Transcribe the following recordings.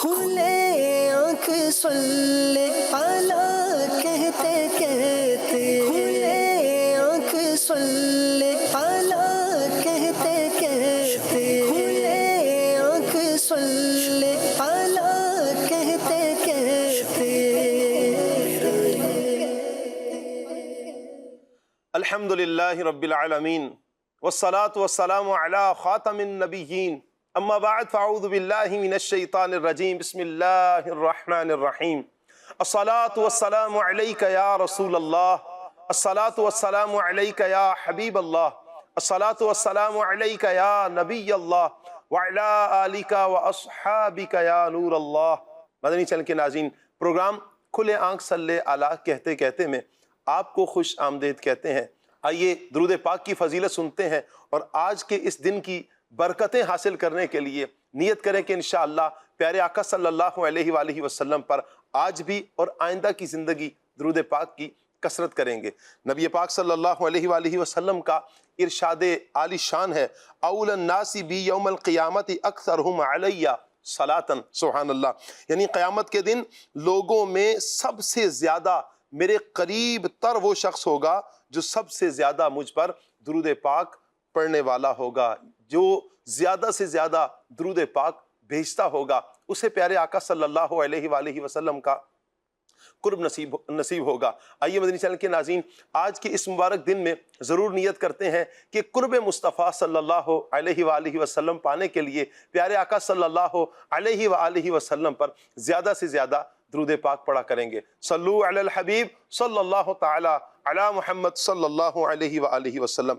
کھلے آنکھ صلی اعلیٰ کہتے کہتے، کھلے آنکھ صلی اعلیٰ کہتے کہتے، کھلے آنکھ صلی اعلیٰ کہتے کہتے۔ الحمدللہ رب العالمین والصلاة والسلام علی خاتم النبیین، اما بعد فاعوذ باللہ من الشیطان الرجیم، بسم اللہ الرحمن الرحیم۔ الصلاة والسلام علیک یا رسول اللہ، الصلاة والسلام علیک یا حبیب اللہ، الصلاة والسلام علیک یا نبی اللہ، وعلی آلک واصحابک یا نور اللہ۔ مدنی چینل کے ناظرین، پروگرام کھلے آنکھ صلی اعلیٰ کہتے کہتے میں آپ کو خوش آمدید کہتے ہیں۔ آئیے درود پاک کی فضیلت سنتے ہیں اور آج کے اس دن کی برکتیں حاصل کرنے کے لیے نیت کریں کہ انشاءاللہ پیارے آقا صلی اللہ علیہ وآلہ وسلم پر آج بھی اور آئندہ کی زندگی درود پاک کی کثرت کریں گے۔ نبی پاک صلی اللہ علیہ وآلہ وسلم کا ارشاد عالی شان ہے، اول الناس بی یوم القیامت اکثرہم علی صلاۃ، سبحان اللہ، یعنی قیامت کے دن لوگوں میں سب سے زیادہ میرے قریب تر وہ شخص ہوگا جو سب سے زیادہ مجھ پر درود پاک پڑھنے والا ہوگا، جو زیادہ سے زیادہ درود پاک بھیجتا ہوگا، اسے پیارے آقا صلی اللہ علیہ وآلہ وسلم کا قرب نصیب ہوگا۔ آئیے مدنی چینل کے ناظرین، آج کے اس مبارک دن میں ضرور نیت کرتے ہیں کہ قرب مصطفیٰ صلی اللہ علیہ وآلہ وسلم پانے کے لیے پیارے آقا صلی اللہ علیہ وآلہ وسلم پر زیادہ سے زیادہ درود پاک پڑھا کریں گے۔ صلو علی الحبیب صلی اللہ تعالی علی محمد صلی اللہ علیہ وآلہ وسلم۔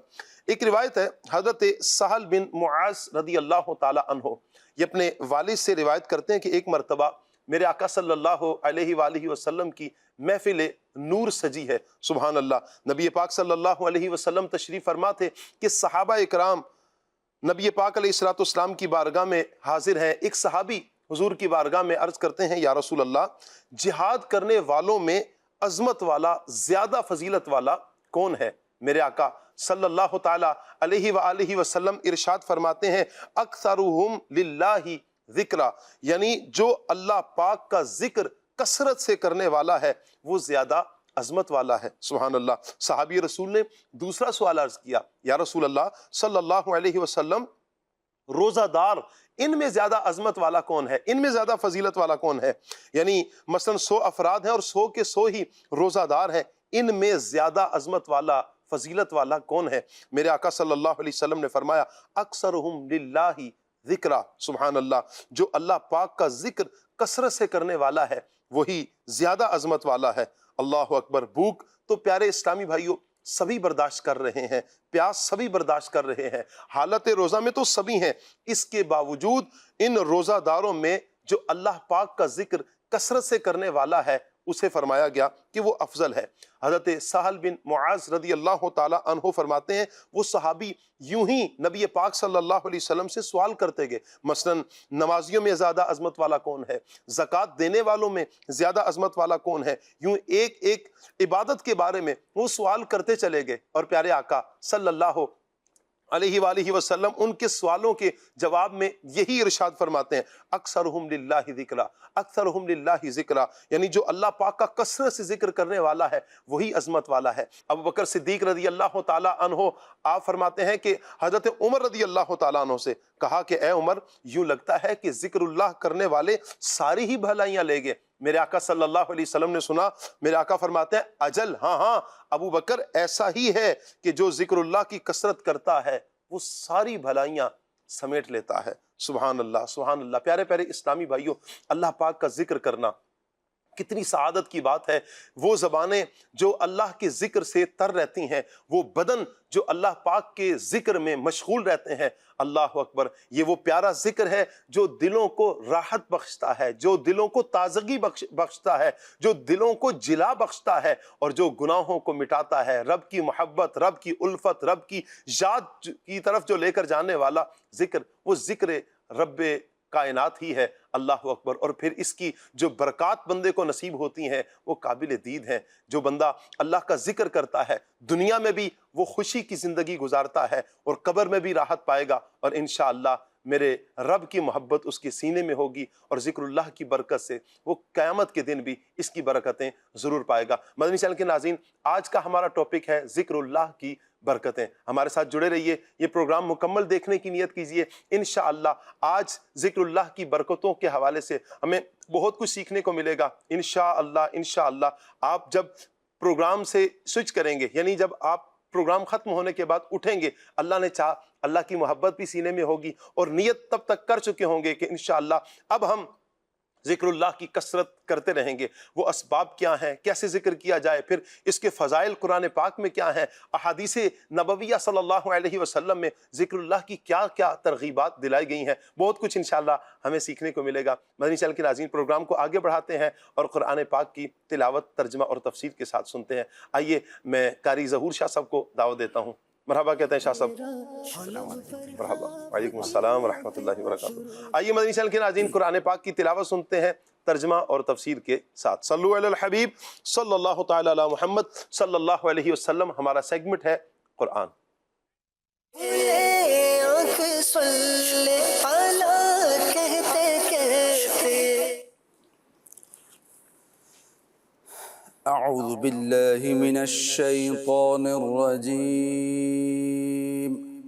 ایک روایت ہے، حضرت سہل بن معاذ رضی اللہ تعالی عنہ یہ اپنے والد سے روایت کرتے ہیں کہ ایک مرتبہ میرے آقا صلی اللہ علیہ وآلہ وسلم کی محفل نور سجی ہے، سبحان اللہ۔ نبی پاک صلی اللہ علیہ وسلم تشریف فرما تھے کہ صحابہ اکرام نبی پاک علیہ السلام کی بارگاہ میں حاضر ہیں۔ ایک صحابی حضور کی بارگاہ میں عرض کرتے ہیں، یا رسول اللہ، جہاد کرنے والوں میں عظمت والا، زیادہ فضیلت والا کون ہے؟ میرے آقا صلی اللہ تعالی علیہ وآلہ وسلم ارشاد فرماتے ہیں، اکثرہم للہ ذکرہ، یعنی جو اللہ پاک کا ذکر کثرت سے کرنے والا ہے وہ زیادہ عظمت والا ہے، سبحان اللہ۔ صحابی رسول نے دوسرا سوال عرض کیا، یا رسول اللہ صلی اللہ علیہ وسلم، روزہ دار ان میں زیادہ عظمت والا کون ہے، ان میں زیادہ فضیلت والا کون ہے؟ یعنی مثلا 100 افراد ہیں اور 100 کے 100 ہی روزہ دار ہیں، ان میں زیادہ عظمت والا، فضیلت والا کون ہے؟ میرے آقا صلی اللہ علیہ وسلم نے فرمایا، اکثرہم للہ ذکرہ، سبحان اللہ، جو اللہ پاک کا ذکر کثرت سے کرنے والا ہے وہی زیادہ عظمت والا ہے۔ اللہ اکبر۔ بھوک تو پیارے اسلامی بھائیوں سبھی برداشت کر رہے ہیں، پیاس سبھی برداشت کر رہے ہیں، حالت روزہ میں تو سبھی ہیں، اس کے باوجود ان روزہ داروں میں جو اللہ پاک کا ذکر کثرت سے کرنے والا ہے اسے فرمایا گیا کہ وہ افضل ہے۔ حضرت سہل بن معاذ رضی اللہ تعالی عنہ فرماتے ہیں، وہ صحابی یوں ہی نبی پاک صلی اللہ علیہ وسلم سے سوال کرتے گئے، مثلا نمازیوں میں زیادہ عظمت والا کون ہے، زکوٰۃ دینے والوں میں زیادہ عظمت والا کون ہے، یوں ایک ایک عبادت کے بارے میں وہ سوال کرتے چلے گئے، اور پیارے آقا صلی اللہ علیہ وآلہ وسلم ان کے سوالوں کے جواب میں یہی ارشاد فرماتے ہیں، اکثرہم للہ ذکرہ، اکثرہم للہ ذکرہ، یعنی جو اللہ پاک کا کثرت سے ذکر کرنے والا ہے وہی عظمت والا ہے۔ ابو بکر صدیق رضی اللہ تعالی عنہ آپ فرماتے ہیں کہ حضرت عمر رضی اللہ تعالیٰ عنہ سے کہا کہ اے عمر، یوں لگتا ہے کہ ذکر اللہ کرنے والے ساری ہی بھلائیاں لے گئے۔ میرے آقا صلی اللہ علیہ وسلم نے سنا، میرے آقا فرماتے ہیں، اجل، ہاں ہاں ابو بکر، ایسا ہی ہے کہ جو ذکر اللہ کی کثرت کرتا ہے وہ ساری بھلائیاں سمیٹ لیتا ہے۔ سبحان اللہ، سبحان اللہ۔ پیارے پیارے اسلامی بھائیوں، اللہ پاک کا ذکر کرنا کتنی سعادت کی بات ہے۔ وہ زبانیں جو اللہ کے ذکر سے تر رہتی ہیں، وہ بدن جو اللہ پاک کے ذکر میں مشغول رہتے ہیں، اللہ اکبر، یہ وہ پیارا ذکر ہے جو دلوں کو راحت بخشتا ہے، جو دلوں کو تازگی بخشتا ہے، جو دلوں کو جلا بخشتا ہے، اور جو گناہوں کو مٹاتا ہے۔ رب کی محبت، رب کی الفت، رب کی یاد کی طرف جو لے کر جانے والا ذکر، وہ ذکر رب کائنات ہی ہے، اللہ اکبر۔ اور پھر اس کی جو برکات بندے کو نصیب ہوتی ہیں وہ قابل دید ہیں۔ جو بندہ اللہ کا ذکر کرتا ہے دنیا میں بھی وہ خوشی کی زندگی گزارتا ہے اور قبر میں بھی راحت پائے گا، اور انشاءاللہ میرے رب کی محبت اس کے سینے میں ہوگی اور ذکر اللہ کی برکت سے وہ قیامت کے دن بھی اس کی برکتیں ضرور پائے گا۔ مدنی چینل کے ناظرین، آج کا ہمارا ٹاپک ہے ذکر اللہ کی برکتیں۔ ہمارے ساتھ جڑے رہیے، یہ پروگرام مکمل دیکھنے کی نیت کیجئے۔ انشاءاللہ آج ذکر اللہ کی برکتوں کے حوالے سے ہمیں بہت کچھ سیکھنے کو ملے گا۔ انشاءاللہ آپ جب پروگرام سے سوئچ کریں گے، یعنی جب آپ پروگرام ختم ہونے کے بعد اٹھیں گے، اللہ نے چاہا اللہ کی محبت بھی سینے میں ہوگی اور نیت تب تک کر چکے ہوں گے کہ انشاءاللہ اب ہم ذکر اللہ کی کثرت کرتے رہیں گے۔ وہ اسباب کیا ہیں، کیسے ذکر کیا جائے، پھر اس کے فضائل قرآن پاک میں کیا ہیں، احادیث نبویہ صلی اللہ علیہ وسلم میں ذکر اللہ کی کیا کیا ترغیبات دلائی گئی ہیں، بہت کچھ انشاءاللہ ہمیں سیکھنے کو ملے گا۔ مدنی چینل کے ناظرین، پروگرام کو آگے بڑھاتے ہیں اور قرآن پاک کی تلاوت، ترجمہ اور تفسیر کے ساتھ سنتے ہیں۔ آئیے میں قاری ظہور شاہ صاحب کو دعوت دیتا ہوں۔ مرحبا کہتے ہیں شاہ صاحب۔ مرحبا، وعلیکم السلام ورحمۃ اللہ وبرکاتہ۔ آئیے مدنی چینل کے ناظرین قرآن پاک کی تلاوت سنتے ہیں ترجمہ اور تفسیر کے ساتھ۔ صلو علی الحبیب صلی اللہ تعالی علی محمد صلی اللہ علیہ وسلم۔ ہمارا سیگمنٹ ہے قرآن۔ اعوذ باللہ من الشیطان الرجیم۔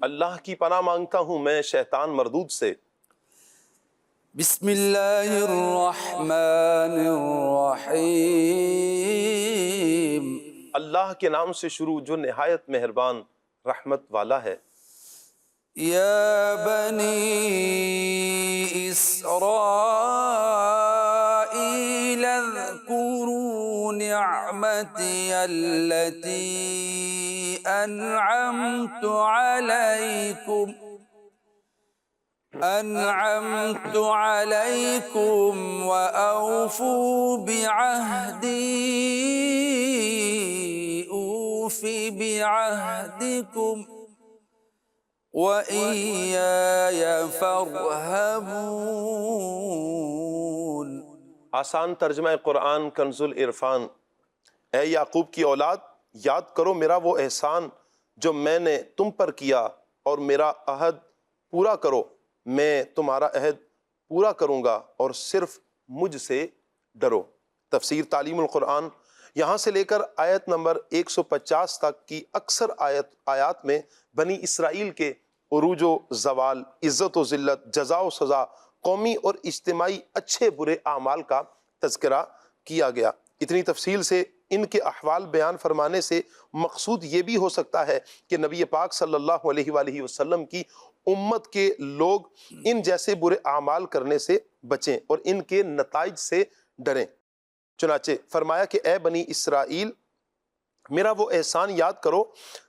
اللہ کی پناہ مانگتا ہوں میں شیطان مردود سے۔ بسم اللہ الرحمن الرحیم۔ اللہ کے نام سے شروع جو نہایت مہربان رحمت والا ہے۔ یا بنی اسرائیل اذکروا نعمتی التي أنعمت عليكم وأوفوا بعهدي أوف بعهدكم وإياي فارهبون۔ آسان ترجمہ قرآن کنز العرفان۔ اے یعقوب کی اولاد، یاد کرو میرا وہ احسان جو میں نے تم پر کیا اور میرا عہد پورا کرو، میں تمہارا عہد پورا کروں گا اور صرف مجھ سے ڈرو۔ تفسیر تعلیم القرآن۔ یہاں سے لے کر آیت نمبر 150 تک کی اکثر آیات میں بنی اسرائیل کے عروج و زوال، عزت و ذلت، جزا و سزا، قومی اور اجتماعی اچھے برے اعمال کا تذکرہ کیا گیا۔ اتنی تفصیل سے ان کے احوال بیان فرمانے سے مقصود یہ بھی ہو سکتا ہے کہ نبی پاک صلی اللہ علیہ وآلہ وسلم کی امت کے لوگ ان جیسے برے اعمال کرنے سے بچیں اور ان کے نتائج سے ڈریں۔ چنانچہ فرمایا کہ اے بنی اسرائیل، میرا وہ احسان یاد کرو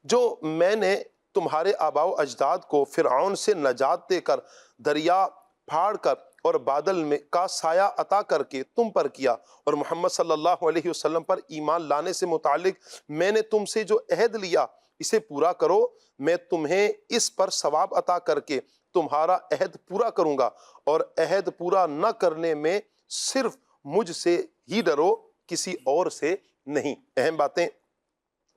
جو میں نے تمہارے آباء و اجداد کو فرعون سے نجات دے کر، دریا پھاڑ کر اور بادل میں کا سایہ عطا کر کے تم پر کیا، اور محمد صلی اللہ علیہ وسلم پر ایمان لانے سے متعلق میں نے تم سے جو عہد لیا اسے پورا کرو۔ میں تمہیں اس پر ثواب عطا کر کے تمہارا عہد پورا کروں گا، اور عہد پورا نہ کرنے میں صرف مجھ سے ہی ڈرو، کسی اور سے نہیں۔ اہم باتیں۔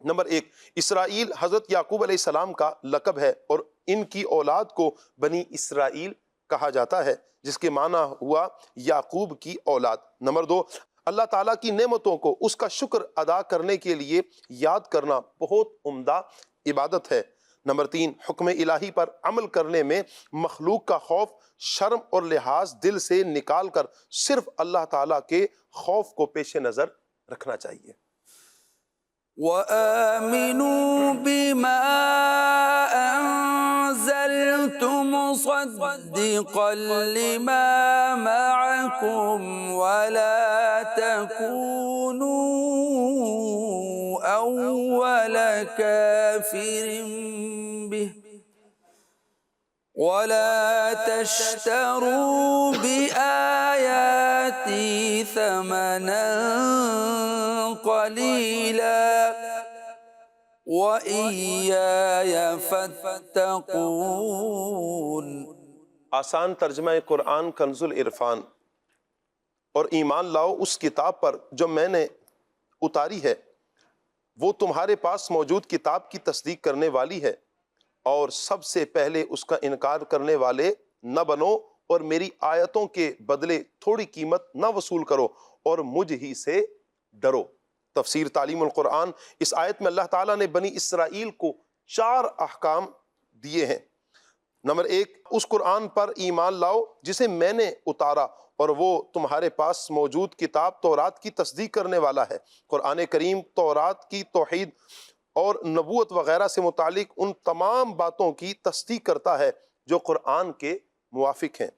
نمبر 1، اسرائیل حضرت یعقوب علیہ السلام کا لقب ہے اور ان کی اولاد کو بنی اسرائیل کہا جاتا ہے، جس کے معنی ہوا یعقوب کی اولاد۔ نمبر 2، اللہ تعالیٰ کی نعمتوں کو اس کا شکر ادا کرنے کے لیے یاد کرنا بہت عمدہ عبادت ہے۔ نمبر 3، حکم الہی پر عمل کرنے میں مخلوق کا خوف، شرم اور لحاظ دل سے نکال کر صرف اللہ تعالیٰ کے خوف کو پیش نظر رکھنا چاہیے۔ وآمنوا بما أنزلت مصدقا لما معكم ولا تكونوا أول كافر به ولا تشتروا بآياتي ثمنا قليلا وإياي فاتقون۔ آسان ترجمہ قرآن کنز العرفان۔ اور ایمان لاؤ اس کتاب پر جو میں نے اتاری ہے، وہ تمہارے پاس موجود کتاب کی تصدیق کرنے والی ہے، اور سب سے پہلے اس کا انکار کرنے والے نہ بنو اور میری آیتوں کے بدلے تھوڑی قیمت نہ وصول کرو اور مجھ ہی سے ڈرو۔ تفسیر تعلیم القرآن، اس آیت میں اللہ تعالیٰ نے بنی اسرائیل کو 4 احکام دیے ہیں۔ نمبر 1، اس قرآن پر ایمان لاؤ جسے میں نے اتارا اور وہ تمہارے پاس موجود کتاب تورات کی تصدیق کرنے والا ہے۔ قرآن کریم تورات کی توحید اور نبوت وغیرہ سے متعلق ان تمام باتوں کی تصدیق کرتا ہے جو قرآن کے موافق ہیں۔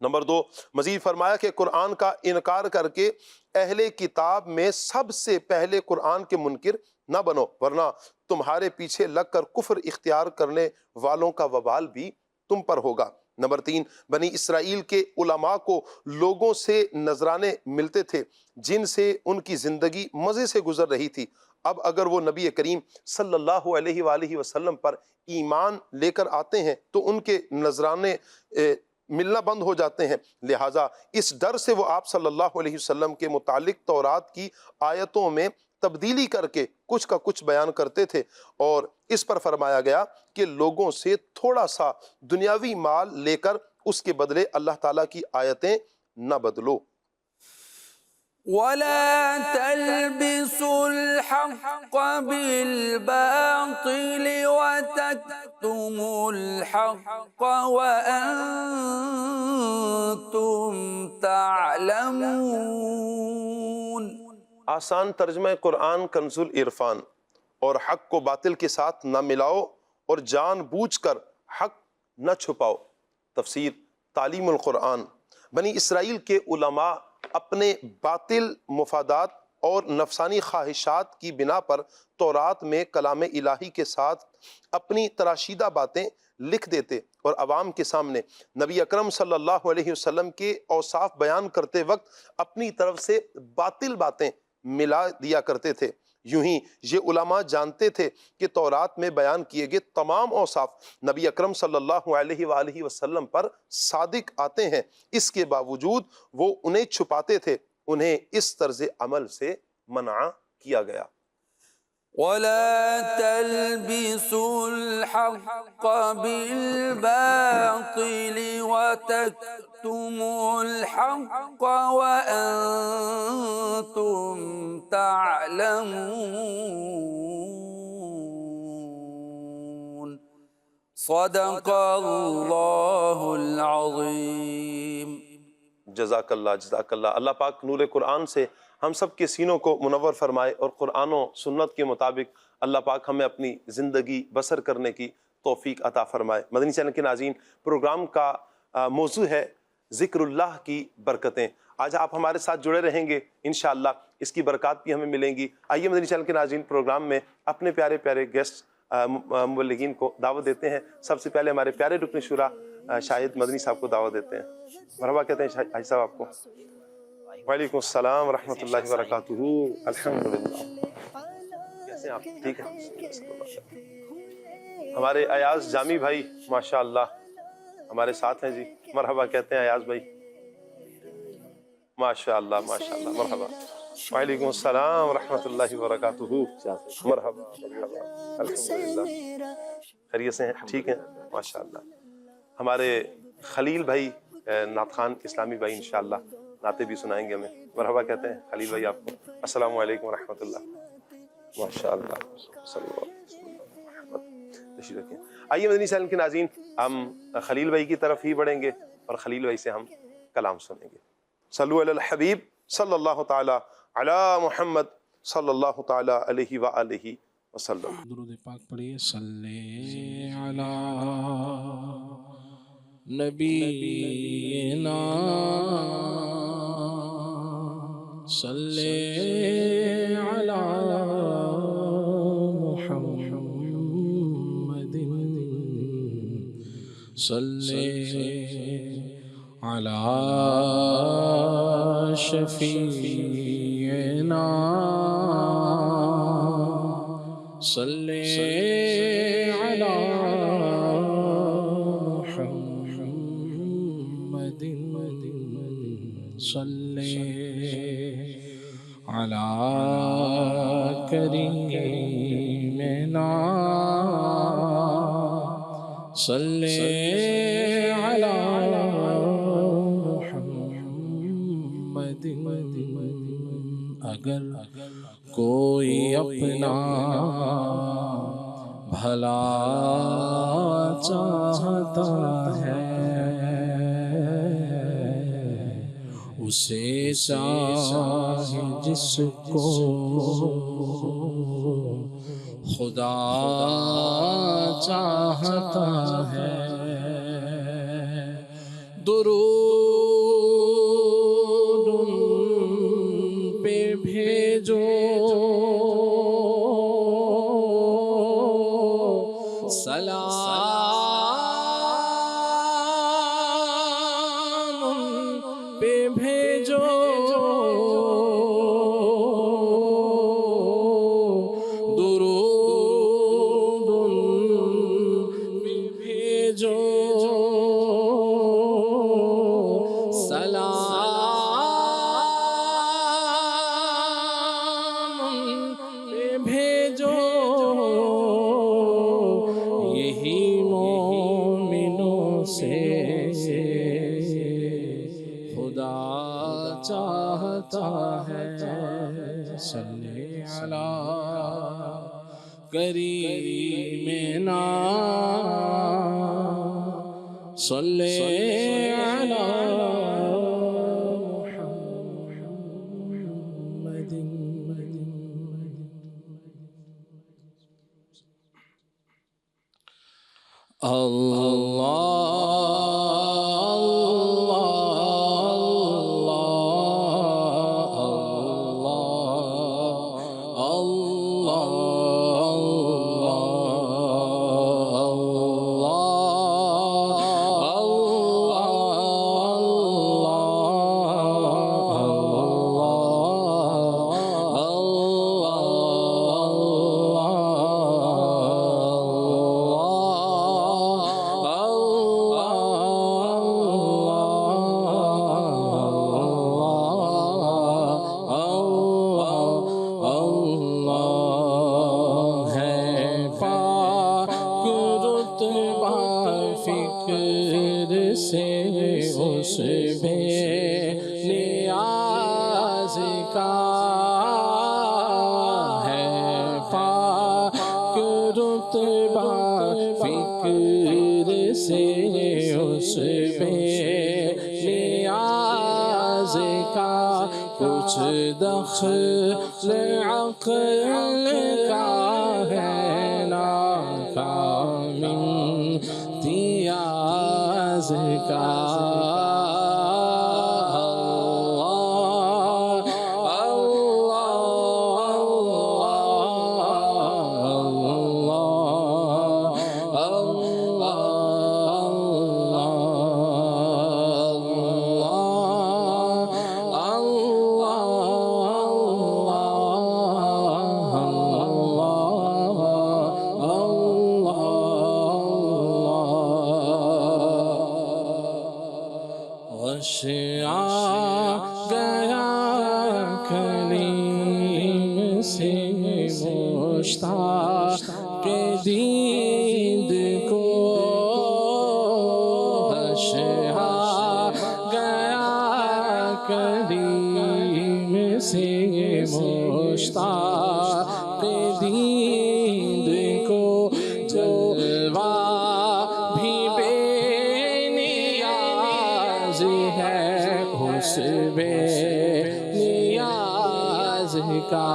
نمبر 2، مزید فرمایا کہ قرآن کا انکار کر کے اہل کتاب میں سب سے پہلے قرآن کے منکر نہ بنو، ورنہ تمہارے پیچھے لگ کر کفر اختیار کرنے والوں کا وبال بھی تم پر ہوگا۔ نمبر 3، بنی اسرائیل کے علماء کو لوگوں سے نذرانے ملتے تھے جن سے ان کی زندگی مزے سے گزر رہی تھی۔ اب اگر وہ نبی کریم صلی اللہ علیہ وآلہ وسلم پر ایمان لے کر آتے ہیں تو ان کے نذرانے ملنا بند ہو جاتے ہیں، لہٰذا اس ڈر سے وہ آپ صلی اللہ علیہ وسلم کے متعلق تورات کی آیتوں میں تبدیلی کر کے کچھ کا کچھ بیان کرتے تھے، اور اس پر فرمایا گیا کہ لوگوں سے تھوڑا سا دنیاوی مال لے کر اس کے بدلے اللہ تعالیٰ کی آیتیں نہ بدلو۔ ولا تلبسوا الحق بالباطل وتكتموا الحق وأنتم تعلمون۔ آسان ترجمہ قرآن کنز العرفان، اور حق کو باطل کے ساتھ نہ ملاؤ اور جان بوجھ کر حق نہ چھپاؤ۔ تفسیر تعلیم القرآن، بنی اسرائیل کے علماء اپنے باطل مفادات اور نفسانی خواہشات کی بنا پر تورات میں کلام الہی کے ساتھ اپنی تراشیدہ باتیں لکھ دیتے اور عوام کے سامنے نبی اکرم صلی اللہ علیہ وسلم کے اوصاف بیان کرتے وقت اپنی طرف سے باطل باتیں ملا دیا کرتے تھے۔ یوں ہی یہ علماء جانتے تھے کہ تورات میں بیان کیے گئے تمام اوصاف نبی اکرم صلی اللہ علیہ وآلہ وسلم پر صادق آتے ہیں، اس کے باوجود وہ انہیں چھپاتے تھے، انہیں اس طرز عمل سے منع کیا گیا۔ ولا تلبسوا الحق بالباطل وتكتموا الحق وأنتم تعلمون۔ صدق اللہ العظیم۔ جزاک اللہ، جزاک اللہ۔ اللہ پاک نور قرآن سے ہم سب کے سینوں کو منور فرمائے اور قرآن و سنت کے مطابق اللہ پاک ہمیں اپنی زندگی بسر کرنے کی توفیق عطا فرمائے۔ مدنی چینل کے ناظرین، پروگرام کا موضوع ہے ذکر اللہ کی برکتیں۔ آج آپ ہمارے ساتھ جڑے رہیں گے، انشاءاللہ اس کی برکات بھی ہمیں ملیں گی۔ آئیے مدنی چینل کے ناظرین، پروگرام میں اپنے پیارے پیارے گیسٹ مبلغین کو دعوت دیتے ہیں۔ سب سے پہلے ہمارے پیارے رکن شورا شاہد مدنی صاحب کو دعوت دیتے ہیں۔ مرحبا کہتے ہیں حاجی صاحب آپ کو۔ وعلیکم السلام ورحمۃ اللہ وبرکاتہ۔ الحمدللہ، کیسے ہیں آپ؟ ٹھیک ہے۔ ہمارے ایاز جامی بھائی ماشاءاللہ ہمارے ساتھ ہیں جی، مرحبا کہتے ہیں ایاز بھائی، ماشاءاللہ ماشاءاللہ، مرحبا۔ وعلیکم السلام ورحمۃ اللہ وبرکاتہ۔ مرحبا مرحبا، الحمدللہ، خیریت سے ہیں؟ ٹھیک ہیں ماشاءاللہ۔ ہمارے خلیل بھائی نعت خوان اسلامی بھائی انشاءاللہ نعتیں بھی سنائیں گے ہمیں۔ مرحبا کہتے ہیں خلیل بھائی آپ کو۔ السلام علیکم ورحمۃ اللہ، ماشاءاللہ، صلی اللہ علیہ وسلم۔ تشریف رکھیں۔ آئیے مدنی چینل کے ناظرین، ہم خلیل بھائی کی طرف ہی بڑھیں گے اور خلیل بھائی سے ہم کلام سنیں گے۔ صلو علی الحبیب صلی اللہ تعالی علی محمد صلی اللہ تعالی علیہ وآلہ وسلم۔ درود پاک پڑھیے۔ صلی علی نبینا، صلی علی محمد، صلی علی شفیعنا، صلی علی محمد، صلی علی کریمنا، صلی علی اگر کوئی اپنا بھلا چاہتا ہے اسے چاہے جس کو خدا چاہتا ہے درود ان پہ بھیجو سلام ان پہ بھیجو درود ان پہ بھیجو سلام پہ بھیجو یہی مومنوں سے خدا چاہتا ہے صلی علی کریمنا صلی علی فکر سے اس بے نیاز کا ہے پاک رتبہ فکر سے اس بے نیاز کا کچھ دخل عقل کا ہے ناکام امتیاز کا آ گیا کلیم سے مشتاق کے دید کو آ گیا کلیم سے مشتاق کے دید کو جلوہ بھی بے نیاز ہے اس بے نیاز کا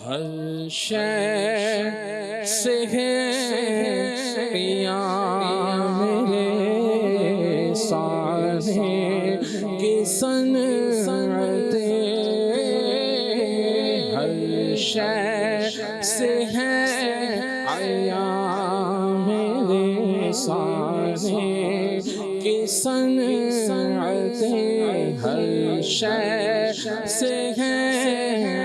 ہر شے سے ہے قیام میرے سامنے کی صنعتیں ہر شے سے ہے قیام میرے سامنے کی صنعتیں ہر شے سے ہے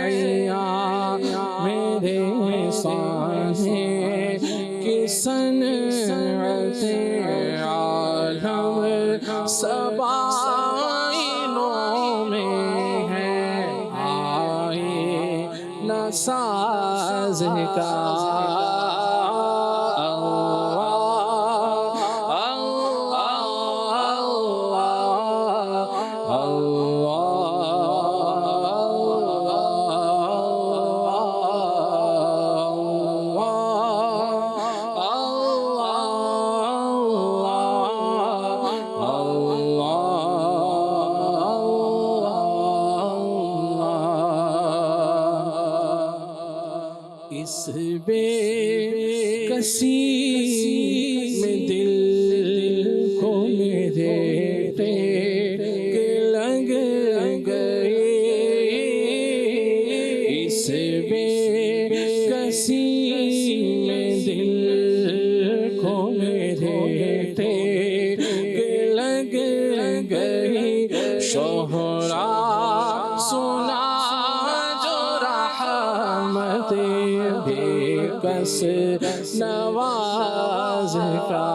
عیاں میرے سامنے کی صنعت عالم سب آئینوں میں ہے آئینہ ساز کا اس بے کسی میں دل کو میرے ٹیک لگ گئی اس بے کسی میں دل کو میرے ٹیک لگ گئی شہرا سنا بے کس نواز کا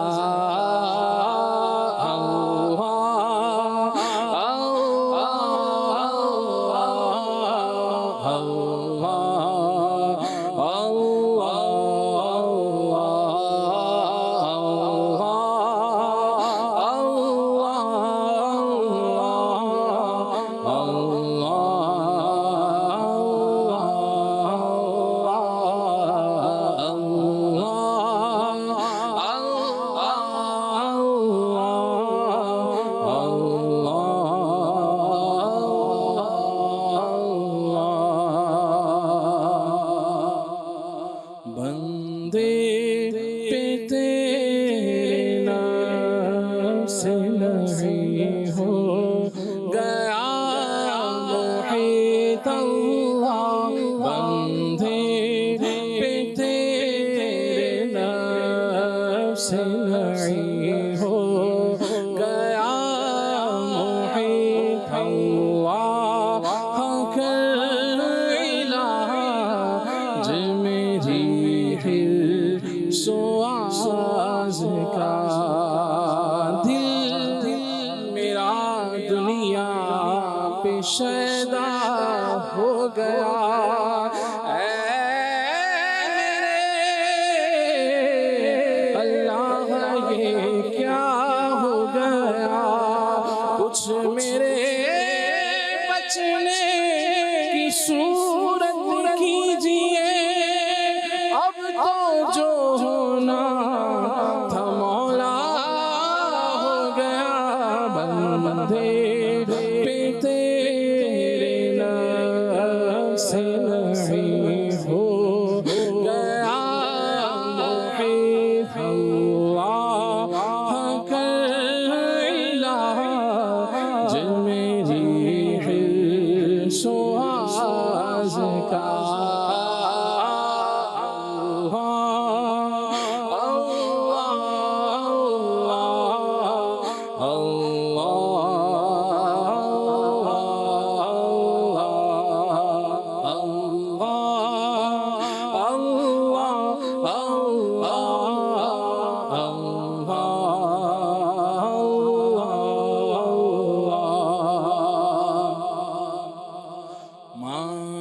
بندے پہ تیرے نام سے نہیں ہو گیا محیط اللہ بندے پہ تیرے نام سے نہیں ہو گیا محیط اللہ حق العلاج میری سواز کا دل میرا دنیا پہ شیدا ہو گیا اے میرے اللہ یہ کیا ہو گیا کچھ میرے بچنے کی صورت کیجیے اب تو جو ہونا تھا مولا ہو گیا بندے پہ تیرے نام سے نہیں ہو گیا محیط اللہ حق العلاج میری حرص و آز کا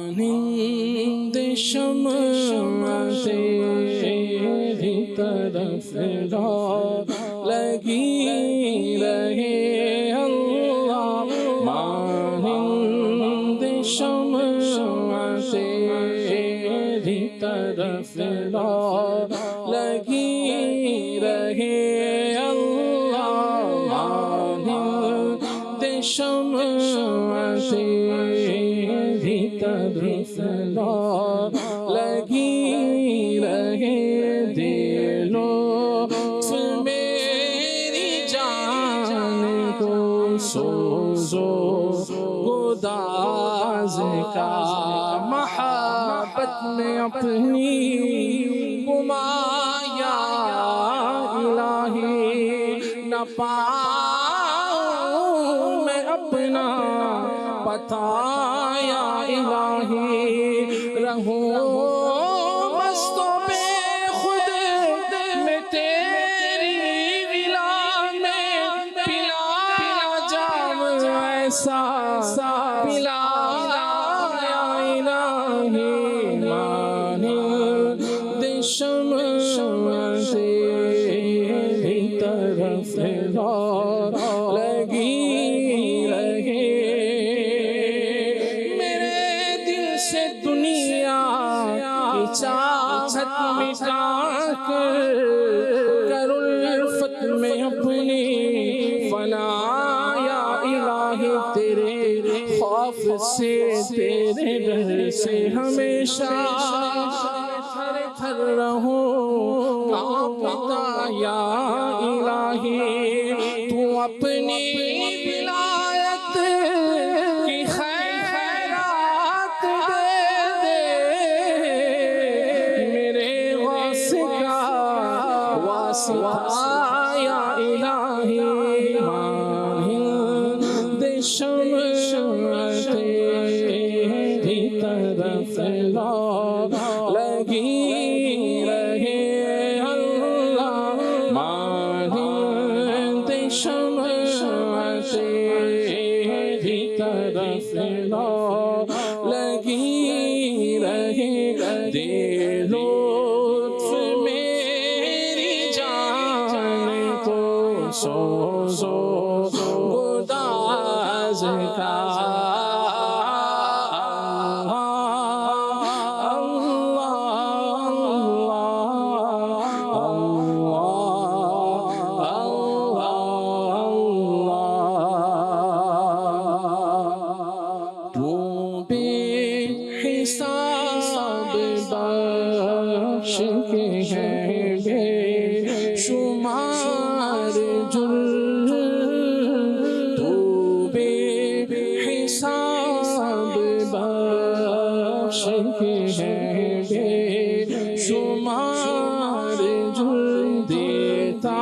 مانند شمع تیری طرف لگی رہے اللہ مانند شمع تیری طرف لگی رہے اللہ مانند شمع تیری طرف لگی رہے دلوں میری جان کو سوزو گداز کا محبت میں اپنی گمایا الہی نہ پاؤں میں اپنا عطا یا الہی رہوں مست و بے خود میں تیری ولا میں پلا جام ایسا پلا یا الہی مانند شمع تیری طرف لگی رہے میرے دل سے دنیا کی چاہت مٹا کر الفت میں اپنی فنا یا الہی تیرے خوف سے تیرے ڈر سے ہمیشہ تھر تھر رہوں کانپتا یا الہی تو اپنی ولایت کی خیرات دے میرے غوث کا واسطہ یا الہی مانند شمع تیری طرف لگی رہے اللہ مانند شمع تیری طرف لگی رہے دے لطف میری جان کو سوزو گداز کا حساب بخش کے ہیں بے شمار جرم تو بے حساب بخش کے ہیں بے شمار جرم دیتا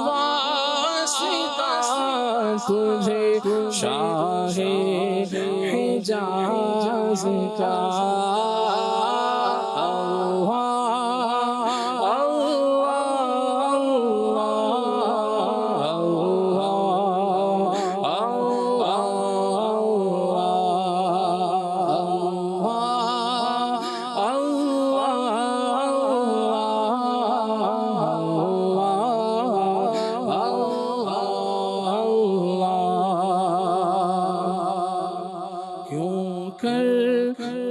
واسطہ تجھے شاہ حجاز کا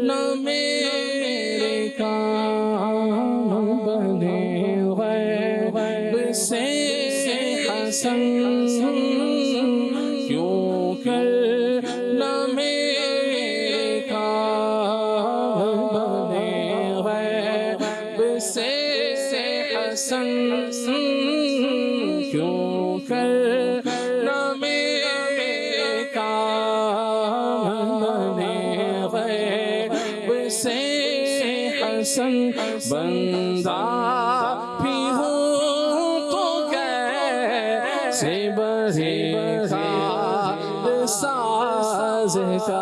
نہ میرے کام بنے غیب سے حسن کیوں کر نہ میرے کام بنے غیب سے حسن کیوں کر نہ میرے کام بنے سے حسن بندہ بھی ہوں تو کیسے بڑے کار ساز کا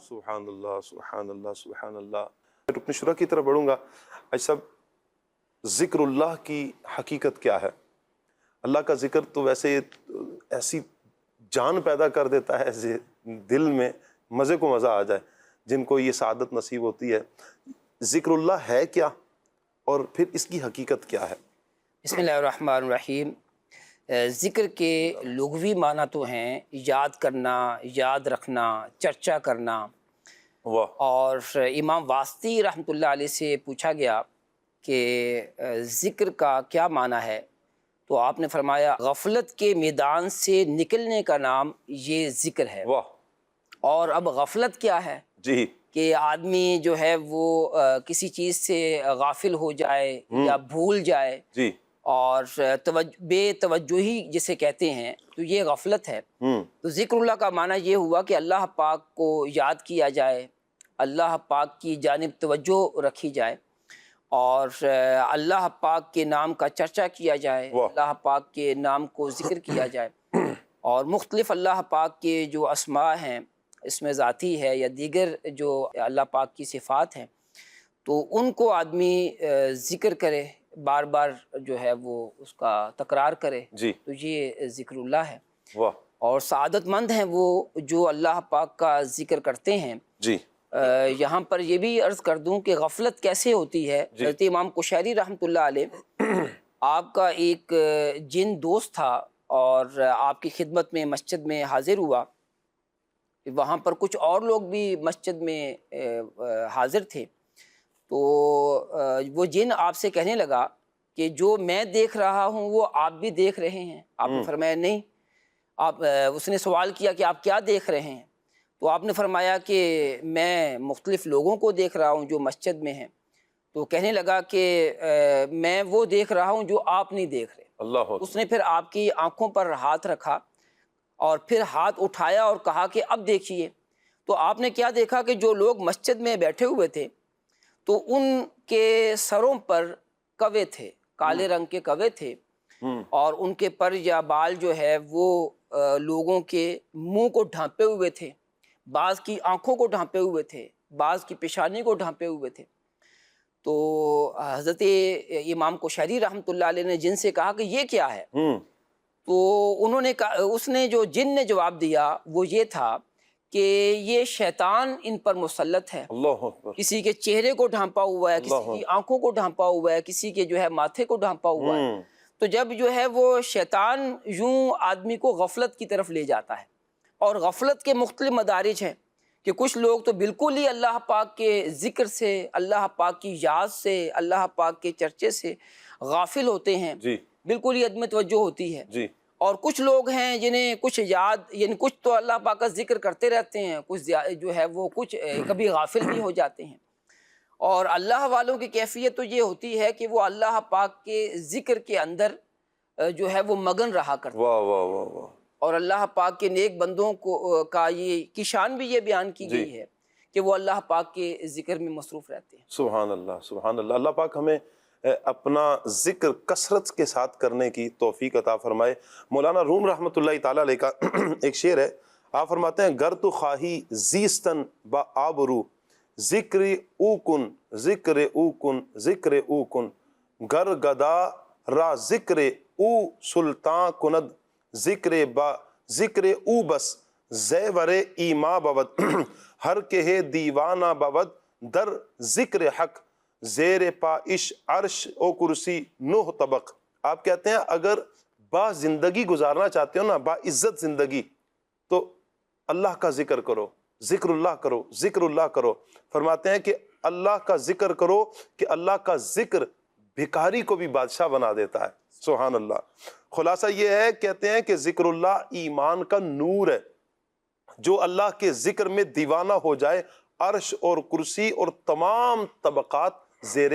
سبحان اللہ سبحان اللہ سبحان اللہ. رکن شورا کی طرف بڑھوں گا. آج صاحب ذکر اللہ کی حقیقت کیا ہے؟ اللہ کا ذکر تو ویسے ایسی جان پیدا کر دیتا ہے دل میں مزے کو مزہ آ جائے جن کو یہ سعادت نصیب ہوتی ہے. ذکر اللہ ہے کیا اور پھر اس کی حقیقت کیا ہے؟ بسم اللہ الرحمن الرحیم. ذکر کے لغوی معنی تو ہیں یاد کرنا، یاد رکھنا، چرچا کرنا، واہ اور امام واسطی رحمۃ اللہ علیہ سے پوچھا گیا کہ ذکر کا کیا معنی ہے، تو آپ نے فرمایا غفلت کے میدان سے نکلنے کا نام یہ ذکر ہے۔ واہ اور اب غفلت کیا ہے جی کہ آدمی جو ہے وہ کسی چیز سے غافل ہو جائے یا بھول جائے جی اور بے توجہی جسے کہتے ہیں، تو یہ غفلت ہے۔ تو ذکر اللہ کا معنی یہ ہوا کہ اللہ پاک کو یاد کیا جائے، اللہ پاک کی جانب توجہ رکھی جائے اور اللہ پاک کے نام کا چرچا کیا جائے، واہ۔ اللہ پاک کے نام کو ذکر کیا جائے اور مختلف اللہ پاک کے جو اسماء ہیں، اس میں ذاتی ہے یا دیگر جو اللہ پاک کی صفات ہیں، تو ان کو آدمی ذکر کرے، بار بار جو ہے وہ اس کا تکرار کرے، جی تو یہ ذکر اللہ ہے۔ واہ اور سعادت مند ہیں وہ جو اللہ پاک کا ذکر کرتے ہیں۔ جی یہاں پر یہ بھی عرض کر دوں کہ غفلت کیسے ہوتی ہے۔ جی۔ حضرت امام قشیری رحمۃ اللہ علیہ، آپ کا ایک جن دوست تھا اور آپ کی خدمت میں مسجد میں حاضر ہوا، وہاں پر کچھ اور لوگ بھی مسجد میں حاضر تھے، تو وہ جن آپ سے کہنے لگا کہ جو میں دیکھ رہا ہوں وہ آپ بھی دیکھ رہے ہیں۔ آپ نے فرمایا نہیں۔ اس نے سوال کیا کہ آپ کیا دیکھ رہے ہیں؟ تو آپ نے فرمایا کہ میں مختلف لوگوں کو دیکھ رہا ہوں جو مسجد میں ہیں۔ تو کہنے لگا کہ میں وہ دیکھ رہا ہوں جو آپ نہیں دیکھ رہے۔ اللہ اس نے پھر آپ کی آنکھوں پر ہاتھ رکھا اور پھر ہاتھ اٹھایا اور کہا کہ اب دیکھیے۔ تو آپ نے کیا دیکھا کہ جو لوگ مسجد میں بیٹھے ہوئے تھے تو ان کے سروں پر کوے تھے، کالے رنگ کے کوے تھے، اور ان کے پر یا بال جو ہے وہ لوگوں کے منہ کو ڈھانپے ہوئے تھے، بعض کی آنکھوں کو ڈھانپے ہوئے تھے، بعض کی پیشانی کو ڈھانپے ہوئے تھے۔ تو حضرت امام قشیری رحمۃ اللہ علیہ نے جن سے کہا کہ یہ کیا ہے؟ تو انہوں نے کہا، اس نے جو جن نے جواب دیا وہ یہ تھا کہ یہ شیطان ان پر مسلط ہے۔ اللہ اکبر۔ کسی کے چہرے کو ڈھانپا ہوا ہے، کسی کی آنکھوں کو ڈھانپا ہوا ہے، کسی کے جو ہے ماتھے کو ڈھانپا ہوا ہے۔ تو جب جو ہے وہ شیطان یوں آدمی کو غفلت کی طرف لے جاتا ہے، اور غفلت کے مختلف مدارج ہیں کہ کچھ لوگ تو بالکل ہی اللہ پاک کے ذکر سے، اللہ پاک کی یاد سے، اللہ پاک کے چرچے سے غافل ہوتے ہیں، جی بالکل ہی عدم توجہ ہوتی ہے۔ جی اور کچھ لوگ ہیں جنہیں کچھ یاد، یعنی کچھ تو اللہ پاک کا ذکر کرتے رہتے ہیں، کچھ جو ہے وہ کچھ کبھی غافل بھی ہو جاتے ہیں۔ اور اللہ والوں کی کیفیت تو یہ ہوتی ہے کہ وہ اللہ پاک کے ذکر کے اندر جو ہے وہ مگن رہا کرتے ہیں۔ واہ واہ واہ واہ۔ اور اللہ پاک کے نیک بندوں کو کا یہ کی شان بھی یہ بیان کی گئی ہے کہ وہ اللہ پاک کے ذکر میں مصروف رہتے ہیں۔ سبحان اللہ سبحان اللہ۔ اللہ پاک ہمیں اپنا ذکر کثرت کے ساتھ کرنے کی توفیق عطا فرمائے۔ مولانا روم رحمۃ اللہ تعالیٰ علیہ کا ایک شعر ہے، آپ فرماتے ہیں گر تو خواہی زیستن با آبرو ذکر او کن ذکر او کن ذکر او کن گر گدا را ذکر او سلطان کند ذکر با ذکر او بس زیور ایما بود ہر کہ دیوانہ بود در ذکر حق زیر پائش عرش و کرسی نوح طبق۔ آپ کہتے ہیں اگر با زندگی گزارنا چاہتے ہو نا، با عزت زندگی، تو اللہ کا ذکر کرو، ذکر اللہ کرو، ذکر اللہ کرو۔ فرماتے ہیں کہ اللہ کا ذکر کرو کہ اللہ کا ذکر بھکاری کو بھی بادشاہ بنا دیتا ہے۔ سبحان اللہ۔ خلاصہ یہ ہے، کہتے ہیں کہ ذکر اللہ ایمان کا نور ہے۔ جو اللہ کے ذکر میں دیوانہ ہو جائے، عرش اور کرسی اور تمام طبقات زیر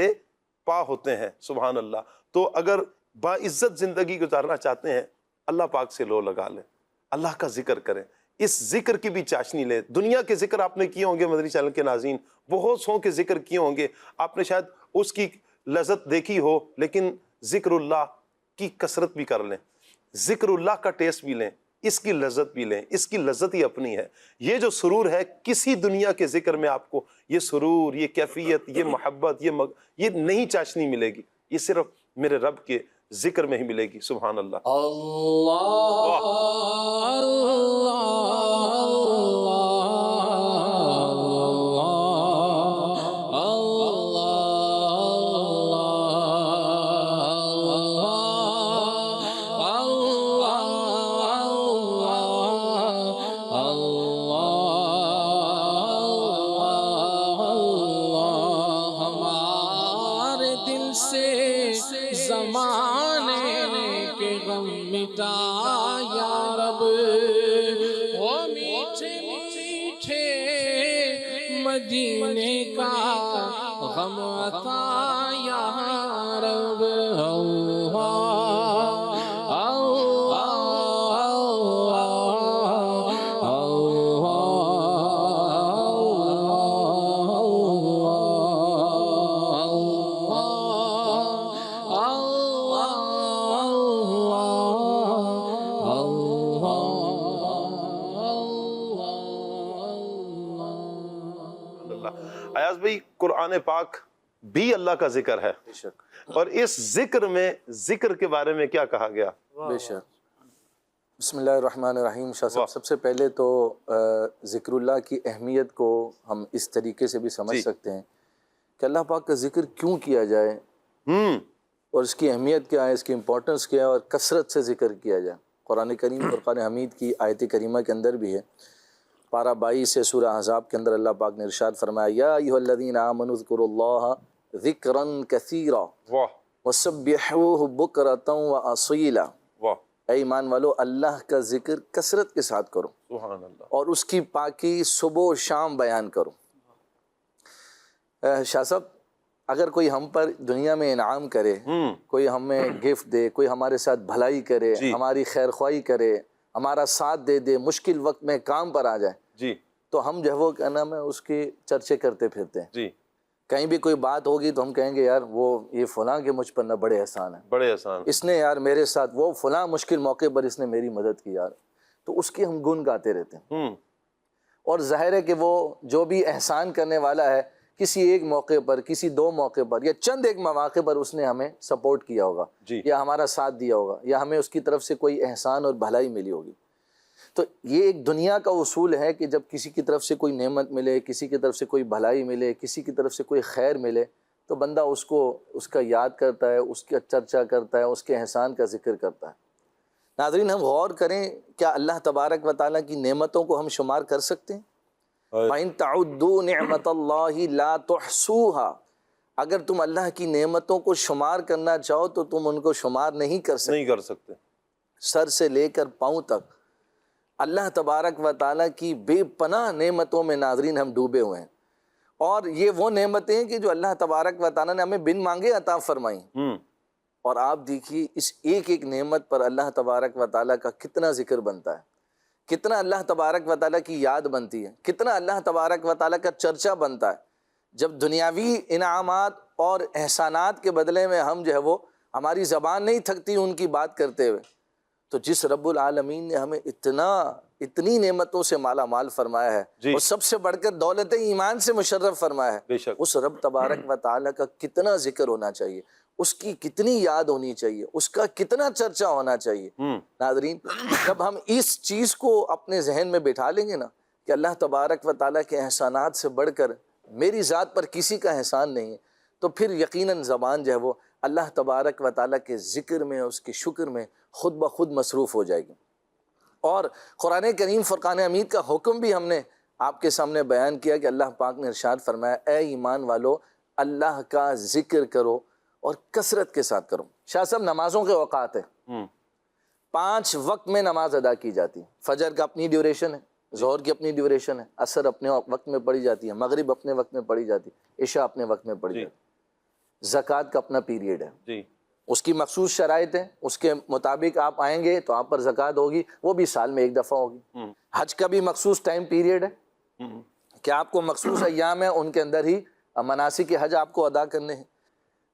پا ہوتے ہیں۔ سبحان اللہ۔ تو اگر باعزت زندگی گزارنا چاہتے ہیں، اللہ پاک سے لو لگا لیں، اللہ کا ذکر کریں، اس ذکر کی بھی چاشنی لیں۔ دنیا کے ذکر آپ نے کیے ہوں گے، مدنی چینل کے ناظرین، بہت سو کے ذکر کیے ہوں گے، آپ نے شاید اس کی لذت دیکھی ہو، لیکن ذکر اللہ کی کثرت بھی کر لیں، ذکر اللہ کا ٹیسٹ بھی لیں، اس کی لذت بھی لیں، اس کی لذت ہی اپنی ہے۔ یہ جو سرور ہے، کسی دنیا کے ذکر میں آپ کو یہ سرور، یہ کیفیت، یہ محبت، یہ نہیں چاشنی ملے گی، یہ صرف میرے رب کے ذکر میں ہی ملے گی۔ سبحان اللہ۔ زمانے کے غم مٹا یا رب، وہ میٹھے میٹھے مدینے کا غم عطا یا رب۔ ایاز بھائی، قرآن پاک بھی اللہ کا ذکر ہے، اور اس ذکر میں ذکر کے بارے میں کیا کہا گیا؟ بے شک۔ بسم اللہ الرحمن الرحیم۔ شاہ صاحب، سب سے پہلے تو ذکر اللہ کی اہمیت کو ہم اس طریقے سے بھی سمجھ سکتے ہیں کہ اللہ پاک کا ذکر کیوں کیا جائے، اور اس کی اہمیت کیا ہے، اس کی امپورٹنس کیا ہے، اور کثرت سے ذکر کیا جائے۔ قرآن کریم فرقان حمید کی آیت کریمہ کے اندر بھی ہے، پارہ 22 سے سورہ احزاب کے اندر اللہ پاک نے ارشاد فرمایا، یا ایھا الذین آمنوا اذکروا اللہ ذکرا کثیرا وسبحوہ بکرۃ واصیلا۔ اے ایمان والو، اللہ کا ذکر کثرت کے ساتھ کرو، سبحان اللہ، اور اس کی پاکی صبح و شام بیان کرو۔ شاہ صاحب، اگر کوئی ہم پر دنیا میں انعام کرے، کوئی ہمیں گفٹ دے، کوئی ہمارے ساتھ بھلائی کرے، ہماری خیر خواہی کرے، ہمارا ساتھ دے دے، مشکل وقت میں کام پر آ جائے، تو ہم جو ہے وہ کیا نام ہے اس کی چرچے کرتے پھرتے ہیں۔ کہیں بھی کوئی بات ہوگی تو ہم کہیں گے یار وہ یہ فلاں کے مجھ پر نہ بڑے احسان ہیں، بڑے احسان، اس نے یار میرے ساتھ، وہ فلاں مشکل موقع پر اس نے میری مدد کی یار، تو اس کی ہم گن گاتے رہتے ہیں۔ اور ظاہر ہے کہ وہ جو بھی احسان کرنے والا ہے، کسی ایک موقع پر، کسی دو موقع پر، یا چند ایک مواقع پر اس نے ہمیں سپورٹ کیا ہوگا، یا ہمارا ساتھ دیا ہوگا، یا ہمیں اس کی طرف سے کوئی احسان اور بھلائی ملی ہوگی۔ تو یہ ایک دنیا کا اصول ہے کہ جب کسی کی طرف سے کوئی نعمت ملے، کسی کی طرف سے کوئی بھلائی ملے، کسی کی طرف سے کوئی خیر ملے، تو بندہ اس کو اس کا یاد کرتا ہے، اس کا چرچا کرتا ہے، اس کے احسان کا ذکر کرتا ہے۔ ناظرین، ہم غور کریں، کیا اللہ تبارک و تعالیٰ کی نعمتوں کو ہم شمار کر سکتے ہیں؟ وَإِن تَعُدُّوا نِعْمَةَ اللَّهِ لَا تُحْصُوهَا، اگر تم اللہ کی نعمتوں کو شمار کرنا چاہو تو تم ان کو شمار نہیں کر سکتے۔ سر سے لے کر پاؤں تک اللہ تبارک و تعالیٰ کی بے پناہ نعمتوں میں ناظرین ہم ڈوبے ہوئے ہیں، اور یہ وہ نعمتیں ہیں کہ جو اللہ تبارک و تعالیٰ نے ہمیں بن مانگے عطا فرمائیں۔ اور آپ دیکھیے اس ایک ایک نعمت پر اللہ تبارک و تعالیٰ کا کتنا ذکر بنتا ہے، کتنا اللہ تبارک و تعالیٰ کی یاد بنتی ہے، کتنا اللہ تبارک و تعالیٰ کا چرچا بنتا ہے۔ جب دنیاوی انعامات اور احسانات کے بدلے میں ہم جو ہے وہ ہماری زبان نہیں تھکتی ان کی بات کرتے ہوئے، تو جس رب العالمین نے ہمیں اتنی نعمتوں سے مالا مال فرمایا ہے، اور سب سے بڑھ کر دولت ایمان سے مشرف فرمایا ہے، اس رب تبارک و تعالیٰ کا کتنا ذکر ہونا چاہیے، اس کی کتنی یاد ہونی چاہیے، اس کا کتنا چرچا ہونا چاہیے۔ ناظرین، جب ہم اس چیز کو اپنے ذہن میں بٹھا لیں گے نا کہ اللہ تبارک و تعالیٰ کے احسانات سے بڑھ کر میری ذات پر کسی کا احسان نہیں ہے، تو پھر یقیناً زبان جو ہے وہ اللہ تبارک و تعالیٰ کے ذکر میں، اس کے شکر میں خود بخود مصروف ہو جائے گی۔ اور قرآن کریم فرقان حمید کا حکم بھی ہم نے آپ کے سامنے بیان کیا کہ اللہ پاک نے ارشاد فرمایا، اے ایمان والو، اللہ کا ذکر کرو اور کثرت کے ساتھ کرو۔ شاہ صاحب، نمازوں کے اوقات ہیں، 5 وقت میں نماز ادا کی جاتی ہے۔ فجر کا اپنی ڈیوریشن ہے، ظہر کی اپنی ڈیوریشن ہے، عصر اپنے وقت میں پڑھی جاتی ہے، مغرب اپنے وقت میں پڑھی جاتی ہے، عشاء اپنے وقت میں پڑھی جاتی ہے۔ زکوٰۃ کا اپنا پیریڈ ہے، اس کی مخصوص شرائط ہیں، اس کے مطابق آپ آئیں گے تو آپ پر زکوٰۃ ہوگی، وہ بھی سال میں 1 دفعہ ہوگی۔ حج کا بھی مخصوص ٹائم پیریڈ ہے کہ آپ کو مخصوص ایام ہیں، ان کے اندر ہی مناسک حج آپ کو ادا کرنے ہیں۔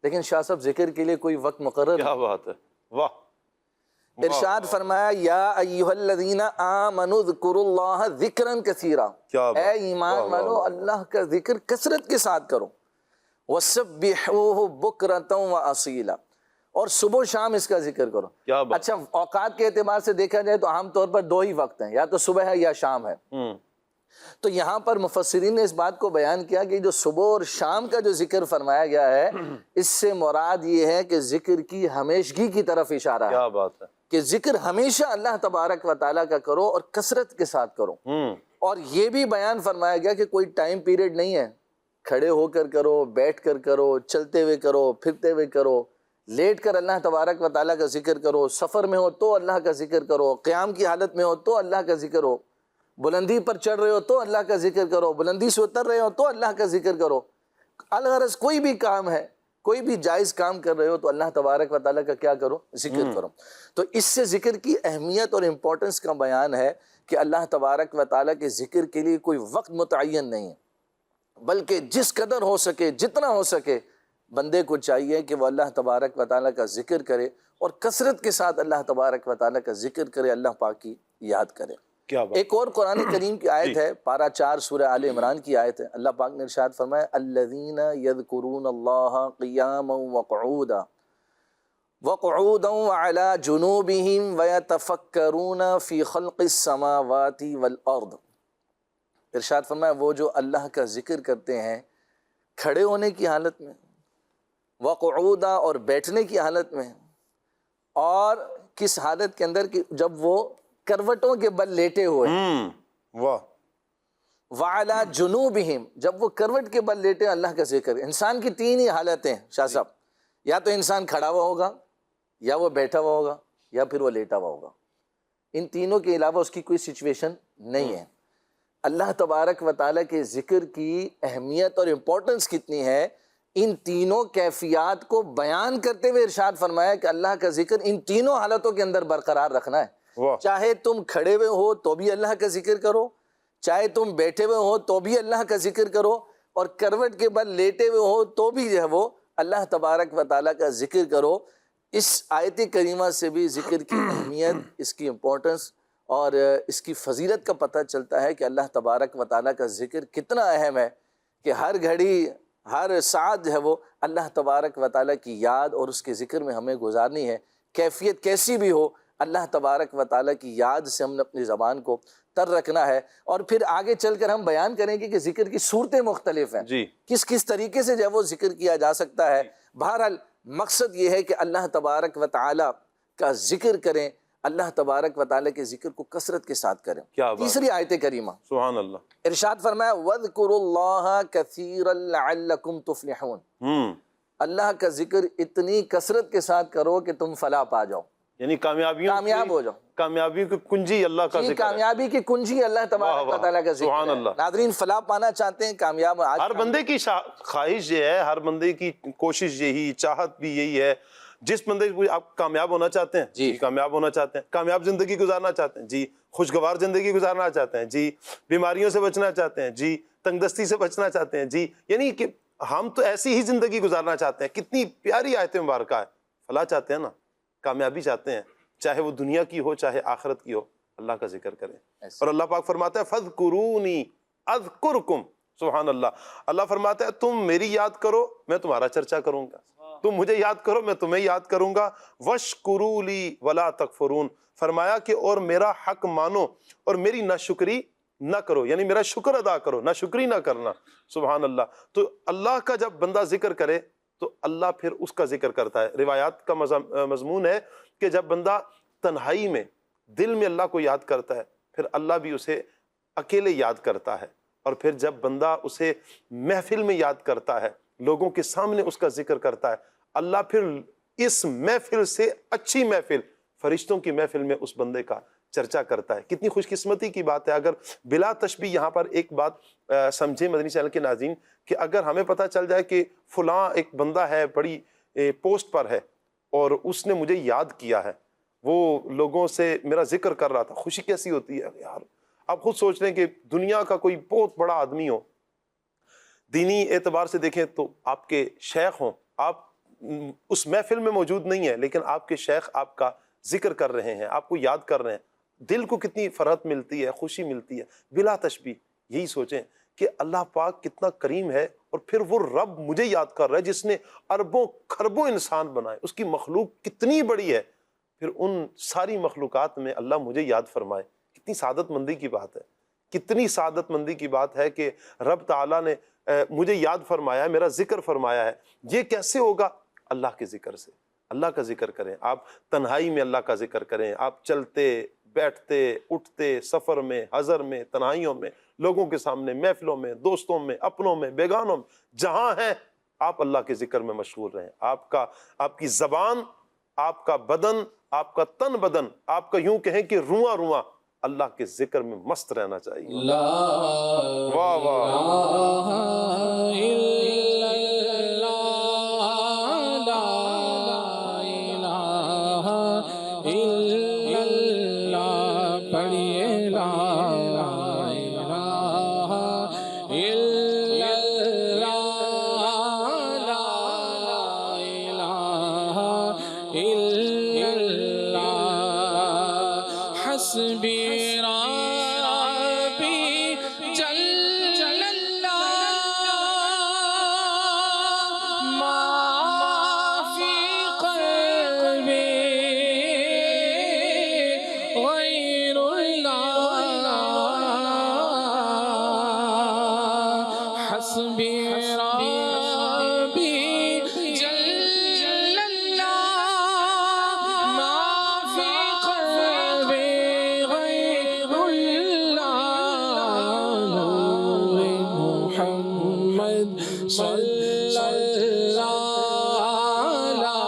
لیکن شاہ صاحب، ذکر کے لیے کوئی وقت مقرر؟ کیا بات ہے، واہ! ارشاد فرمایا، یا ایھا الذین آمنوا اذکروا اللہ ذکرا کثیرا، اے ایمان والو، اللہ کا ذکر کثرت کے ساتھ کرو، وسبحوہ بکرۃ واصیلا، اور صبح و شام اس کا ذکر کرو۔ اچھا، اوقات کے اعتبار سے دیکھا جائے تو عام طور پر 2 ہی وقت ہیں، یا تو صبح ہے یا شام ہے۔ تو یہاں پر مفسرین نے اس بات کو بیان کیا کہ جو صبح اور شام کا جو ذکر فرمایا گیا ہے، اس سے مراد یہ ہے کہ ذکر کی ہمیشگی کی طرف اشارہ ہے۔ کیا بات ہے کہ ذکر ہمیشہ اللہ تبارک و تعالیٰ کا کرو اور کثرت کے ساتھ کرو۔ اور یہ بھی بیان فرمایا گیا کہ کوئی ٹائم پیریڈ نہیں ہے، کھڑے ہو کر کرو، بیٹھ کر کرو، چلتے ہوئے کرو، پھرتے ہوئے کرو، لیٹ کر اللہ تبارک و تعالیٰ کا ذکر کرو، سفر میں ہو تو اللہ کا ذکر کرو، قیام کی حالت میں ہو تو اللہ کا ذکر ہو، بلندی پر چڑھ رہے ہو تو اللہ کا ذکر کرو، بلندی سے اتر رہے ہو تو اللہ کا ذکر کرو۔ الغرض کوئی بھی کام ہے، کوئی بھی جائز کام کر رہے ہو تو اللہ تبارک و تعالیٰ کا کیا کرو؟ ذکر کرو۔ تو اس سے ذکر کی اہمیت اور امپورٹنس کا بیان ہے کہ اللہ تبارک و تعالیٰ کے ذکر کے لیے کوئی وقت متعین نہیں ہے، بلکہ جس قدر ہو سکے، جتنا ہو سکے، بندے کو چاہیے کہ وہ اللہ تبارک و تعالیٰ کا ذکر کرے اور کثرت کے ساتھ اللہ تبارک و تعالیٰ کا ذکر کرے، اللہ پاک کی یاد کرے۔ کیا بات! ایک اور قرآن کریم کی آیت ہے، پارہ 4 سورہ آل عمران کی آیت ہے، اللہ پاک نے ارشاد فرمایا الذین یذکرون اللہ قیاما وقعودا وعلی جنوبہم ویتفکرون فی خلق السماوات والارض۔ ارشاد فرمایا وہ جو اللہ کا ذکر کرتے ہیں کھڑے ہونے کی حالت میں، وقعودا اور بیٹھنے کی حالت میں، اور کس حالت کے اندر کہ جب وہ کروٹوں کے بل لیٹے ہوئے، واہ! وعلی جنوبہم، جب وہ کروٹ کے بل لیٹے اللہ کا ذکر۔ انسان کی 3 ہی حالتیں ہیں شاہ صاحب، یا تو انسان کھڑا ہوا ہوگا، یا وہ بیٹھا ہوا ہوگا، یا پھر وہ لیٹا ہوا ہوگا۔ ان تینوں کے علاوہ اس کی کوئی سچویشن نہیں ہے۔ اللہ تبارک و تعالیٰ کے ذکر کی اہمیت اور امپورٹنس کتنی ہے، ان تینوں کیفیات کو بیان کرتے ہوئے ارشاد فرمایا کہ اللہ کا ذکر ان تینوں حالتوں کے اندر برقرار رکھنا ہے۔ چاہے تم کھڑے ہوئے ہو تو بھی اللہ کا ذکر کرو، چاہے تم بیٹھے ہوئے ہو تو بھی اللہ کا ذکر کرو، اور کروٹ کے بل لیٹے ہوئے ہو تو بھی جو ہے وہ اللہ تبارک و تعالیٰ کا ذکر کرو۔ اس آیت کریمہ سے بھی ذکر کی اہمیت، اس کی امپورٹنس اور اس کی فضیلت کا پتہ چلتا ہے کہ اللہ تبارک و تعالیٰ کا ذکر کتنا اہم ہے، کہ ہر گھڑی ہر ساعت جو ہے وہ اللہ تبارک و تعالیٰ کی یاد اور اس کے ذکر میں ہمیں گزارنی ہے، کیفیت کیسی بھی ہو، اللہ تبارک و تعالیٰ کی یاد سے ہم نے اپنی زبان کو تر رکھنا ہے۔ اور پھر آگے چل کر ہم بیان کریں گے کہ ذکر کی صورتیں مختلف ہیں، کس کس طریقے سے جو ہے وہ ذکر کیا جا سکتا ہے۔ بہرحال مقصد یہ ہے کہ اللہ تبارک و تعالیٰ کا ذکر کریں، اللہ تبارک و تعالیٰ کے ذکر کو کثرت کے ساتھ کریں۔ تیسری آیت کریمہ، سبحان اللہ، ارشاد فرمایا وَاذْكُرُوا اللَّهَ كَثِيرًا لَعَلَّكُمْ تُفْلِحُونَ، اللہ کا ذکر اتنی کثرت کے ساتھ کرو کہ تم فلاح پا جاؤ، یعنی کامیاب ہو جاؤ۔ کامیابی کی کنجی اللہ کا ذکر ہے، کامیابی کی کنجی اللہ تبارک و تعالیٰ کا ذکر ہے۔ ناظرین، فلاح پانا چاہتے ہیں، کامیاب، ہر بندے کی خواہش یہ ہے، ہر بندے کی کوشش یہی، چاہت بھی یہی ہے۔ جس بندے کو آپ کامیاب ہونا چاہتے ہیں جی، کامیاب ہونا چاہتے ہیں، کامیاب زندگی گزارنا چاہتے ہیں جی، خوشگوار زندگی گزارنا چاہتے ہیں جی، بیماریوں سے بچنا چاہتے ہیں جی، تنگ دستی سے بچنا چاہتے ہیں جی، یعنی کہ ہم تو ایسی ہی زندگی گزارنا چاہتے ہیں۔ کتنی پیاری آیت مبارکہ ہے۔ فلاح چاہتے ہیں نا، کامیابی چاہتے ہیں، چاہے وہ دنیا کی ہو چاہے آخرت کی ہو، اللہ کا ذکر کریں۔ اور اللہ پاک فرماتا ہے فَاذْكُرُونِي أَذْكُرْكُمْ، سبحان اللہ۔ اللہ فرماتا ہے تم میری یاد کرو میں تمہارا چرچا کروں گا، تم مجھے یاد کرو میں تمہیں یاد کروں گا۔ وَاشْكُرُوا لِي وَلَا تَكْفُرُونَ، فرمایا کہ اور میرا حق مانو اور میری ناشکری نہ کرو، یعنی میرا شکر ادا کرو، ناشکری نہ کرنا۔ سبحان اللہ۔ تو اللہ کا جب بندہ ذکر کرے تو اللہ پھر اس کا ذکر کرتا ہے۔ روایات کا مضمون ہے کہ جب بندہ تنہائی میں دل میں اللہ کو یاد کرتا ہے، پھر اللہ بھی اسے اکیلے یاد کرتا ہے، اور پھر جب بندہ اسے محفل میں یاد کرتا ہے، لوگوں کے سامنے اس کا ذکر کرتا ہے، اللہ پھر اس محفل سے اچھی محفل، فرشتوں کی محفل میں اس بندے کا چرچا کرتا ہے۔ کتنی خوش قسمتی کی بات ہے۔ اگر بلا تشبیہ یہاں پر ایک بات سمجھے مدنی چینل کے ناظرین، کہ اگر ہمیں پتہ چل جائے کہ فلاں ایک بندہ ہے، بڑی پوسٹ پر ہے، اور اس نے مجھے یاد کیا ہے، وہ لوگوں سے میرا ذکر کر رہا تھا، خوشی کیسی ہوتی ہے یار۔ آپ خود سوچ لیں کہ دنیا کا کوئی بہت بڑا آدمی ہو، دینی اعتبار سے دیکھیں تو آپ کے شیخ ہوں، آپ اس محفل میں موجود نہیں ہیں، لیکن آپ کے شیخ آپ کا ذکر کر رہے ہیں، آپ کو یاد کر رہے ہیں، دل کو کتنی فرحت ملتی ہے، خوشی ملتی ہے۔ بلا تشبیہ یہی سوچیں کہ اللہ پاک کتنا کریم ہے، اور پھر وہ رب مجھے یاد کر رہا ہے جس نے اربوں خربوں انسان بنائے، اس کی مخلوق کتنی بڑی ہے، پھر ان ساری مخلوقات میں اللہ مجھے یاد فرمائے۔ کتنی سعادت مندی کی بات ہے، کتنی سعادت مندی کی بات ہے کہ رب تعالیٰ نے مجھے یاد فرمایا ہے، میرا ذکر فرمایا ہے۔ یہ کیسے ہوگا؟ اللہ کے ذکر سے۔ اللہ کا ذکر کریں، آپ تنہائی میں اللہ کا ذکر کریں، آپ چلتے بیٹھتے اٹھتے، سفر میں، حضر میں، تنہائیوں میں، لوگوں کے سامنے، محفلوں میں، دوستوں میں، اپنوں میں، بیگانوں میں، جہاں ہیں آپ اللہ کے ذکر میں مشغول رہیں. آپ کی زبان، آپ کا بدن، آپ کا تن بدن، آپ کا یوں کہیں کہ رواں رواں اللہ کے ذکر میں مست رہنا چاہیے. واہ واہ. حسبی ربی جل اللہ ما فی قلبی غیر اللہ حسبی ربی جل اللہ ما فی قلبی صلی اللہ لا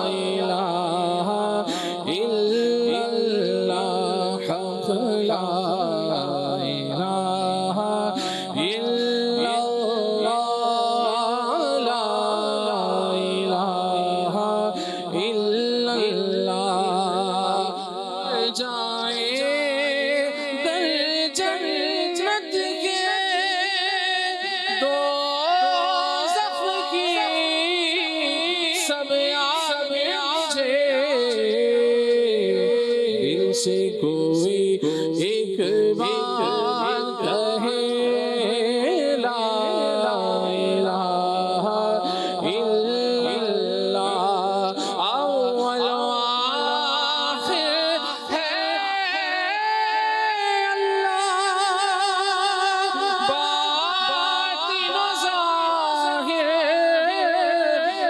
الہ الا اللہ حق لا الہ الا اللہ لا الہ الا اللہ جائے در جنت کے دل سے کوئی ایک بات کہے لا الہ الا اللہ اول و آخر ہے اللہ باطن و ظاہر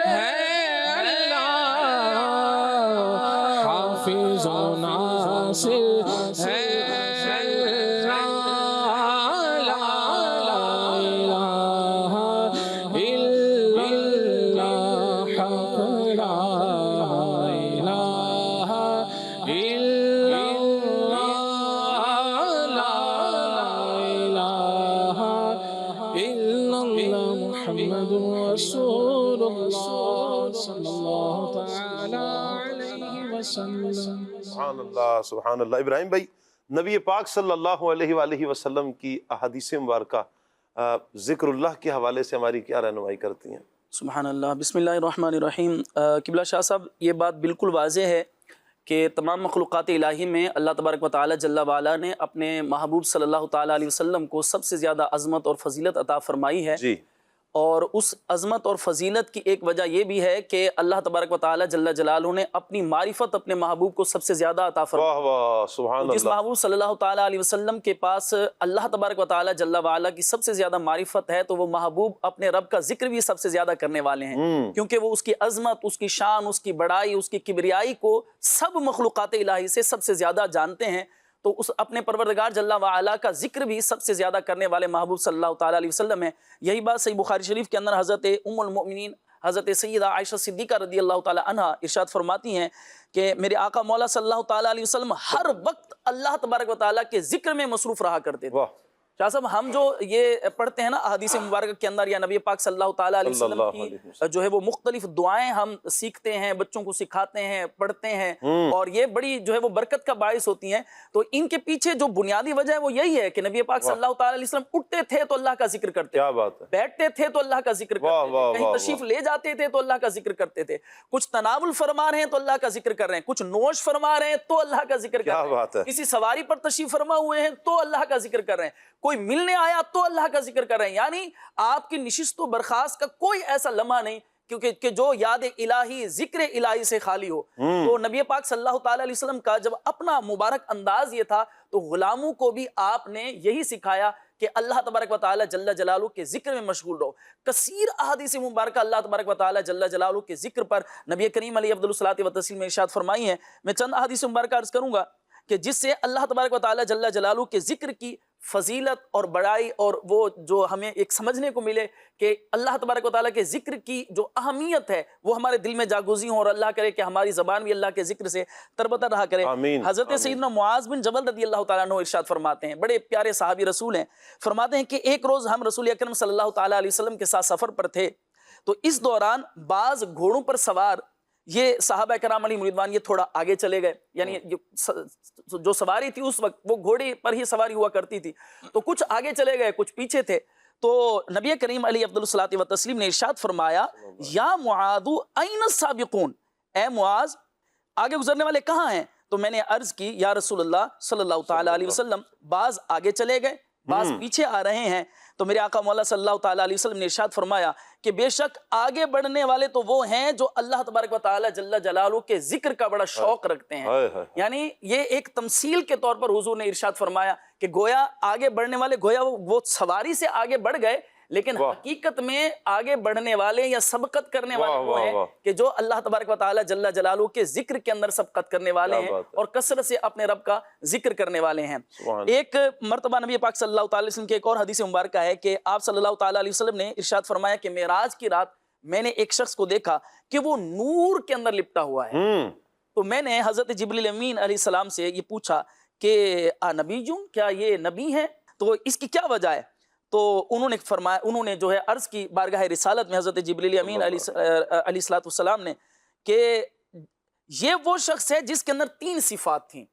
ہے اللہ حافظ و ناصر ہے محمد رسول اللہ صلی اللہ تعالی علیہ وسلم. سبحان اللہ سبحان اللہ. ابراہیم بھائی، نبی پاک صلی اللہ علیہ وآلہ وسلم کی احادیث مبارکہ ذکر اللہ کے حوالے سے ہماری کیا رہنمائی کرتی ہیں؟ سبحان اللہ. بسم اللہ الرحمن الرحیم. قبلہ شاہ صاحب، یہ بات بالکل واضح ہے کہ تمام مخلوقات الہی میں اللہ تبارک و تعالی جل وعلا نے اپنے محبوب صلی اللہ تعالی علیہ وسلم کو سب سے زیادہ عظمت اور فضیلت عطا فرمائی ہے. جی. اور اس عظمت اور فضیلت کی ایک وجہ یہ بھی ہے کہ اللہ تبارک و تعالی جل جلالہ نے اپنی معرفت اپنے محبوب کو سب سے زیادہ عطا فرمائی. واہ واہ سبحان جس اللہ. محبوب صلی اللہ تعالی علیہ وسلم کے پاس اللہ تبارک و تعالی جل وعلا کی سب سے زیادہ معرفت ہے تو وہ محبوب اپنے رب کا ذکر بھی سب سے زیادہ کرنے والے ہیں، کیونکہ وہ اس کی عظمت، اس کی شان، اس کی بڑائی، اس کی کبریائی کو سب مخلوقات الہی سے سب سے زیادہ جانتے ہیں. تو اس اپنے پروردگار جل وعلا کا ذکر بھی سب سے زیادہ کرنے والے محبوب صلی اللہ تعالی علیہ وسلم ہیں. یہی بات صحیح بخاری شریف کے اندر حضرت ام المؤمنین حضرت سیدہ عائشہ صدیقہ رضی اللہ تعالی عنہا ارشاد فرماتی ہیں کہ میرے آقا مولا صلی اللہ تعالی علیہ وسلم ہر وقت اللہ تبارک و تعالیٰ کے ذکر میں مصروف رہا کرتے تھے. شاہ صاحب، ہم جو یہ پڑھتے ہیں نا احادیث مبارکہ کے اندر یا نبی پاک صلی اللہ تعالیٰ علیہ وسلم کی جو ہے وہ مختلف دعائیں ہم سیکھتے ہیں، بچوں کو سکھاتے ہیں، پڑھتے ہیں، اور یہ بڑی جو ہے وہ برکت کا باعث ہوتی ہیں. تو ان کے پیچھے جو بنیادی وجہ ہے وہ یہی ہے کہ نبی پاک صلی اللہ تعالیٰ علیہ وسلم اٹھتے تھے تو اللہ کا ذکر کرتے تھے، بیٹھتے تھے تو اللہ کا ذکر کرتے تھے، کہیں تشریف لے جاتے تھے تو اللہ کا ذکر کرتے تھے، کچھ تناول فرما رہے ہیں تو اللہ کا ذکر کر رہے ہیں، کچھ نوش فرما رہے ہیں تو اللہ کا ذکر کر رہے ہیں، کسی سواری پر تشریف فرما ہوئے ہیں تو اللہ کا ذکر کر رہے ہیں، کوئی ملنے آیا تو اللہ کا ذکر کر رہے ہیں. یعنی آپ کی نشست و برخاست کا کوئی ایسا لمحہ نہیں کہ جو یاد الہی، ذکر الہی سے خالی ہو. تو نبی پاک صلی اللہ تعالی علیہ وسلم کا جب اپنا مبارک انداز یہ تھا تو غلاموں کو بھی آپ نے یہی سکھایا کہ اللہ تبارک و تعالی جل جلالہ کے ذکر میں مشغول رہو. کثیر احادیث مبارکہ اللہ تبارک و تعالی جل جلالہ کے ذکر پر نبی کریم علیہ افضل الصلاۃ والتسلیم میں ارشاد فرمائی ہیں. میں چند احادیث مبارکہ عرض کروں گا کہ جس سے اللہ تبارک و تعالی جل جلالہ کے ذکر کی فضیلت اور بڑائی اور وہ جو ہمیں ایک سمجھنے کو ملے کہ اللہ تبارک و تعالیٰ کے ذکر کی جو اہمیت ہے وہ ہمارے دل میں جاگوزی ہوں، اور اللہ کرے کہ ہماری زبان بھی اللہ کے ذکر سے تربتر رہا کرے۔ آمین، حضرت آمین۔ سیدنا معاذ بن جبل رضی اللہ تعالیٰ عنہ ارشاد فرماتے ہیں، بڑے پیارے صحابی رسول ہیں، فرماتے ہیں کہ ایک روز ہم رسول اکرم صلی اللہ تعالیٰ علیہ وسلم کے ساتھ سفر پر تھے، تو اس دوران بعض گھوڑوں پر سوار یہ صحابہ کرام علیہ رضوان یہ تھوڑا آگے چلے گئے، یعنی جو سواری تھی اس وقت وہ گھوڑے پر ہی سواری ہوا کرتی تھی، تو کچھ آگے چلے گئے کچھ پیچھے تھے۔ تو نبی کریم علیہ افضل الصلاۃ والتسلیم نے ارشاد فرمایا، یا معاذ این السابقون، اے معاذ آگے گزرنے والے کہاں ہیں؟ تو میں نے عرض کی یا رسول اللہ صلی اللہ تعالیٰ علیہ وسلم بعض آگے چلے گئے بعض پیچھے آ رہے ہیں۔ تو میرے آقا مولا صلی اللہ تعالیٰ علیہ وسلم نے ارشاد فرمایا کہ بے شک آگے بڑھنے والے تو وہ ہیں جو اللہ تبارک و تعالیٰ جل جلالہ کے ذکر کا بڑا شوق رکھتے ہیں۔ یعنی یہ ایک تمثیل کے طور پر حضور نے ارشاد فرمایا کہ گویا آگے بڑھنے والے، گویا وہ سواری سے آگے بڑھ گئے، لیکن حقیقت میں آگے بڑھنے والے یا سبقت کرنے والے وہ ہیں کہ جو اللہ تبارک و تعالیٰ جل جلالہ کے ذکر کے اندر سبقت کرنے والے ہیں اور کثرت سے اپنے رب کا ذکر کرنے والے ہیں۔ ایک مرتبہ نبی پاک صلی اللہ تعالیٰ علیہ وسلم کی ایک اور حدیث مبارکہ ہے کہ آپ صلی اللہ تعالیٰ علیہ وسلم نے ارشاد فرمایا کہ معراج کی رات میں نے ایک شخص کو دیکھا کہ وہ نور کے اندر لپٹا ہوا ہے۔ تو میں نے حضرت جبریل امین علیہ السلام سے یہ پوچھا کہ نبی جون، کیا یہ نبی ہے؟ تو اس کی کیا وجہ ہے؟ تو انہوں نے فرمایا، انہوں نے جو ہے عرض کی بارگاہ رسالت میں حضرت جبریل امین علیہ السلام نے کہ یہ وہ شخص ہے جس کے اندر 3 صفات تھیں،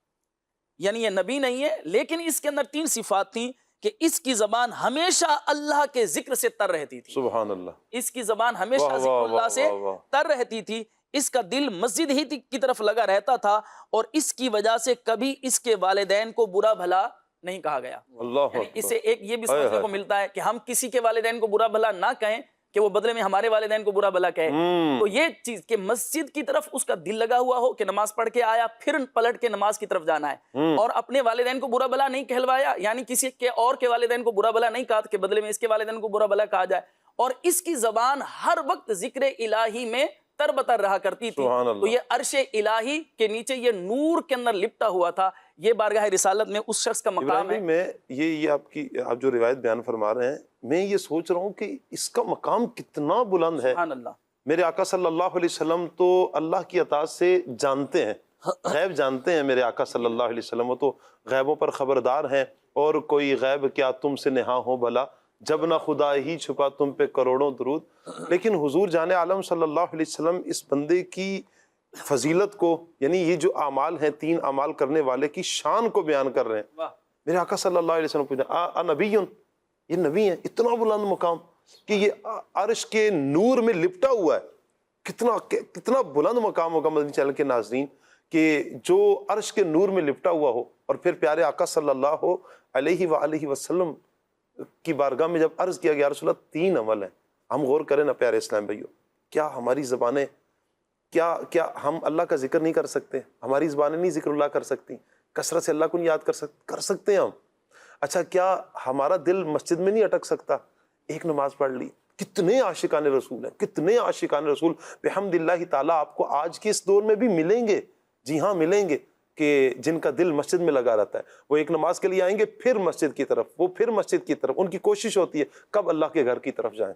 یعنی یہ نبی نہیں ہے لیکن اس کے اندر 3 صفات تھیں کہ اس کی زبان ہمیشہ اللہ کے ذکر سے تر رہتی تھی۔ سبحان اللہ۔ اس کی زبان ہمیشہ ذکر اللہ سے تر رہتی تھی، اس کا دل مسجد ہی کی طرف لگا رہتا تھا، اور اس کی وجہ سے کبھی اس کے والدین کو برا بھلا نہیں کہا گیا۔ اللہ یعنی اس سے ایک یہ بھی سمجھنے کو ملتا ہے کہ ہم کسی کے والدین کو برا بھلا نہ کہیں کہ وہ بدلے میں ہمارے والدین کو برا بھلا کہے۔ تو یہ چیز کہ مسجد کی طرف اس کا دل لگا ہوا ہو کہ نماز پڑھ کے آیا پھر پلٹ کے نماز کی طرف جانا ہے، اور اپنے والدین کو برا بھلا نہیں کہلوایا، یعنی کسی کے اور کے والدین کو برا بھلا نہیں کہا کہ بدلے میں اس کے والدین کو برا بھلا کہا جائے، اور اس کی زبان ہر وقت ذکر الہی میں تر بتر رہا کرتی تھی۔ تو یہ عرش الہی کے نیچے یہ نور کے اندر لپٹا ہوا تھا، یہ بارگاہ رسالت میں اس شخص کا مقام ہے۔ میں یہ آپ جو روایت بیان فرما رہے ہیں، میں یہ سوچ رہا ہوں کہ اس کا مقام کتنا بلند ہے۔ سبحان اللہ۔ میرے آقا صلی اللہ علیہ وسلم تو اللہ کی عطا سے جانتے ہیں، غیب جانتے ہیں۔ میرے آقا صلی اللہ علیہ وسلم وہ تو غیبوں پر خبردار ہیں، اور کوئی غیب کیا تم سے نہاں ہو بھلا، جب نہ خدا ہی چھپا تم پہ کروڑوں درود۔ لیکن حضور جان عالم صلی اللہ علیہ وسلم اس بندے کی فضیلت کو، یعنی یہ جو اعمال ہیں 3 اعمال کرنے والے کی شان کو بیان کر رہے ہیں۔ میرے آقا صلی اللہ علیہ وسلم پوچھا نبی، یہ نبی ہیں؟ اتنا بلند مقام کہ یہ عرش کے نور میں لپٹا ہوا ہے، کتنا بلند مقام ہوگا مدنی چینل کے ناظرین کہ جو عرش کے نور میں لپٹا ہوا ہو۔ اور پھر پیارے آقا صلی اللہ علیہ وآلہ وسلم کی بارگاہ میں جب عرض کیا گیا رسول اللہ 3 عمل ہیں، ہم غور کریں نا پیارے اسلام بھائیو، کیا ہماری زبانیں، کیا ہم اللہ کا ذکر نہیں کر سکتے؟ ہماری زبانیں نہیں ذکر اللہ کر سکتی؟ کثرت سے اللہ کو نہیں یاد کر سکتے ہیں ہم؟ اچھا کیا ہمارا دل مسجد میں نہیں اٹک سکتا؟ ایک نماز پڑھ لی، کتنے عاشقان رسول ہیں، کتنے عاشقان رسول بحمد اللہ تعالیٰ آپ کو آج کے اس دور میں بھی ملیں گے، جی ہاں ملیں گے، کہ جن کا دل مسجد میں لگا رہتا ہے۔ وہ ایک نماز کے لیے آئیں گے پھر مسجد کی طرف، وہ پھر مسجد کی طرف، ان کی کوشش ہوتی ہے کب اللہ کے گھر کی طرف جائیں،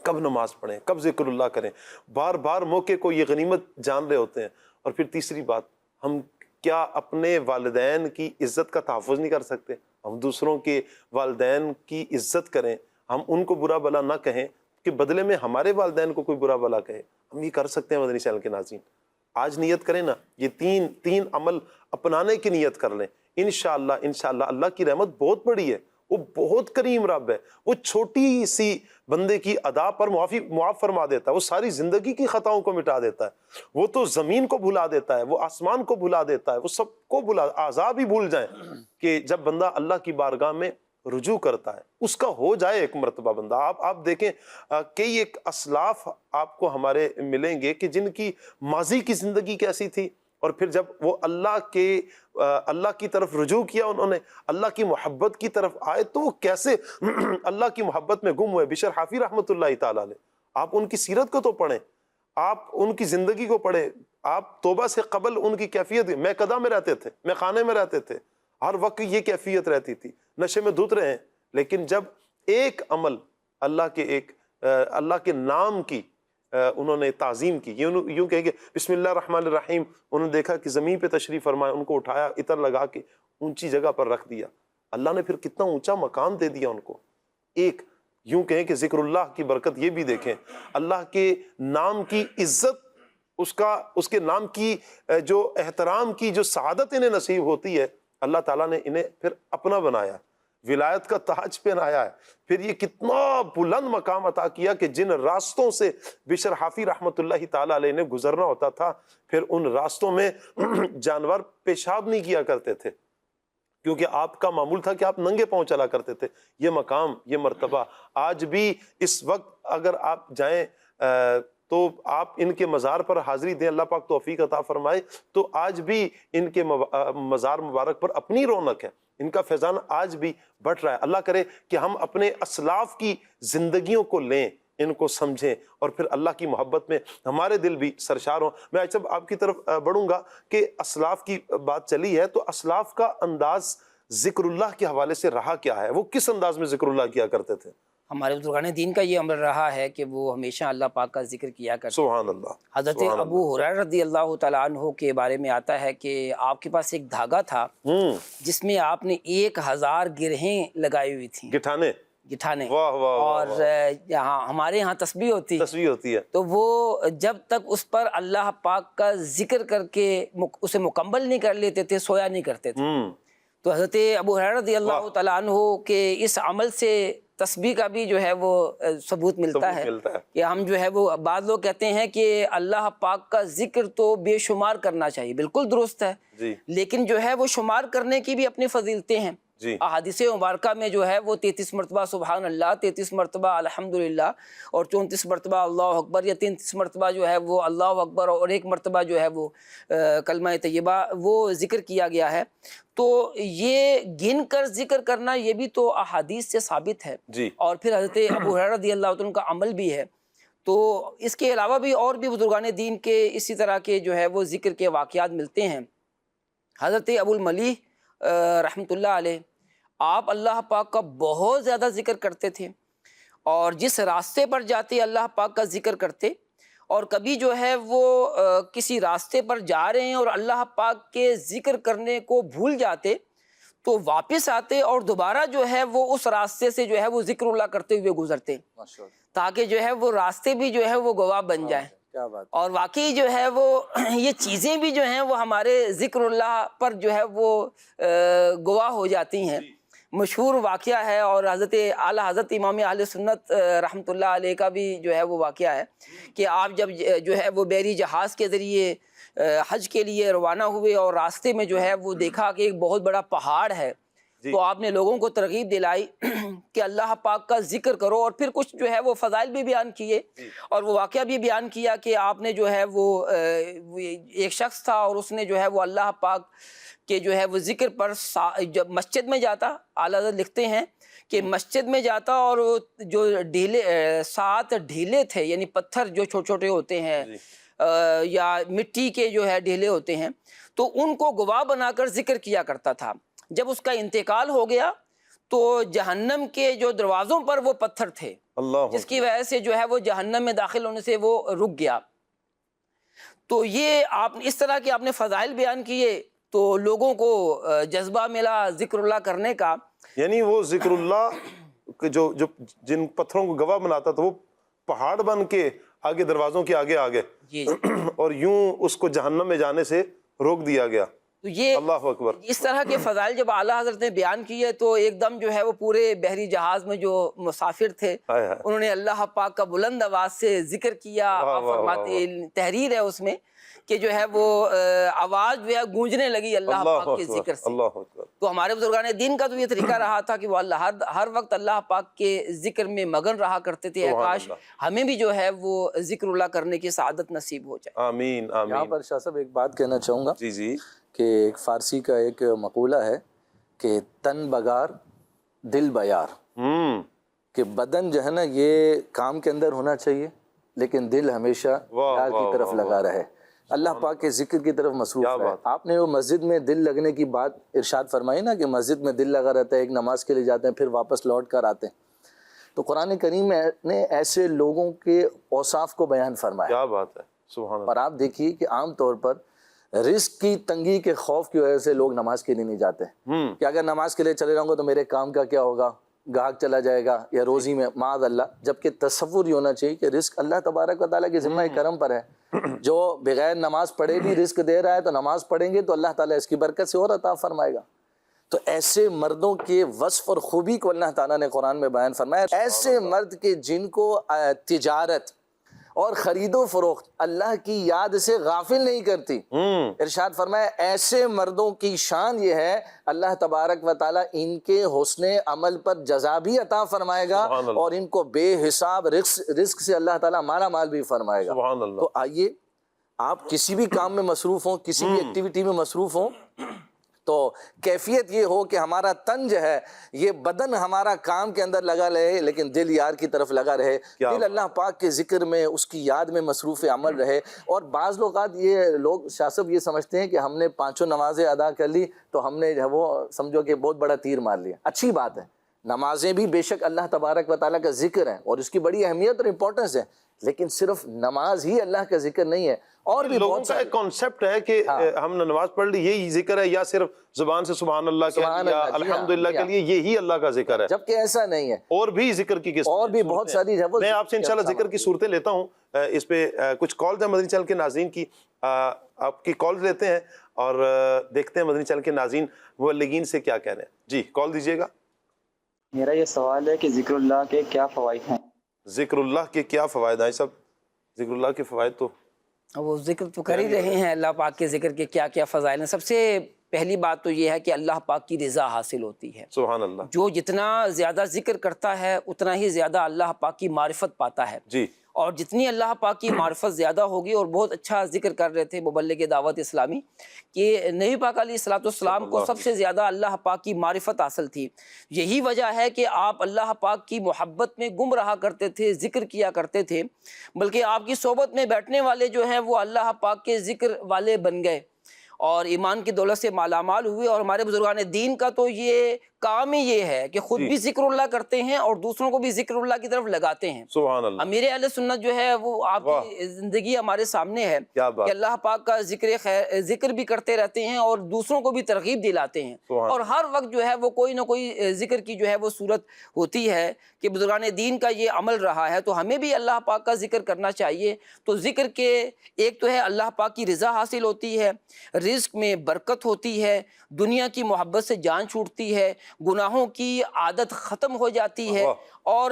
کب نماز پڑھیں، کب ذکر اللہ کریں، بار بار موقع کو یہ غنیمت جان رہے ہوتے ہیں۔ اور پھر تیسری بات، ہم کیا اپنے والدین کی عزت کا تحفظ نہیں کر سکتے؟ ہم دوسروں کے والدین کی عزت کریں، ہم ان کو برا بھلا نہ کہیں کہ بدلے میں ہمارے والدین کو کوئی برا بھلا کہے۔ ہم یہ کر سکتے ہیں مدنی چینل کے ناظرین، آج نیت کریں نا، یہ تین عمل اپنانے کی نیت کر لیں، انشاءاللہ اللہ کی رحمت بہت بڑی ہے، وہ بہت کریم رب ہے، وہ چھوٹی سی بندے کی ادا پر معاف فرما دیتا ہے، وہ ساری زندگی کی خطاؤں کو مٹا دیتا ہے، وہ تو زمین کو بھلا دیتا ہے، وہ آسمان کو بھلا دیتا ہے، وہ سب کو عذاب ہی بھول جائیں کہ جب بندہ اللہ کی بارگاہ میں رجوع کرتا ہے، اس کا ہو جائے ایک مرتبہ بندہ۔ آپ دیکھیں کئی ایک اسلاف آپ کو ہمارے ملیں گے کہ جن کی ماضی کی زندگی کیسی تھی، اور پھر جب وہ اللہ کی طرف رجوع کیا، انہوں نے اللہ کی محبت کی طرف آئے تو وہ کیسے اللہ کی محبت میں گم ہوئے۔ بشر حافی رحمۃ اللہ تعالیٰ علیہ، آپ ان کی سیرت کو تو پڑھیں، آپ ان کی زندگی کو پڑھیں، آپ توبہ سے قبل ان کی کیفیت، میں قدا میں رہتے تھے، میں خانے میں رہتے تھے، ہر وقت یہ کیفیت رہتی تھی، نشے میں دھت رہے ہیں، لیکن جب ایک عمل اللہ کے نام کی انہوں نے تعظیم کی، یوں کہیں کہ بسم اللہ الرحمن الرحیم، انہوں نے دیکھا کہ زمین پہ تشریف فرمایا، ان کو اٹھایا، عطر لگا کے اونچی جگہ پر رکھ دیا، اللہ نے پھر کتنا اونچا مقام دے دیا ان کو۔ ایک یوں کہیں کہ ذکر اللہ کی برکت یہ بھی دیکھیں، اللہ کے نام کی عزت، اس کے نام کی جو احترام کی جو سعادت انہیں نصیب ہوتی ہے، اللہ تعالیٰ نے انہیں پھر اپنا بنایا، ولایت کا تاج پہنایا ہے، پھر یہ کتنا بلند مقام عطا کیا کہ جن راستوں سے بشر حافی رحمۃ اللہ تعالیٰ علیہ نے گزرنا ہوتا تھا، پھر ان راستوں میں جانور پیشاب نہیں کیا کرتے تھے، کیونکہ آپ کا معمول تھا کہ آپ ننگے پاؤں چلا کرتے تھے۔ یہ مقام، یہ مرتبہ آج بھی اس وقت اگر آپ جائیں تو آپ ان کے مزار پر حاضری دیں، اللہ پاک توفیق عطا فرمائے، تو آج بھی ان کے مزار مبارک پر اپنی رونق ہے، ان کا فیضان آج بھی بڑھ رہا ہے۔ اللہ کرے کہ ہم اپنے اسلاف کی زندگیوں کو لیں، ان کو سمجھیں، اور پھر اللہ کی محبت میں ہمارے دل بھی سرشار ہوں۔ میں جب آپ کی طرف بڑھوں گا کہ اسلاف کی بات چلی ہے، تو اسلاف کا انداز ذکر اللہ کے حوالے سے رہا کیا ہے؟ وہ کس انداز میں ذکر اللہ کیا کرتے تھے؟ ہمارے بزرگان دین کا یہ عمل رہا ہے کہ وہ ہمیشہ اللہ پاک کا ذکر کیا کرتے۔ سبحان اللہ۔ حضرت ابو ہریرہ رضی اللہ تعالیٰ عنہ کے بارے میں آتا ہے کہ آپ کے پاس ایک دھاگا تھا جس میں آپ نے 1000 گرہیں لگائی ہوئی تھیں، گٹھانے، اور ہمارے ہاں تسبیح ہوتی ہے، تو وہ جب تک اس پر اللہ پاک کا ذکر کر کے اسے مکمل نہیں کر لیتے تھے، سویا نہیں کرتے تھے۔ تو حضرت ابو ہریرہ رضی اللہ تعالیٰ عنہ کے اس عمل سے تسبیح کا بھی جو ہے وہ ثبوت ملتا ہے کہ ہم جو ہے وہ، بعض لوگ کہتے ہیں کہ اللہ پاک کا ذکر تو بے شمار کرنا چاہیے، بالکل درست ہے، لیکن جو ہے وہ شمار کرنے کی بھی اپنی فضیلتیں ہیں۔ احادیث مبارکہ میں جو ہے وہ 33 مرتبہ سبحان اللہ، 33 مرتبہ الحمدللہ، اور 34 مرتبہ اللہ اکبر، یا 33 مرتبہ جو ہے وہ اللہ اکبر، اور 1 مرتبہ جو ہے وہ کلمہ طیبہ وہ ذکر کیا گیا ہے۔ تو یہ گن کر ذکر کرنا یہ بھی تو احادیث سے ثابت ہے، اور پھر حضرت ابو ہریرہ رضی اللہ عنہ کا عمل بھی ہے۔ تو اس کے علاوہ بھی اور بھی بزرگان دین کے اسی طرح کے جو ہے وہ ذکر کے واقعات ملتے ہیں۔ حضرت ابو الملیح رحمۃ اللہ علیہ، آپ اللہ پاک کا بہت زیادہ ذکر کرتے تھے، اور جس راستے پر جاتے اللہ پاک کا ذکر کرتے، اور کبھی جو ہے وہ کسی راستے پر جا رہے ہیں اور اللہ پاک کے ذکر کرنے کو بھول جاتے، تو واپس آتے اور دوبارہ جو ہے وہ اس راستے سے جو ہے وہ ذکر اللہ کرتے ہوئے گزرتے، تاکہ جو ہے وہ راستے بھی جو ہے وہ گواہ بن جائیں۔ اور واقعی جو ہے وہ یہ چیزیں بھی جو ہیں وہ ہمارے ذکر اللہ پر جو ہے وہ گواہ ہو جاتی ہیں۔ مشہور واقعہ ہے، اور اعلیٰ حضرت امام اہل سنت رحمۃ اللہ علیہ کا بھی جو ہے وہ واقعہ ہے کہ آپ جب جو ہے وہ بحری جہاز کے ذریعے حج کے لیے روانہ ہوئے، اور راستے میں جو ہے وہ دیکھا کہ ایک بہت بڑا پہاڑ ہے، تو آپ نے لوگوں کو ترغیب دلائی کہ اللہ پاک کا ذکر کرو، اور پھر کچھ جو ہے وہ فضائل بھی بیان کیے، اور وہ واقعہ بھی بیان کیا کہ آپ نے جو ہے وہ ایک شخص تھا، اور اس نے جو ہے وہ اللہ پاک کہ جو ہے وہ ذکر پر جب مسجد میں جاتا، اعلیٰ حضرت لکھتے ہیں کہ مسجد میں جاتا، اور جو 7 ڈھیلے تھے، یعنی پتھر جو چھوٹے چھوٹے ہوتے ہیں یا مٹی کے جو ہے ڈھیلے ہوتے ہیں، تو ان کو گواہ بنا کر ذکر کیا کرتا تھا۔ جب اس کا انتقال ہو گیا تو جہنم کے جو دروازوں پر وہ پتھر تھے، جس کی وجہ سے جو ہے وہ جہنم میں داخل ہونے سے وہ رک گیا۔ تو یہ آپ اس طرح کے آپ نے فضائل بیان کیے، تو لوگوں کو جذبہ ملا ذکر اللہ کرنے کا۔ یعنی وہ ذکر اللہ جو جن پتھروں کو گواہ بناتا تھا، وہ پہاڑ بن کے آگے دروازوں کے آگے آگے، اور یوں اس کو جہنم میں جانے سے روک دیا گیا۔ تو یہ اللہ اکبر، اس طرح کے فضائل جب اعلیٰ حضرت نے بیان کیے، تو ایک دم جو ہے وہ پورے بحری جہاز میں جو مسافر تھے انہوں نے اللہ پاک کا بلند آواز سے ذکر کیا۔ آپ فرماتے تحریر ہے اس میں کہ جو ہے وہ آواز جو ہے گونجنے لگی اللہ پاک کے ذکر سے۔ تو ہمارے بزرگان دین کا تو یہ طریقہ رہا تھا کہ وہ ہر وقت اللہ پاک کے ذکر میں مگن رہا کرتے تھے۔ کاش ہمیں بھی جو ہے وہ ذکر اللہ کرنے کی سعادت نصیب ہو جائے۔ آمین آمین۔ یہاں پر شاہ صاحب ایک بات کہنا چاہوں گا جی کہ ایک فارسی کا ایک مقولہ ہے کہ تن بگار دل بیار، کہ بدن جو ہے نا یہ کام کے اندر ہونا چاہیے، لیکن دل ہمیشہ پیار کی طرف لگا رہے۔ اللہ پاک کے ذکر کی طرف مصروف ہے. آپ نے وہ مسجد میں دل لگنے کی بات ارشاد فرمائی نا کہ مسجد میں دل لگا رہتا ہے, ایک نماز کے لیے جاتے ہیں پھر واپس لوٹ کر آتے ہیں. تو قرآن کریم نے ایسے لوگوں کے اوصاف کو بیان فرمایا. کیا بات ہے, سبحان اللہ. اور آپ دیکھیے کہ عام طور پر رزق کی تنگی کے خوف کی وجہ سے لوگ نماز کے لیے نہیں جاتے کہ اگر نماز کے لیے چلے جاؤں گا تو میرے کام کا کیا ہوگا, گاہک چلا جائے گا یا روزی میں معاذ اللہ. جبکہ تصور یہ ہونا چاہیے کہ رزق اللہ تبارک و تعالیٰ کے ذمہ کرم پر ہے. جو بغیر نماز پڑھے بھی رزق دے رہا ہے تو نماز پڑھیں گے تو اللہ تعالیٰ اس کی برکت سے اور عطا فرمائے گا. تو ایسے مردوں کے وصف اور خوبی کو اللہ تعالیٰ نے قرآن میں بیان فرمایا. ایسے مرد کے جن کو تجارت اور خرید و فروخت اللہ کی یاد سے غافل نہیں کرتی. ارشاد فرمایا ایسے مردوں کی شان یہ ہے اللہ تبارک و تعالیٰ ان کے حسن عمل پر جزا بھی عطا فرمائے گا اور ان کو بے حساب رزق سے اللہ تعالیٰ مالا مال بھی فرمائے گا. تو آئیے آپ کسی بھی کام میں مصروف ہوں, کسی بھی ایکٹیویٹی میں مصروف ہوں, تو کیفیت یہ ہو کہ ہمارا تن جو ہے یہ بدن ہمارا کام کے اندر لگا رہے لیکن دل یار کی طرف لگا رہے, دل اللہ پاک کے ذکر میں اس کی یاد میں مصروف عمل رہے. اور بعض اوقات یہ لوگ شاہ صاحب یہ سمجھتے ہیں کہ ہم نے 5 نمازیں ادا کر لی تو ہم نے وہ سمجھو کہ بہت بڑا تیر مار لیا. اچھی بات ہے, نمازیں بھی بے شک اللہ تبارک و تعالیٰ کا ذکر ہے اور اس کی بڑی اہمیت اور امپورٹنس ہے, لیکن صرف نماز ہی اللہ کا ذکر نہیں ہے. اور بھی لوگوں کا ایک کانسیپٹ ہے کہ ہم نے نماز پڑھ لی یہی ذکر ہے, یا صرف زبان سے سبحان اللہ کہہ لیا, الحمدللہ کہہ لیا, یہی اللہ کا ذکر ہے. جبکہ ایسا نہیں ہے, اور بھی ذکر کی قسمیں, اور بھی بہت ساری. میں آپ سے انشاءاللہ ذکر کی صورتیں لیتا ہوں. اس پہ کچھ کالز ہیں مدنی چینل کے ناظرین کی, آپ کی کالز لیتے ہیں اور دیکھتے ہیں مدنی چینل کے ناظرین مبلغین سے کیا کہہ رہے ہیں. جی کال دیجیے گا. میرا یہ سوال ہے کہ ذکر اللہ کے کیا فوائد ہیں؟ ذکر اللہ کے کیا فوائد ہیں؟ سب ذکر اللہ کے فوائد تو وہ ذکر تو کر ہی رہے ہیں, اللہ پاک کے ذکر کے کیا کیا فضائل ہیں. سب سے پہلی بات تو یہ ہے کہ اللہ پاک کی رضا حاصل ہوتی ہے. سبحان اللہ. جو جتنا زیادہ ذکر کرتا ہے اتنا ہی زیادہ اللہ پاک کی معرفت پاتا ہے. جی. اور جتنی اللہ پاک کی معرفت زیادہ ہوگی, اور بہت اچھا ذکر کر رہے تھے مبلغ دعوت اسلامی کہ نبی پاک علیہ الصلوۃ والسلام کو سب سے زیادہ اللہ پاک کی معرفت حاصل تھی. یہی وجہ ہے کہ آپ اللہ پاک کی محبت میں گم رہا کرتے تھے, ذکر کیا کرتے تھے, بلکہ آپ کی صحبت میں بیٹھنے والے جو ہیں وہ اللہ پاک کے ذکر والے بن گئے اور ایمان کی دولت سے مالا مال ہوئے. اور ہمارے بزرگان دین کا تو یہ کام ہی یہ ہے کہ خود بھی ذکر اللہ کرتے ہیں اور دوسروں کو بھی ذکر اللہ کی طرف لگاتے ہیں. سبحان اللہ. امیر اہل سنت جو ہے وہ آپ کی زندگی ہمارے سامنے ہے کہ اللہ پاک کا ذکر بھی کرتے رہتے ہیں اور دوسروں کو بھی ترغیب دلاتے ہیں. اور ہر وقت جو ہے وہ کوئی نہ کوئی ذکر کی جو ہے وہ صورت ہوتی ہے کہ بزرگان دین کا یہ عمل رہا ہے. تو ہمیں بھی اللہ پاک کا ذکر کرنا چاہیے. تو ذکر کے ایک تو ہے اللہ پاک کی رضا حاصل ہوتی ہے, رزق میں برکت ہوتی ہے, دنیا کی محبت سے جان چھوٹتی ہے, گناہوں کی عادت ختم ہو جاتی ہے, اور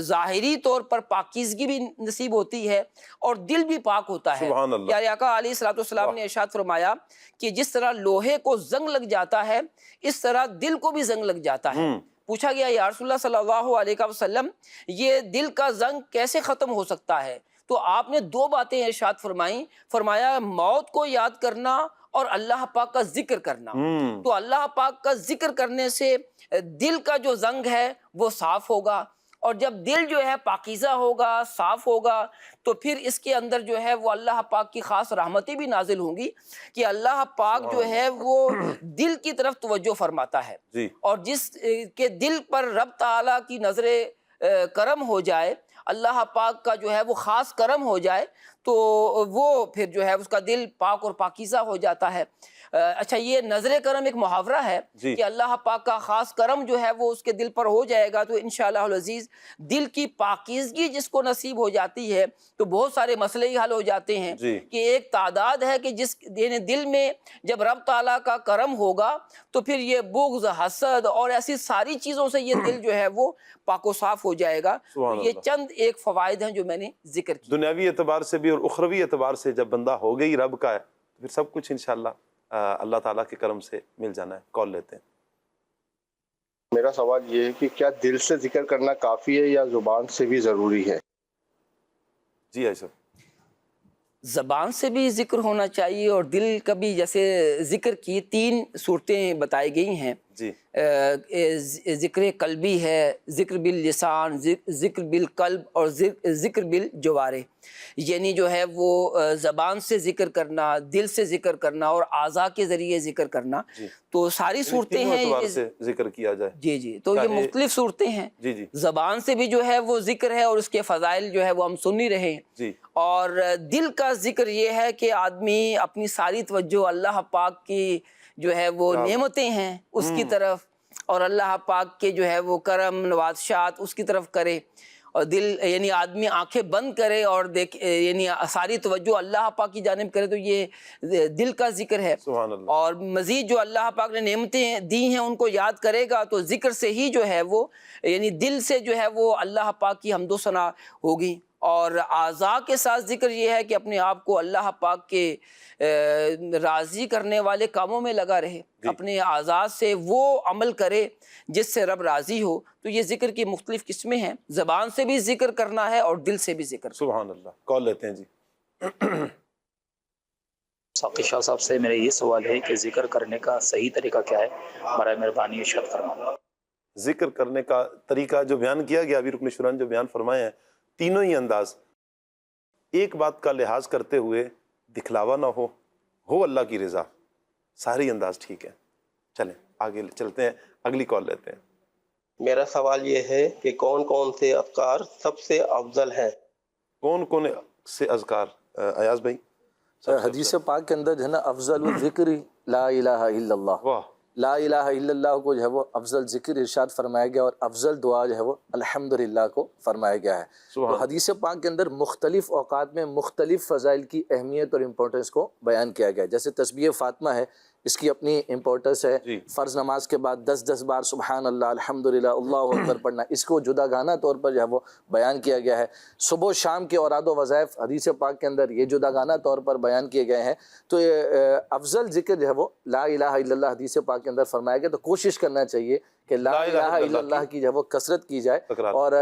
ظاہری طور پر پاکیزگی بھی نصیب ہوتی ہے اور دل بھی پاک ہوتا ہے. پیارے آقا علیہ الصلوۃ والسلام نے ارشاد فرمایا کہ جس طرح لوہے کو زنگ لگ جاتا ہے اس طرح دل کو بھی زنگ لگ جاتا ہے. پوچھا گیا یا رسول اللہ صلی اللہ علیہ وسلم یہ دل کا زنگ کیسے ختم ہو سکتا ہے؟ تو آپ نے 2 باتیں ارشاد فرمائیں. فرمایا موت کو یاد کرنا اور اللہ پاک کا ذکر کرنا. تو اللہ پاک کا ذکر کرنے سے دل کا جو زنگ ہے وہ صاف ہوگا, اور جب دل جو ہے پاکیزہ ہوگا, صاف ہوگا, تو پھر اس کے اندر جو ہے وہ اللہ پاک کی خاص رحمتیں بھی نازل ہوں گی کہ اللہ پاک جو ہے وہ دل کی طرف توجہ فرماتا ہے. اور جس کے دل پر رب تعالیٰ کی نظر کرم ہو جائے, اللہ پاک کا جو ہے وہ خاص کرم ہو جائے, تو وہ پھر جو ہے اس کا دل پاک اور پاکیزہ ہو جاتا ہے. اچھا, یہ نظر کرم ایک محاورہ ہے کہ اللہ پاک کا خاص کرم جو ہے وہ اس کے دل پر ہو جائے گا تو انشاءاللہ العزیز دل کی پاکیزگی جس کو نصیب ہو جاتی ہے تو بہت سارے مسئلے ہی حل ہو جاتے ہیں. کہ ایک تعداد ہے کہ جس دل میں جب رب تعالیٰ کا کرم ہوگا تو پھر یہ بغض, حسد اور ایسی ساری چیزوں سے یہ دل جو ہے وہ پاک و صاف ہو جائے گا. یہ چند ایک فوائد ہیں جو میں نے ذکر کیا. دنیاوی اعتبار سے بھی اور اخروی اعتبار سے جب بندہ ہو گئی رب کا ہے تو پھر سب کچھ انشاءاللہ اللہ تعالیٰ کے کرم سے مل جانا ہے. کال لیتے ہیں. میرا سوال یہ ہے کہ کیا دل سے ذکر کرنا کافی ہے یا زبان سے بھی ضروری ہے؟ جی ایسا زبان سے بھی ذکر ہونا چاہیے اور دل کا بھی, جیسے ذکر کی 3 صورتیں بتائی گئی ہیں. جی ذکر قلبی ہے، ذکر باللسان، ذکر بالقلب اور ذکر بالجوارح، یعنی جو ہے وہ زبان سے ذکر کرنا، دل سے ذکر کرنا اور اعضاء کے ذریعے ذکر کرنا. تو ساری صورتیں تینوں ہیں اعتبار سے ذکر کیا جائے. جی تو یہ مختلف صورتیں ہیں. زبان سے بھی جو ہے وہ ذکر ہے اور اس کے فضائل جو ہے وہ ہم سن ہی رہے ہیں. اور دل کا ذکر یہ ہے کہ آدمی اپنی ساری توجہ اللہ پاک کی جو ہے وہ نعمتیں ہیں اس کی طرف اور اللہ پاک کے جو ہے وہ کرم نوازشات اس کی طرف کرے، اور دل یعنی آدمی آنکھیں بند کرے اور یعنی ساری توجہ اللہ پاک کی جانب کرے، تو یہ دل کا ذکر ہے. اور مزید جو اللہ پاک نے نعمتیں دی ہیں ان کو یاد کرے گا تو ذکر سے ہی جو ہے وہ یعنی دل سے جو ہے وہ اللہ پاک کی حمد و ثنا ہوگی. اور اعضاء کے ساتھ ذکر یہ ہے کہ اپنے آپ کو اللہ پاک کے راضی کرنے والے کاموں میں لگا رہے، اپنے اعضاء سے وہ عمل کرے جس سے رب راضی ہو. تو یہ ذکر کی مختلف قسمیں ہیں، زبان سے بھی ذکر کرنا ہے اور دل سے بھی ذکر. سبحان اللہ. کال لیتے ہیں جی. ساقی شاہ صاحب سے میرا یہ سوال ہے کہ ذکر کرنے کا صحیح طریقہ کیا ہے؟ برائے مہربانی ارشاد فرمائیں. ذکر کرنے کا طریقہ جو بیان کیا گیا ابھی رکن شورا جو بیان فرمائے ہیں، تینوں ہی انداز ایک بات کا لحاظ کرتے ہوئے دکھلاوا نہ ہو اللہ کی رضا، ساری انداز ٹھیک ہے. چلیں آگے چلتے ہیں، اگلی کال لیتے ہیں. میرا سوال یہ ہے کہ کون کون سے اذکار سب سے افضل ہیں؟ کون کون سے اذکار؟ ایاز بھائی. حدیث پاک کے اندر جو ہے نا افضل الذکر لا الہ الا اللہ. واہ. لا الہ الا اللہ کو جو ہے وہ افضل ذکر ارشاد فرمایا گیا اور افضل دعا جو ہے وہ الحمدللہ کو فرمایا گیا ہے. تو حدیث پاک کے اندر مختلف اوقات میں مختلف فضائل کی اہمیت اور امپورٹنس کو بیان کیا گیا ہے. جیسے تسبیح فاطمہ ہے، اس کی اپنی امپورٹنس ہے. فرض نماز کے بعد 10 بار سبحان اللہ الحمدللہ اللہ اکبر پڑھنا، اس کو جدا گانہ طور پر جو ہے وہ بیان کیا گیا ہے. صبح و شام کے اوراد و وظائف حدیث پاک کے اندر یہ جدا گانہ طور پر بیان کیے گئے ہیں. تو یہ افضل ذکر جو ہے وہ لا الہ الا اللہ حدیث پاک کے اندر فرمایا گیا. تو کوشش کرنا چاہیے کہ لا الہ الا اللہ کی جو ہے وہ کثرت کی جائے. اور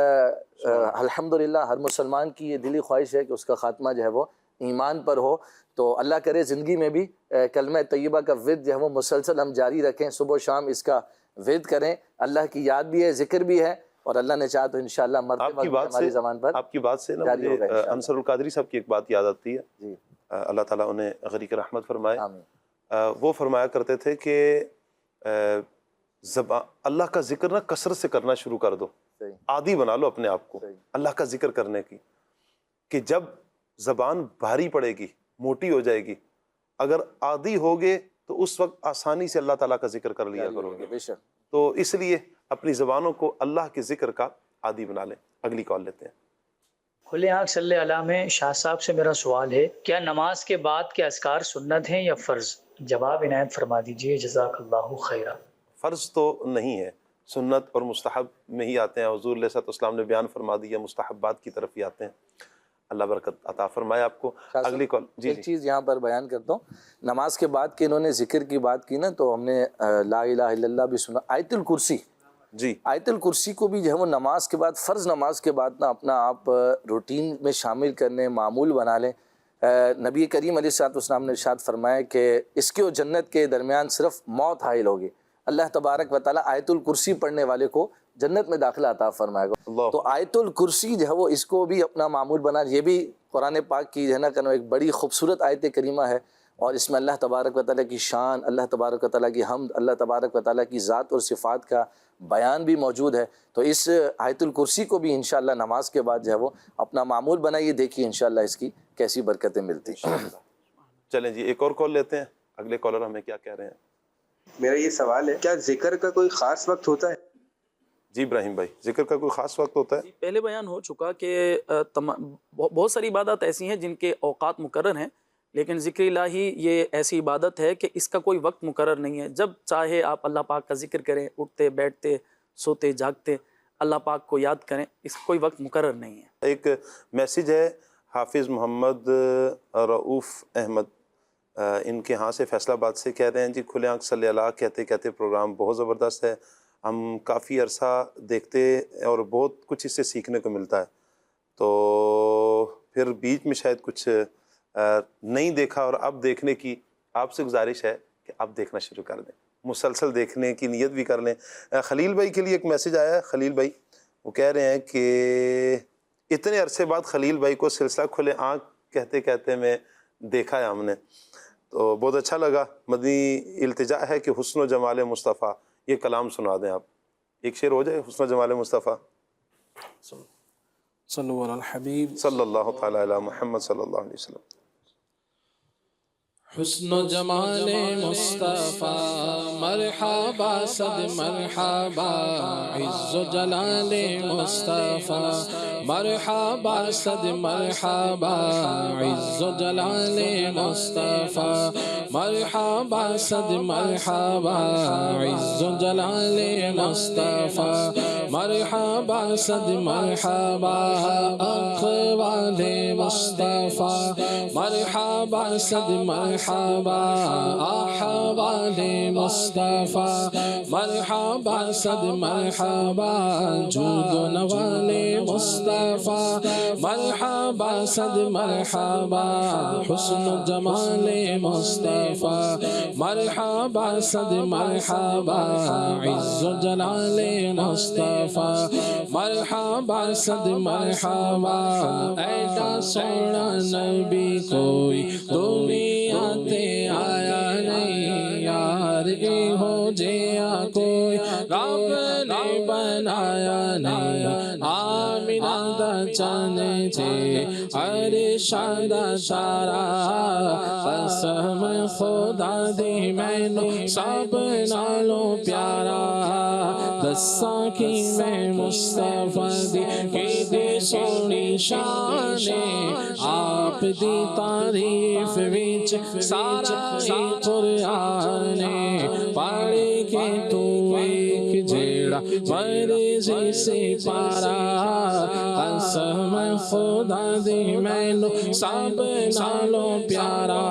الحمدللہ ہر مسلمان کی یہ دلی خواہش ہے کہ اس کا خاتمہ جو ہے وہ ایمان پر ہو. تو اللہ کرے زندگی میں بھی کلمہ طیبہ کا ورد جو ہے وہ مسلسل ہم جاری رکھیں، صبح و شام اس کا ورد کریں. اللہ کی یاد بھی ہے، ذکر بھی ہے، اور اللہ نے چاہا تو انشاءاللہ مرتے وقت ہماری زبان پر آپ کی بات سے نا مجھے انصر القادری صاحب کی ایک بات یاد آتی ہے. اللہ تعالیٰ انہیں غریق رحمت فرمائے. وہ فرمایا کرتے تھے کہ اللہ کا ذکر نا کثرت سے کرنا شروع کر دو، عادی بنا لو اپنے آپ کو اللہ کا ذکر کرنے کی، کہ جب زبان بھاری پڑے گی، موٹی ہو جائے گی، اگر عادی ہوگے تو اس وقت آسانی سے اللہ تعالیٰ کا ذکر کر لیا کرو گے. تو اس لیے اپنی زبانوں کو اللہ کے ذکر کا عادی بنا لیں. اگلی کال لیتے ہیں. کھلے آنکھ صلی اللہ علیہ میں شاہ صاحب سے میرا سوال ہے، کیا نماز کے بعد کے اذکار سنت ہیں یا فرض؟ جواب عنایت فرما دیجئے، جزاک اللہ خیرہ. فرض تو نہیں ہے، سنت اور مستحب میں ہی آتے ہیں. حضور علیہ السلام نے بیان فرما دیا مستحبات کی طرف ہی آتے ہیں. اللہ برکت عطا فرمائے آپ کو. اگلی کال. ایک چیز یہاں پر بیان کرتا ہوں، نماز کے بعد کہ انہوں نے ذکر کی بات کی نا، تو ہم نے لا الہ الا اللہ بھی سنا. آیت الکرسی، آیت الکرسی کو بھی جو ہے وہ نماز کے بعد، فرض نماز کے بعد نا اپنا آپ روٹین میں شامل کرنے، معمول بنا لیں. نبی کریم علیہ السلام نے ارشاد فرمایا کہ اس کے اور جنت کے درمیان صرف موت حائل ہوگی. اللہ تبارک و تعالیٰ آیت الکرسی پڑھنے والے کو جنت میں داخلہ عطا فرمائے گا. تو آیت الکرسی جو ہے وہ اس کو بھی اپنا معمول بنا. یہ بھی قرآن پاک کی جو ہے نا کہ ایک بڑی خوبصورت آیت کریمہ ہے، اور اس میں اللہ تبارک و تعالیٰ کی شان، اللہ تبارک و تعالیٰ کی حمد، اللہ تبارک و تعالیٰ کی ذات اور صفات کا بیان بھی موجود ہے. تو اس آیت الکرسی کو بھی انشاءاللہ نماز کے بعد جو ہے وہ اپنا معمول بنائیے، دیکھیے انشاءاللہ اس کی کیسی برکتیں ملتی ہیں. چلیں جی ایک اور کال لیتے ہیں. اگلے کالر ہمیں کیا کہہ رہے ہیں؟ میرا یہ سوال ہے، کیا ذکر کا کوئی خاص وقت ہوتا ہے؟ جی ابراہیم بھائی، ذکر کا کوئی خاص وقت ہوتا ہے؟ پہلے بیان ہو چکا کہ بہت ساری عبادات ایسی ہیں جن کے اوقات مقرر ہیں، لیکن ذکر الہی یہ ایسی عبادت ہے کہ اس کا کوئی وقت مقرر نہیں ہے. جب چاہے آپ اللہ پاک کا ذکر کریں، اٹھتے بیٹھتے سوتے جاگتے اللہ پاک کو یاد کریں، اس کا کوئی وقت مقرر نہیں ہے. ایک میسیج ہے حافظ محمد رؤوف احمد، ان کے ہاں سے فیصل آباد سے، کہہ رہے ہیں جی کھلے آنکھ صلی اللہ کہتے کہتے پروگرام بہت زبردست ہے، ہم کافی عرصہ دیکھتے اور بہت کچھ اس سے سیکھنے کو ملتا ہے، تو پھر بیچ میں شاید کچھ نہیں دیکھا اور اب دیکھنے کی آپ سے گزارش ہے کہ آپ دیکھنا شروع کر دیں. مسلسل دیکھنے کی نیت بھی کر لیں۔ خلیل بھائی کے لیے ایک میسیج آیا ہے، خلیل بھائی وہ کہہ رہے ہیں کہ اتنے عرصے بعد خلیل بھائی کو سلسلہ کھلے آنکھ کہتے کہتے میں دیکھا ہے ہم نے، تو بہت اچھا لگا۔ مدنی التجا ہے کہ حسن و جمال مصطفیٰ، یہ کلام سنا دیں آپ، ایک شعر ہو جائے حسن و جمال مصطفیٰ۔ صلو علی الحبیب صلی اللہ تعالی علی محمد صلی اللہ علیہ وسلم۔ حسن و جمال مصطفیٰ مرحبا صد مرحبا، عز و جلال مصطفیٰ مرحبا صد مرحبا، عز و جلال مصطفیٰ مرحبا صد مرحبا، عز و جلال مصطفیٰ مرحبا صد مرحبا، اقوال مصطفیٰ مرحبا صد مرحبا، احوال مصطفیٰ مرحبا صد مرحبا، جود و نوال مصطفیٰ مرحبا صد مرحبا، حسن و جمال مصطفیٰ مرحبا صد مرحبا، عز و جلال مصطفیٰ مرحبا صد مرحبا، ایڈا سونا نبی کوئی دنیا تے آیا نہیں، یار ہو جیا کوئی رب نے بنایا نہیں، آمینہ دا چانے تھے عرشاں دا سارا، قسم خدا دی مینوں سب نالوں پیارا، دساں کی میں مصطفیٰ دی کیڈی سونی شان، آپ دی تعریف وچ سارا ہی قرآن، پڑھ کے تو ایک جیڑا مرضی سے پارا، قسم خدا دی مینوں سب نالوں پیارا،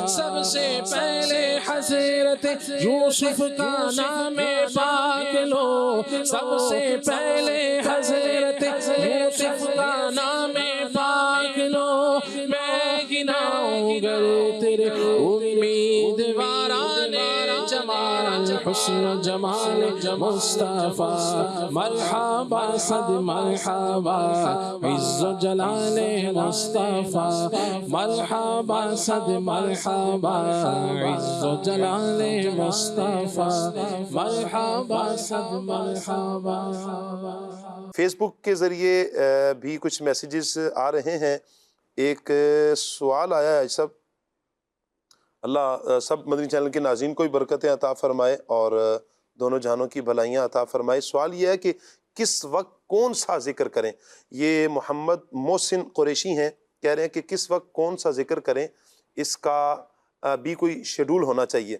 سب سے پہلے حضرت یوسف کا نام پاک لو، سب سے پہلے حضرت یوسف کا نام پاک لو، میں گناؤں گر تیرے امیدواران جمال، حسن و جمال مصطفیٰ مرحبا صد مرحبا، عز و جلال مصطفیٰ مرحبا صد مرحبا، عز و جلال مصطفیٰ مرحبا صد مرحبا۔ فیس بک کے ذریعے بھی کچھ میسیجز آ رہے ہیں۔ ایک سوال آیا ہے، سب اللہ سب مدنی چینل کے ناظرین کو بھی برکتیں عطا فرمائے اور دونوں جہانوں کی بھلائیاں عطا فرمائے۔ سوال یہ ہے کہ کس وقت کون سا ذکر کریں؟ یہ محمد محسن قریشی ہیں، کہہ رہے ہیں کہ کس وقت کون سا ذکر کریں، اس کا بھی کوئی شیڈول ہونا چاہیے۔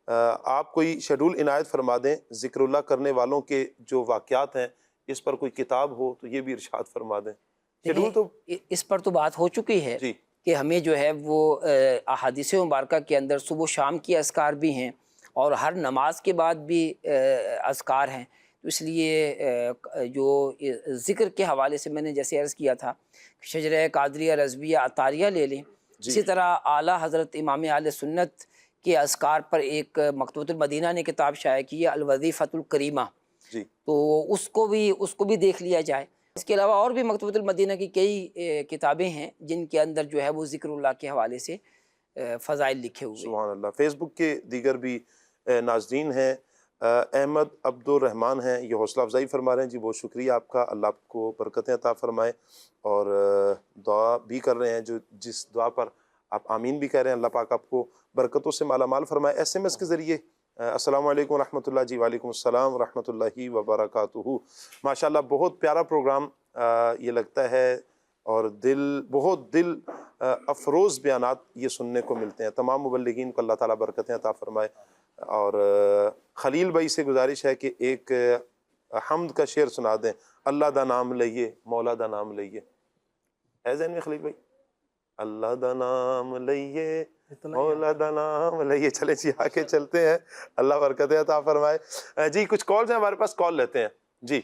آپ کوئی شیڈول عنایت فرما دیں، ذکر اللہ کرنے والوں کے جو واقعات ہیں اس پر کوئی کتاب ہو تو یہ بھی ارشاد فرما دیں۔ شیڈول تو اس پر تو بات ہو چکی ہے جی کہ ہمیں جو ہے وہ احادیث مبارکہ کے اندر صبح و شام کی اذکار بھی ہیں اور ہر نماز کے بعد بھی اذکار ہیں، تو اس لیے جو ذکر کے حوالے سے میں نے جیسے عرض کیا تھا شجرہ قادریہ رضویہ عطاریہ لے لیں، اسی طرح اعلیٰ حضرت امام اہل سنت کے اذکار پر ایک مکتبۃ المدینہ نے کتاب شائع کی ہے الوظیفۃ الکریمہ، تو اس کو بھی دیکھ لیا جائے۔ اس کے علاوہ اور بھی مکتبۃ المدینہ کی کئی کتابیں ہیں جن کے اندر جو ہے وہ ذکر اللہ کے حوالے سے فضائل لکھے ہوئے۔ سبحان اللہ۔ فیس بک کے دیگر بھی ناظرین ہیں، احمد عبد الرحمن ہیں، یہ حوصلہ افزائی فرما رہے ہیں، جی بہت شکریہ آپ کا، اللہ آپ کو برکتیں عطا فرمائے، اور دعا بھی کر رہے ہیں، جو جس دعا پر آپ آمین بھی کہہ رہے ہیں، اللہ پاک آپ کو برکتوں سے مالا مال فرمائے۔ ایس ایم ایس کے ذریعے السلام علیکم ورحمۃ اللہ، جی وعلیکم السلام ورحمۃ اللہ وبرکاتہ۔ ماشاءاللہ بہت پیارا پروگرام یہ لگتا ہے، اور بہت دل افروز بیانات یہ سننے کو ملتے ہیں۔ تمام مبلغین کو اللہ تعالیٰ برکتیں عطا فرمائے، اور خلیل بھائی سے گزارش ہے کہ ایک حمد کا شعر سنا دیں، اللہ دا نام لئیے مولا دا نام لئیے، ہے ذہن میں خلیل بھائی؟ اللہ دا نام لئیے مولا دا نام لئیے۔ چلیں جی آگے چلتے ہیں، اللہ برکتیں عطا فرمائے۔ جی کچھ کالز ہیں ہمارے پاس، کال لیتے ہیں۔ جی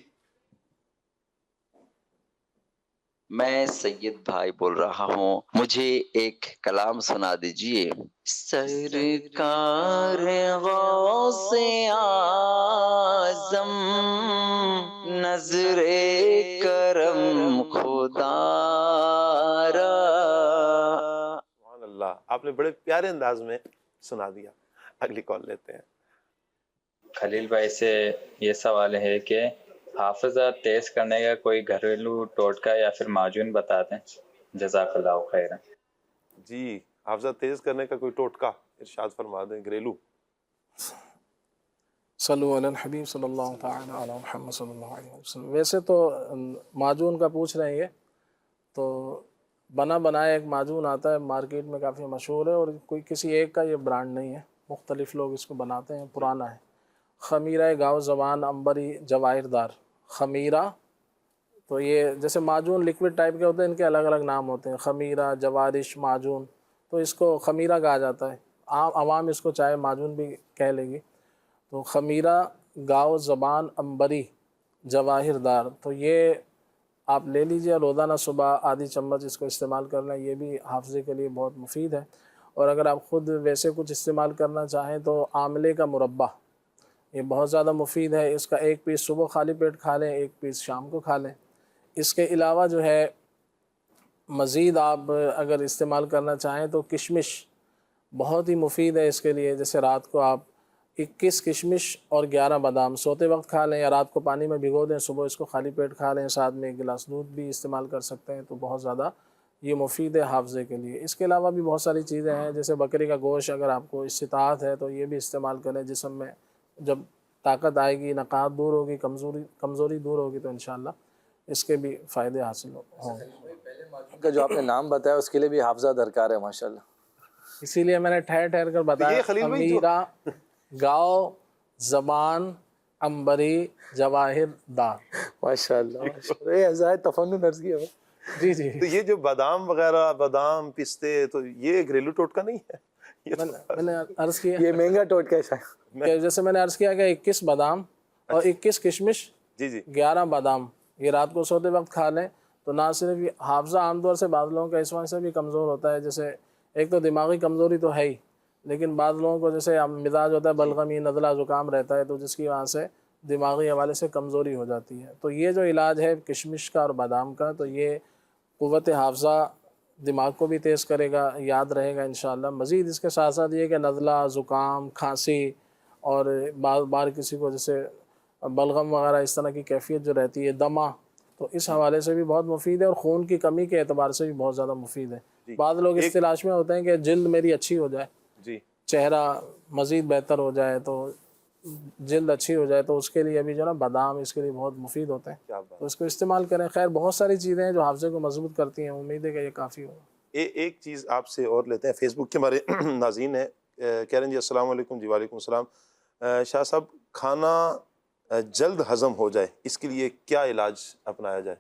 میں سید بھائی بول رہا ہوں، مجھے ایک کلام سنا دیجئے۔ سرکار غوث اعظم نظر کرم خدا را۔ سبحان اللہ، آپ نے بڑے پیارے انداز میں سنا دیا۔ اگلی کال لیتے ہیں۔ خلیل بھائی سے یہ سوال ہے کہ حافظہ تیز کرنے کا کوئی گھریلو ٹوٹکا یا پھر معجون بتا دیں، جزاک اللہ خیرا۔ جی، حافظہ تیز کرنے کا کوئی ٹوٹکا ارشاد فرما دیں گھریلو۔ صلو علی الحبیب صلی اللہ تعالی علی محمد صلی اللہ علیہ وسلم۔ ویسے تو معجون کا پوچھ رہے ہیں یہ تو بنا بنایا ایک معجون آتا ہے مارکیٹ میں، کافی مشہور ہے، اور کوئی کسی ایک کا یہ برانڈ نہیں ہے، مختلف لوگ اس کو بناتے ہیں، پرانا ہے۔ خمیرہ گاؤ زبان عنبری جواہر دار۔ خمیرہ تو یہ جیسے معجون لکوڈ ٹائپ کے ہوتے ہیں، ان کے الگ الگ نام ہوتے ہیں، خمیرہ، جوارش، معجون، تو اس کو خمیرہ کہا جاتا ہے، عام عوام اس کو چاہے معجون بھی کہہ لے گی۔ تو خمیرہ گاؤ زبان عنبری جواہر دار، تو یہ آپ لے لیجئے، روزانہ صبح آدھی چمچ اس کو استعمال کر لیں، یہ بھی حافظے کے لیے بہت مفید ہے۔ اور اگر آپ خود ویسے کچھ استعمال کرنا چاہیں تو آملے کا مربع، یہ بہت زیادہ مفید ہے، اس کا ایک پیس صبح خالی پیٹ کھا لیں، ایک پیس شام کو کھا لیں۔ اس کے علاوہ جو ہے مزید آپ اگر استعمال کرنا چاہیں تو کشمش بہت ہی مفید ہے اس کے لیے، جیسے رات کو آپ 21 کشمش اور 11 بادام سوتے وقت کھا لیں، یا رات کو پانی میں بھگو دیں، صبح اس کو خالی پیٹ کھا لیں، ساتھ میں 1 گلاس دودھ بھی استعمال کر سکتے ہیں، تو بہت زیادہ یہ مفید ہے حافظے کے لیے۔ اس کے علاوہ بھی بہت ساری چیزیں ہیں، جیسے بکری کا گوشت اگر آپ کو استطاعت ہے تو یہ بھی استعمال کریں، جسم میں جب طاقت آئے گی، نقاہت دور ہوگی، کمزوری دور ہوگی، تو انشاءاللہ اس کے بھی فائدے حاصل ہوں گے۔ کا جو آپ نے نام بتایا اس کے لیے بھی حافظہ درکار ہے ماشاءاللہ، اسی لیے میں نے ٹھہر ٹھہر کر بتایا۔ خمیرہ گاؤ زبان عنبری جواہر دار۔ ماشاءاللہ، یہ ازائے تفنن عرض کیا۔ جی جی، تو یہ جو بادام وغیرہ، بادام پستے، تو یہ گھریلو ٹوٹکا نہیں ہے؟ میں نے عرض کیا یہ مہنگا ٹوٹکا ہے شاید، کہ جیسے میں نے عرض کیا کہ 21 بادام اور 21 کشمش، جی جی، 11 بادام، یہ رات کو سوتے وقت کھا لیں تو نہ صرف یہ حافظہ عام طور سے بعض لوگوں کا اس وجہ سے بھی کمزور ہوتا ہے، جیسے ایک تو دماغی کمزوری تو ہے ہی، لیکن بعض لوگوں کو جیسے مزاج ہوتا ہے بلغمی، نزلہ زکام رہتا ہے، تو جس کی وجہ سے دماغی حوالے سے کمزوری ہو جاتی ہے۔ تو یہ جو علاج ہے کشمش کا اور بادام کا، تو یہ قوت حافظہ، دماغ کو بھی تیز کرے گا، یاد رہے گا انشاءاللہ۔ مزید اس کے ساتھ ساتھ یہ کہ نزلہ، زکام، کھانسی، اور بار بار کسی کو جیسے بلغم وغیرہ اس طرح کی کیفیت جو رہتی ہے، دمہ، تو اس حوالے سے بھی بہت مفید ہے، اور خون کی کمی کے اعتبار سے بھی بہت زیادہ مفید ہے۔ بعض لوگ اس تلاش میں ہوتے ہیں کہ جلد میری اچھی ہو جائے، جی، چہرہ مزید بہتر ہو جائے، تو جلد اچھی ہو جائے، تو اس کے لیے ابھی جو نا بادام اس کے لیے بہت مفید ہوتے ہیں، تو اس کو استعمال کریں۔ خیر بہت ساری چیزیں ہیں جو حافظے کو مضبوط کرتی ہیں، امید ہے کہ یہ کافی ہوگا۔ ایک چیز آپ سے اور لیتے ہیں، فیس بک کے ہمارے ناظرین ہیں، کہہ رہے ہیں جی السلام علیکم۔ جی وعلیکم السلام۔ شاہ صاحب، کھانا جلد ہضم ہو جائے اس کے لیے کیا علاج اپنایا جائے؟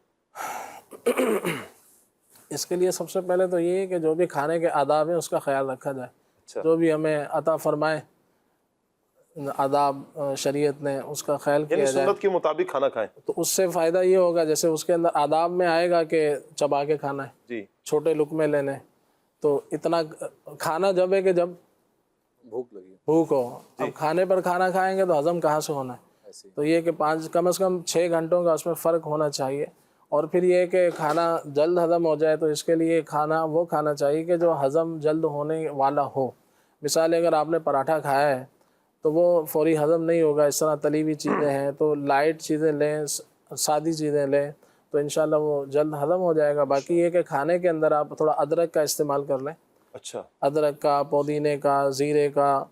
اس کے لیے سب سے پہلے تو یہ ہے کہ جو بھی کھانے کے آداب ہیں اس کا خیال رکھا جائے، جو بھی ہمیں عطا فرمائے آداب شریعت نے، اس کا خیال کیا جائے، سنت کے مطابق کھانا کھائیں، تو اس سے فائدہ یہ ہوگا، جیسے اس کے اندر آداب میں آئے گا کہ چبا کے کھانا ہے، جی، چھوٹے لقمے لینے، تو اتنا کھانا جب ہے کہ جب بھوک ہو۔ اب کھانے پر کھانا کھائیں گے تو ہضم کہاں سے ہونا ہے؟ تو یہ کہ کم از کم 6 گھنٹوں کا اس میں فرق ہونا چاہیے۔ اور پھر یہ کہ کھانا جلد ہضم ہو جائے تو اس کے لیے کھانا وہ کھانا چاہیے کہ جو ہضم جلد ہونے والا ہو۔ مثال اگر آپ نے پراٹھا کھایا ہے تو وہ فوری ہضم نہیں ہوگا، اس طرح تلی ہوئی چیزیں ہیں تو لائٹ چیزیں لیں، سادی چیزیں لیں، تو انشاءاللہ وہ جلد ہضم ہو جائے گا۔ باقی یہ کہ کھانے کے اندر آپ تھوڑا ادرک کا استعمال کر لیں، اچھا، ادرک کا، پودینے کا، زیرے کا،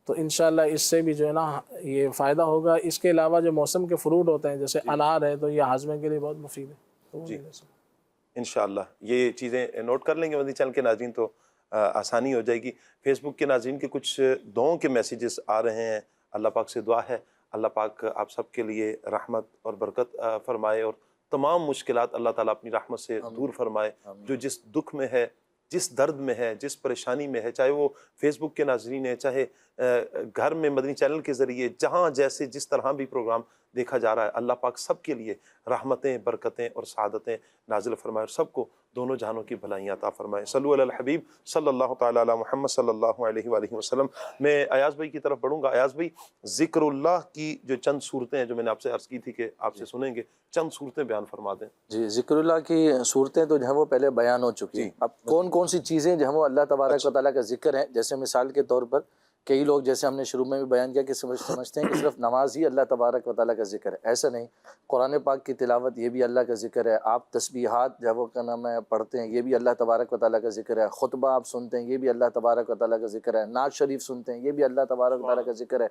تو انشاءاللہ اس سے بھی جو ہے نا یہ فائدہ ہوگا۔ اس کے علاوہ جو موسم کے فروٹ ہوتے ہیں جیسے انار ہے، تو یہ ہاضمے کے لیے بہت مفید ہے۔ جی، انشاءاللہ یہ چیزیں نوٹ کر لیں گے مدنی چینل کے ناظرین، تو آسانی ہو جائے گی۔ فیس بک کے ناظرین کے کچھ دعاؤں کے میسیجز آ رہے ہیں، اللہ پاک سے دعا ہے اللہ پاک آپ سب کے لیے رحمت اور برکت فرمائے، اور تمام مشکلات اللہ تعالیٰ اپنی رحمت سے دور فرمائے۔ جو جس دکھ میں ہے، جس درد میں ہے، جس پریشانی میں ہے، چاہے وہ فیس بک کے ناظرین ہیں، چاہے گھر میں مدنی چینل کے ذریعے، جہاں جیسے جس طرح بھی پروگرام دیکھا جا رہا ہے. اللہ پاک سب کے لیے رحمتیں، برکتیں اور سعادتیں نازل فرمائے اور سب کو دونوں جہانوں کی بھلائیاں عطا فرمائے. صلو علی الحبیب صلی اللہ تعالی علی محمد صلی اللہ علیہ وآلہ وسلم. میں ایاز بھائی کی طرف بڑھوں گا. ایاز بھائی، ذکر اللہ کی جو چند صورتیں ہیں جو میں نے آپ سے عرض کی تھی کہ آپ سے سنیں گے، چند صورتیں بیان فرما دیں. جی، ذکر اللہ کی صورتیں تو جو ہے وہ پہلے بیان ہو چکی ہیں. اب کون کون سی چیزیں جو ہیں وہ اللہ تبارک و تعالیٰ کا ذکر ہے، جیسے مثال کے طور پر کئی لوگ، جیسے ہم نے شروع میں بھی بیان کیا، کہ سمجھتے ہیں کہ صرف نماز ہی اللہ تبارک و تعالیٰ کا ذکر ہے. ایسا نہیں. قرآن پاک کی تلاوت یہ بھی اللہ کا ذکر ہے. آپ تسبیحات جو ہے وہ کیا نام ہے پڑھتے ہیں، یہ بھی اللہ تبارک و تعالیٰ کا ذکر ہے. خطبہ آپ سنتے ہیں، یہ بھی اللہ تبارک و تعالیٰ کا ذکر ہے. نعت شریف سنتے ہیں، یہ بھی اللہ تبارک و تعالیٰ کا ذکر ہے.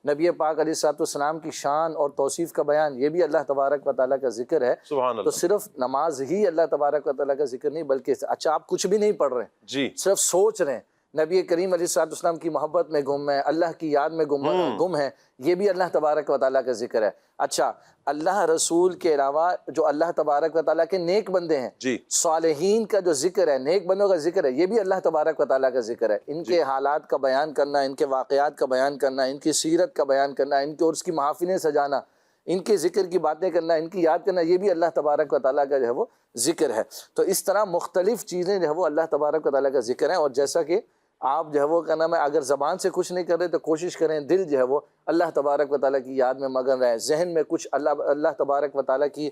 نبی پاک علیہ الصلوۃ والسلام کی شان اور توصیف کا بیان، یہ بھی اللہ تبارک و تعالیٰ کا ذکر ہے. سبحان تو اللہ. صرف نماز ہی اللہ تبارک و تعالیٰ کا ذکر نہیں، بلکہ اچھا آپ کچھ بھی نہیں پڑھ رہے ہیں، جی، صرف سوچ رہے ہیں، نبی کریم علیہ الصلوۃ والسلام کی محبت میں گم ہے، اللہ کی یاد میں گم ہے، یہ بھی اللہ تبارک و تعالیٰ کا ذکر ہے. اچھا، اللہ رسول کے علاوہ جو اللہ تبارک و تعالیٰ کے نیک بندے ہیں، جی، صالحین کا جو ذکر ہے، نیک بندوں کا ذکر ہے، یہ بھی اللہ تبارک و تعالیٰ کا ذکر ہے. ان کے حالات کا بیان کرنا، ان کے واقعات کا بیان کرنا، ان کی سیرت کا بیان کرنا، ان کے عرس کی محافلیں سجانا، ان کے ذکر کی باتیں کرنا، ان کی یاد کرنا، یہ بھی اللہ تبارک و تعالیٰ کا جو ہے وہ ذکر ہے. تو اس طرح مختلف چیزیں جو ہے وہ اللہ تبارک و تعالیٰ کا ذکر ہیں. اور جیسا کہ آپ جو ہے وہ کیا نام ہے، اگر زبان سے کچھ نہیں کر رہے تو کوشش کریں دل جو ہے وہ اللہ تبارک و تعالیٰ کی یاد میں مگن رہے. ذہن میں کچھ اللہ تبارک و تعالیٰ کی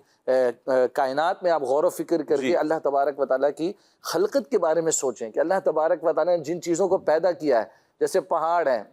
کائنات میں آپ غور و فکر کر کے اللہ تبارک و تعالیٰ کی خلقت کے بارے میں سوچیں کہ اللہ تبارک و تعالیٰ نے جن چیزوں کو پیدا کیا ہے، جیسے پہاڑ ہیں،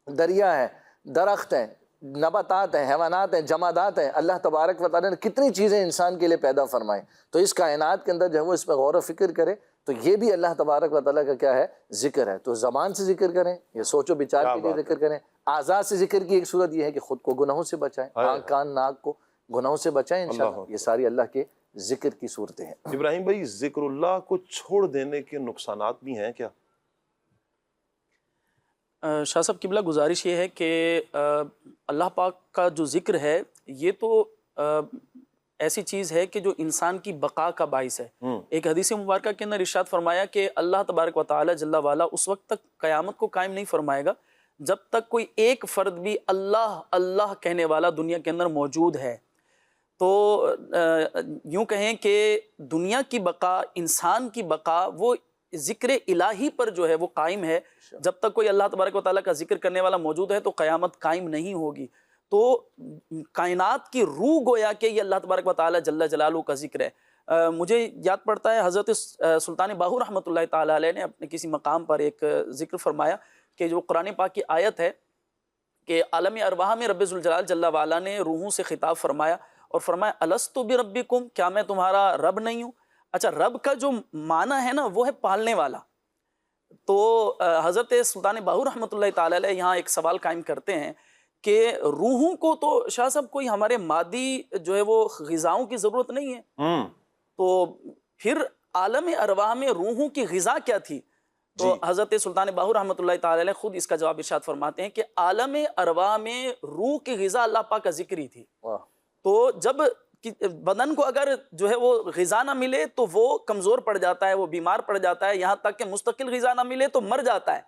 دریا ہیں، درخت ہیں، نباتات ہیں، حیوانات ہیں، جمادات ہیں، اللہ تبارک و تعالیٰ نے کتنی چیزیں انسان کے لیے پیدا فرمائیں. تو اس کائنات کے اندر جو ہے وہ اس پہ غور و فکر کرے تو یہ بھی اللہ تبارک و تعالیٰ کا کیا ہے، ذکر ہے. تو زبان سے ذکر کریں، یہ سوچ و بچار کے لیے ذکر کریں. اعضاء سے ذکر کی ایک صورت یہ ہے کہ خود کو گناہوں سے بچائیں، آنکھ کان ناک کو گناہوں سے بچائیں انشاءاللہ. یہ ساری اللہ کے ذکر کی صورتیں ہیں. ابراہیم بھائی، ذکر اللہ کو چھوڑ دینے کے نقصانات بھی ہیں کیا؟ شاہ صاحب قبلہ، گزارش یہ ہے کہ اللہ پاک کا جو ذکر ہے یہ تو ایسی چیز ہے کہ جو انسان کی بقا کا باعث ہے. ایک حدیث مبارکہ کے اندر ارشاد فرمایا کہ اللہ تبارک و تعالی جل وعلا اس وقت تک قیامت کو قائم نہیں فرمائے گا جب تک کوئی ایک فرد بھی اللہ اللہ کہنے والا دنیا کے اندر موجود ہے. تو یوں کہیں کہ دنیا کی بقا، انسان کی بقا وہ ذکر الہی پر جو ہے وہ قائم ہے. جب تک کوئی اللہ تبارک و تعالیٰ کا ذکر کرنے والا موجود ہے تو قیامت قائم نہیں ہوگی. تو کائنات کی روح گویا کہ یہ اللہ تبارک و تعالیٰ جل جلالہ کا ذکر ہے. مجھے یاد پڑتا ہے حضرت سلطان باہو رحمۃ اللہ تعالیٰ علیہ نے اپنے کسی مقام پر ایک ذکر فرمایا کہ جو قرآن پاک کی آیت ہے کہ عالم ارواح میں رب ذوالجلال جل وعلا نے روحوں سے خطاب فرمایا اور فرمایا الستو بربکم، کیا میں تمہارا رب نہیں ہوں؟ اچھا، رب کا جو معنی ہے نا وہ ہے پالنے والا. تو حضرت سلطان باہو رحمۃ اللہ تعالیٰ علیہ یہاں ایک سوال قائم کرتے ہیں کہ روحوں کو تو شاہ صاحب کوئی ہمارے مادی جو ہے وہ غذاؤں کی ضرورت نہیں ہے، تو پھر عالم ارواح میں روحوں کی غذا کیا تھی؟ تو حضرت سلطان باہو رحمۃ اللہ تعالیٰ علیہ خود اس کا جواب ارشاد فرماتے ہیں کہ عالم ارواح میں روح کی غذا اللہ پاک کا ذکر ہی تھی. تو جب بدن کو اگر جو ہے وہ غذا نہ ملے تو وہ کمزور پڑ جاتا ہے، وہ بیمار پڑ جاتا ہے، یہاں تک کہ مستقل غذا نہ ملے تو مر جاتا ہے.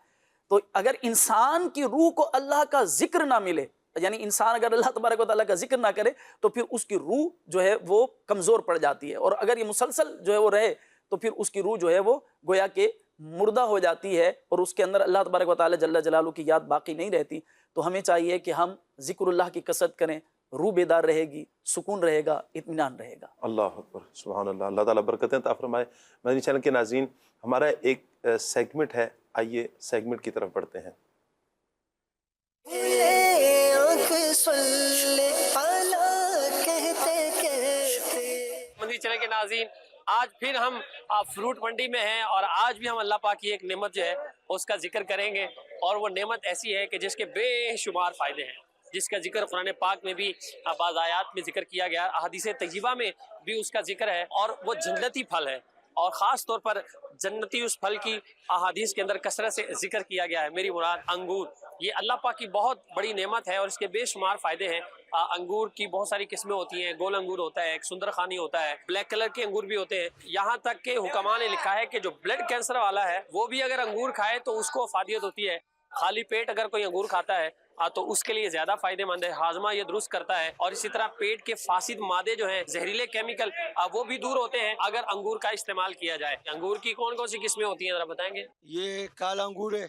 تو اگر انسان کی روح کو اللہ کا ذکر نہ ملے، یعنی انسان اگر اللہ تبارک و تعالیٰ کا ذکر نہ کرے تو پھر اس کی روح جو ہے وہ کمزور پڑ جاتی ہے. اور اگر یہ مسلسل جو ہے وہ رہے تو پھر اس کی روح جو ہے وہ گویا کہ مردہ ہو جاتی ہے اور اس کے اندر اللہ تبارک و تعالیٰ جل جلالہ کی یاد باقی نہیں رہتی. تو ہمیں چاہیے کہ ہم ذکر اللہ کی کثرت کریں، روح بیدار رہے گی، سکون رہے گا، اطمینان رہے گا. اللہ اکبر، سبحان اللہ. اللہ تعالیٰ برکتیں عطا فرمائے. مدنی چینل کے ناظرین، ہمارا ایک سیگمنٹ ہے، آئیے سیگمنٹ کی طرف بڑھتے ہیں. مدنی چینل کے ناظرین، آج پھر ہم فروٹ منڈی میں ہیں اور آج بھی ہم اللہ پاک کی ایک نعمت جو ہے اس کا ذکر کریں گے. اور وہ نعمت ایسی ہے کہ جس کے بے شمار فائدے ہیں، جس کا ذکر قرآن پاک میں بھی بعض آیات میں ذکر کیا گیا، احادیث طیبہ میں بھی اس کا ذکر ہے. اور وہ جنتی پھل ہے، اور خاص طور پر جنتی اس پھل کی احادیث کے اندر کثرت سے ذکر کیا گیا ہے. میری مراد انگور، یہ اللہ پاک کی بہت بڑی نعمت ہے اور اس کے بے شمار فائدے ہیں. انگور کی بہت ساری قسمیں ہوتی ہیں، گول انگور ہوتا ہے، ایک سندر خانی ہوتا ہے، بلیک کلر کے انگور بھی ہوتے ہیں. یہاں تک کہ حکماء نے لکھا ہے کہ جو بلڈ کینسر والا ہے وہ بھی اگر انگور کھائے تو اس کو افادیت ہوتی ہے. خالی پیٹ اگر کوئی انگور کھاتا ہے تو اس کے لیے زیادہ فائدہ مند ہے، ہاضمہ یہ درست کرتا ہے، اور اسی طرح پیٹ کے فاسد مادے جو ہیں، زہریلے کیمیکل، وہ بھی دور ہوتے ہیں اگر انگور کا استعمال کیا جائے۔ انگور کی کون کون سی قسمیں ہوتی ہیں ذرا بتائیں گے؟ یہ کالا انگور ہے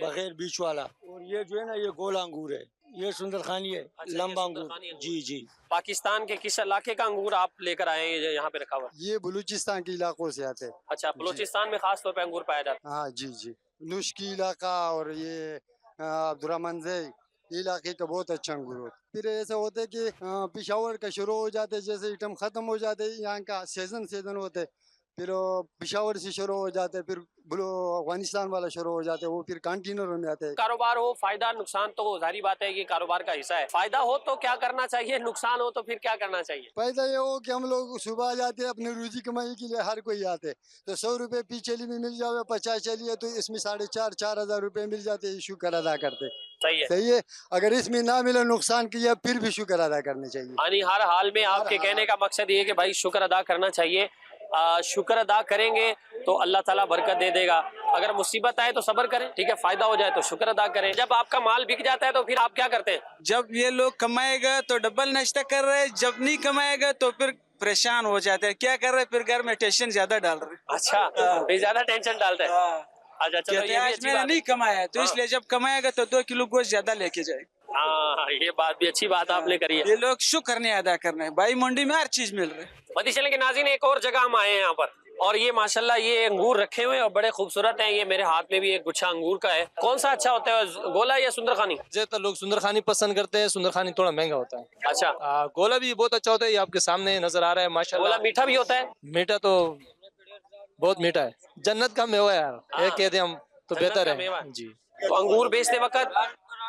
بغیر بیچ والا، اور یہ جو ہے نا یہ گولا انگور ہے، یہ سندرخانی ہے لمبا انگور۔ جی جی، پاکستان کے کس علاقے کا انگور آپ لے کر آئے ہیں یہاں پہ رکھا ہوا؟ یہ بلوچستان کے علاقوں سے آتے ہیں۔ اچھا، بلوچستان میں خاص طور پہ انگور پایا جاتا ہے؟ ہاں جی جی، نشکی علاقہ اور یہ عبدالرحمن زئی علاقے کا بہت اچھا انگور ہوتا ہے۔ پھر ایسا ہوتا ہے کہ پشاور کا شروع ہو جاتے ہیں، جیسے ایٹم ختم ہو جاتے ہیں، یہاں کا سیزن ہوتے، پھر پشاور سے شروع ہو جاتے ہیں، پھر افغانستان والا شروع ہو جاتے ہیں، وہ پھر کنٹینر میں آتے ہیں۔ کاروبار ہو، فائدہ نقصان تو ظاہری بات ہے کہ کاروبار کا حصہ ہے، فائدہ ہو تو کیا کرنا چاہیے، نقصان ہو تو پھر کیا کرنا چاہیے؟ فائدہ یہ ہو کہ ہم لوگ صبح جاتے ہیں اپنے روزی کمائی کے لیے، ہر کوئی آتے تو 100 روپے پیچھے بھی مل جاوے، 50 چلیے تو اس میں 4,500 روپے مل جاتے، شکر ادا کرتے۔ صحیح ہے، اگر اس میں نہ ملے نقصان کیا پھر بھی شکر ادا کرنے چاہیے۔ یعنی ہر حال میں آپ کے کہنے کا مقصد یہ ہے کہ بھائی شکر ادا کرنا چاہیے، شکر ادا کریں گے تو اللہ تعالیٰ برکت دے دے گا، اگر مصیبت آئے تو صبر کریں، ٹھیک ہے، فائدہ ہو جائے تو شکر ادا کریں۔ جب آپ کا مال بک جاتا ہے تو پھر آپ کیا کرتے ہیں؟ جب یہ لوگ کمائے گا تو ڈبل ناشتہ کر رہے، جب نہیں کمائے گا تو پھر پریشان ہو جاتے ہیں، کیا کر رہے، پھر گھر میں ٹینشن زیادہ ڈال رہے۔ اچھا، پھر زیادہ ٹینشن ڈالتے ہیں۔ اچھا چلو، یہ بھی آج اچھی میں نے بات نہیں کمایا تو اس لیے جب کمائے گا تو 2 کلو گوشت زیادہ لے کے جائے۔ ہاں، یہ بات بھی اچھی بات آپ نے کری ہے۔ یہ لوگ شکر نہیں ادا کرنا ہے، بھائی منڈی میں ہر چیز مل رہی ہے۔ مدنی چینل کے ناظرین، ایک اور جگہ ہم آئے ہیں یہاں پر، اور یہ ماشاءاللہ یہ انگور رکھے ہوئے اور بڑے خوبصورت ہیں۔ یہ میرے ہاتھ میں بھی ایک گچھا انگور کا ہے، کون سا اچھا ہوتا ہے، گولا یا سندرخانی؟ زیادہ لوگ سندرخانی پسند کرتے ہیں، سندرخانی تھوڑا مہنگا ہوتا ہے۔ اچھا، گولا بھی بہت اچھا ہوتا ہے، یہ آپ کے سامنے نظر آ رہا ہے ماشاءاللہ۔ گولا میٹھا بھی ہوتا ہے؟ میٹھا تو بہت میٹھا ہے، جنت کا میوہ ہے یار، یہ کہتے ہیں ہم تو بہتر ہے جی۔ تو انگور بیچتے وقت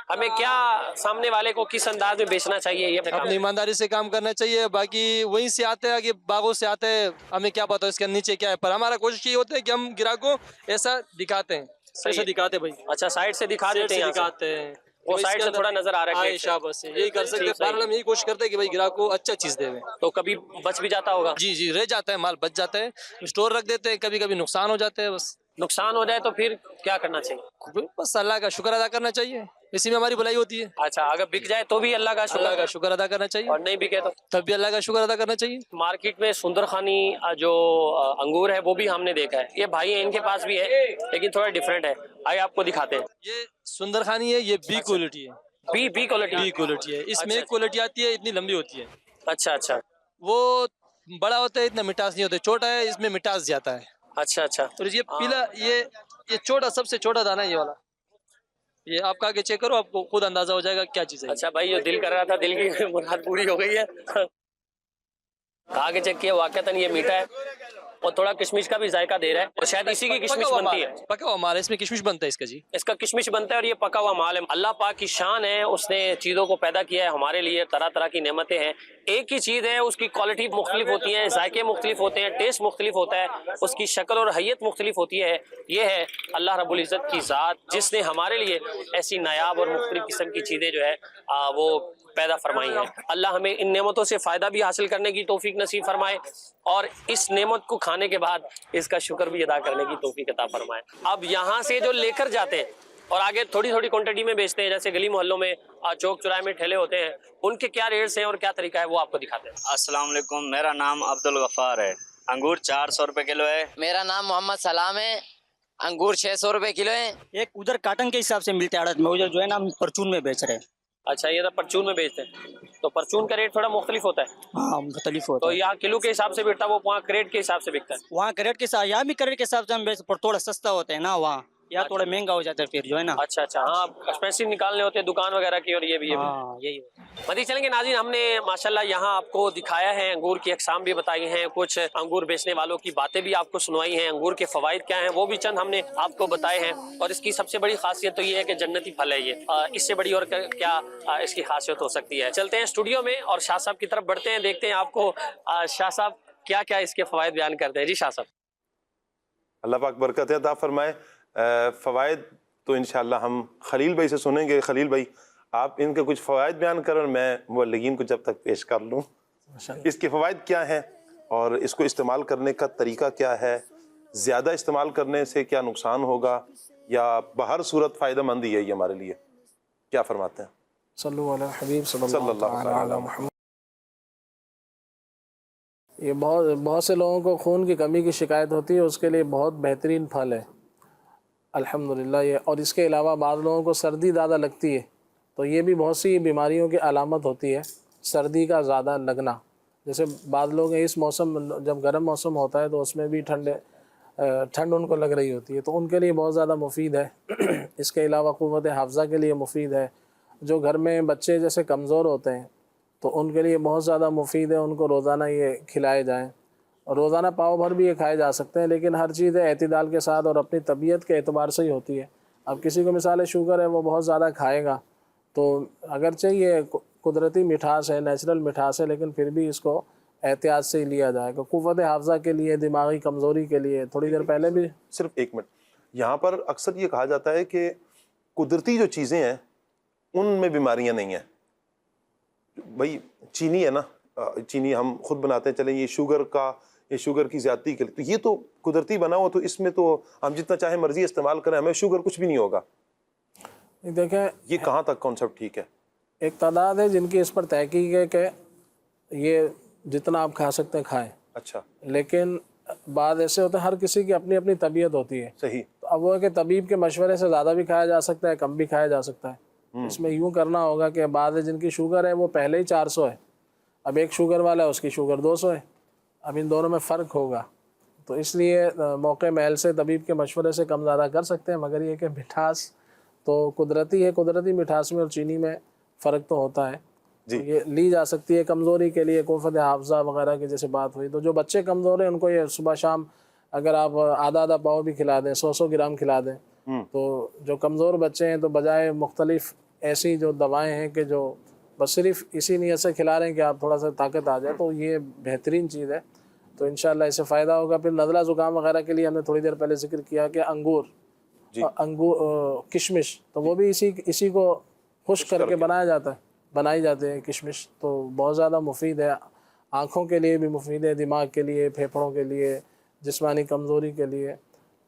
ہمیں کیا سامنے والے کو کس انداز میں بیچنا چاہیے؟ یہ اپنی ایمانداری سے کام کرنا چاہیے، باقی وہیں سے آتے ہیں کہ باغوں سے آتے ہیں، ہمیں کیا پتا اس کے نیچے کیا ہے، پر ہمارا کوشش یہ ہوتا ہے کہ ہم گراہک کو ایسا دکھاتے ہیں، ایسا دکھاتے ہیں بھائی۔ اچھا، سائڈ سے دکھا دیتے ہیں، دکھاتے ہیں، وہ سائڈ سے تھوڑا نظر آ رہا ہے، شاباش، یہی کر سکتے ہیں، بہرحال ہم یہی کوشش کرتے ہیں کہ بھائی گراہک کو اچھا چیز دے دیں۔ تو کبھی بچ بھی جاتا ہوگا؟ جی جی، رہ جاتا ہے، مال بچ جاتا ہے، اسٹور رکھ دیتے ہیں، کبھی کبھی نقصان ہو جاتا ہے، بس نقصان ہو جائے تو پھر کیا کرنا چاہیے؟ بس اللہ کا شکر ادا کرنا چاہیے، اسی میں ہماری بھلائی ہوتی ہے۔ اچھا، اگر بک جائے تو بھی اللہ کا شکر ادا کرنا چاہیے، اور نہیں بکے تو تب بھی اللہ کا شکر ادا کرنا چاہیے۔ مارکیٹ میں سندرخانی جو انگور ہے وہ بھی ہم نے دیکھا ہے، یہ بھائی ہیں ان کے پاس بھی ہے لیکن تھوڑا ڈیفرنٹ ہے، آئے آپ کو دکھاتے ہیں۔ یہ سندرخانی ہے، یہ بی کوالٹی ہے، بی کوالٹی ہے، اس میں ایک کوالٹی آتی ہے، اتنی لمبی ہوتی ہے۔ اچھا اچھا، وہ بڑا ہوتا ہے اتنا مٹاس نہیں ہوتا، چھوٹا ہے اس میں مٹاس زیادہ ہے۔ اچھا اچھا، اور یہ پیلا، یہ چھوٹا، سب سے چھوٹا دانا ہے یہ والا، یہ آپ کا کے چیک کرو، آپ کو خود اندازہ ہو جائے گا کیا چیز ہے۔ اچھا بھائی، جو دل کر رہا تھا، دل کی مراد پوری ہو گئی ہے، کہا کے چیک کیا، واقعتاً یہ میٹھا ہے اور تھوڑا کشمش کا بھی ذائقہ دے رہا ہے، اور شاید اسی کی کشمش بنتی ہے، پکا ہوا مال ہے، اس میں کشمش بنتا ہے اس کا جی، اس کا کشمش بنتا ہے، اور یہ پکا ہوا مال ہے۔ اللہ پاک کی شان ہے، اس نے چیزوں کو پیدا کیا ہے ہمارے لیے، طرح طرح کی نعمتیں ہیں، ایک ہی چیز ہے، اس کی کوالٹی مختلف ہوتی ہے، ذائقے مختلف ہوتے ہیں، ٹیسٹ مختلف ہوتا ہے، اس کی شکل اور حیت مختلف ہوتی ہے۔ یہ ہے اللہ رب العزت کی ذات، جس نے ہمارے لیے ایسی نایاب اور مختلف قسم کی چیزیں جو ہے وہ پیدا فرمائی ہیں۔ اللہ ہمیں ان نعمتوں سے فائدہ بھی حاصل کرنے کی توفیق نصیب فرمائے، اور اس نعمت کو کھانے کے بعد اس کا شکر بھی ادا کرنے کی توفیق عطا فرمائے۔ اب یہاں سے جو لے کر جاتے ہیں اور آگے تھوڑی تھوڑی کوانٹٹی میں بیچتے ہیں، جیسے گلی محلوں میں چوک چوراہے میں ٹھیلے ہوتے ہیں، ان کے کیا ریٹس ہیں اور کیا طریقہ ہے وہ آپ کو دکھاتے ہیں۔ السلام علیکم، میرا نام عبدالغفار ہے، انگور 400 روپے کلو ہے۔ میرا نام محمد سلام ہے، انگور 600 روپے کلو ہے۔ ایک ادھر کاٹن کے حساب سے ملتے ہیں عڑد میں، ادھر جو ہے نا ہم پرچون میں بیچ رہے ہیں۔ اچھا، یہ تو پرچون میں بیچتے ہیں، تو پرچون کا ریٹ تھوڑا مختلف ہوتا ہے؟ ہاں مختلف ہوتا تو ہے، یہاں کلو کے حساب سے بکتا ہے، وہ وہاں کریٹ کے حساب سے بکتا ہے؟ وہاں کریٹ کے ساتھ، یہاں بھی کریٹ کے حساب سے ہم بیچ، پر تھوڑا سستا ہوتا ہے نا وہاں، یا تھوڑا مہنگا ہو جاتا ہے پھر جو ہے نا۔ اچھا اچھا، ہاں ایکسپینسو نکالنے ہوتے ہیں دکان وغیرہ کی، اور یہ بھی ہاں یہی مدنی چینل کے ناظرین، ہم نے ماشاءاللہ یہاں آپ کو دکھایا ہے، انگور کی اقسام بھی بتائی ہیں، کچھ انگور بیچنے والوں کی باتیں بھی آپ کو سنوائی ہیں، انگور کے فوائد کیا ہیں وہ بھی چند ہم نے آپ کو بتائے ہیں، اور اس کی سب سے بڑی خاصیت تو یہ ہے کہ جنتی پھل ہے یہ، اس سے بڑی اور کیا اس کی خاصیت ہو سکتی ہے۔ چلتے ہیں اسٹوڈیو میں اور شاہ صاحب کی طرف بڑھتے ہیں، دیکھتے ہیں آپ کو شاہ صاحب کیا کیا اس کے فوائد بیان کرتے ہیں۔ جی شاہ صاحب، اللہ پاک برکت عطا فرمائے۔ فوائد تو انشاءاللہ ہم خلیل بھائی سے سنیں گے۔ خلیل بھائی، آپ ان کے کچھ فوائد بیان کریں اور میں مبلغین کو جب تک پیش کر لوں، اس کے فوائد کیا ہیں اور اس کو استعمال کرنے کا طریقہ کیا ہے، زیادہ استعمال کرنے سے کیا نقصان ہوگا یا بہر صورت فائدہ مند ہی ہے یہ ہمارے لیے؟ کیا فرماتے ہیں؟ صلو علی حبیب صلی اللہ علیہ علیہ محمد. یہ بہت سے لوگوں کو خون کی کمی کی شکایت ہوتی ہے، اس کے لیے بہت بہترین پھل ہے الحمدللہ یہ. اور اس کے علاوہ بعض لوگوں کو سردی زیادہ لگتی ہے، تو یہ بھی بہت سی بیماریوں کی علامت ہوتی ہے، سردی کا زیادہ لگنا. جیسے بعض لوگ اس موسم جب گرم موسم ہوتا ہے تو اس میں بھی ٹھنڈ ان کو لگ رہی ہوتی ہے، تو ان کے لیے بہت زیادہ مفید ہے. اس کے علاوہ قوت حافظہ کے لیے مفید ہے. جو گھر میں بچے جیسے کمزور ہوتے ہیں تو ان کے لیے بہت زیادہ مفید ہے، ان کو روزانہ یہ کھلائے جائیں. اور روزانہ پاؤ بھر بھی یہ کھائے جا سکتے ہیں، لیکن ہر چیز اعتدال کے ساتھ اور اپنی طبیعت کے اعتبار سے ہی ہوتی ہے. اب کسی کو مثال شوگر ہے، وہ بہت زیادہ کھائے گا تو اگرچہ یہ قدرتی مٹھاس ہے، نیچرل مٹھاس ہے، لیکن پھر بھی اس کو احتیاط سے ہی لیا جائے گا. قوت حافظہ کے لیے، دماغی کمزوری کے لیے. تھوڑی دیر پہلے بھی صرف ایک منٹ، یہاں پر اکثر یہ کہا جاتا ہے کہ قدرتی جو چیزیں ہیں ان میں بیماریاں نہیں ہیں. بھائی چینی ہے نا، چینی ہم خود بناتے ہیں، چلیں یہ شوگر کی زیادتی کے لیے، تو یہ تو قدرتی بنا ہوا، تو اس میں تو ہم جتنا چاہیں مرضی استعمال کریں، ہمیں شوگر کچھ بھی نہیں ہوگا. دیکھیں یہ کہاں تک کانسیپٹ ٹھیک ہے؟ ایک تعداد ہے جن کی اس پر تحقیق ہے کہ یہ جتنا آپ کھا سکتے ہیں کھائیں. اچھا. لیکن بعض ایسے ہوتے ہیں، ہر کسی کی اپنی اپنی طبیعت ہوتی ہے. صحیح. تو اب وہ ہے کہ طبیب کے مشورے سے زیادہ بھی کھایا جا سکتا ہے، کم بھی کھایا جا سکتا ہے. اس میں یوں کرنا ہوگا کہ بعض جن کی شوگر ہے وہ پہلے ہی 400 ہے، اب ایک شوگر والا ہے اس کی شوگر 200 ہے، اب ان دونوں میں فرق ہوگا. تو اس لیے موقع محل سے طبیب کے مشورے سے کم زیادہ کر سکتے ہیں. مگر یہ کہ مٹھاس تو قدرتی ہے، قدرتی مٹھاس میں اور چینی میں فرق تو ہوتا ہے. جی. یہ لی جا سکتی ہے کمزوری کے لیے، قوت حافظہ وغیرہ کی جیسے بات ہوئی. تو جو بچے کمزور ہیں ان کو یہ صبح شام اگر آپ آدھا پاؤ بھی کھلا دیں، 100 گرام کھلا دیں، تو جو کمزور بچے ہیں تو بجائے مختلف ایسی جو دوائیں ہیں کہ جو بس صرف اسی نیت سے کھلا رہے ہیں کہ آپ تھوڑا سا طاقت آ جائے، تو یہ بہترین چیز ہے. تو انشاءاللہ اس سے فائدہ ہوگا. پھر نزلہ زکام وغیرہ کے لیے ہم نے تھوڑی دیر پہلے ذکر کیا کہ انگور، کشمش، تو وہ بھی اسی کو خشک کر کے بنائی جاتے ہیں کشمش. تو بہت زیادہ مفید ہے، آنکھوں کے لیے بھی مفید ہے، دماغ کے لیے، پھیپھڑوں کے لیے، جسمانی کمزوری کے لیے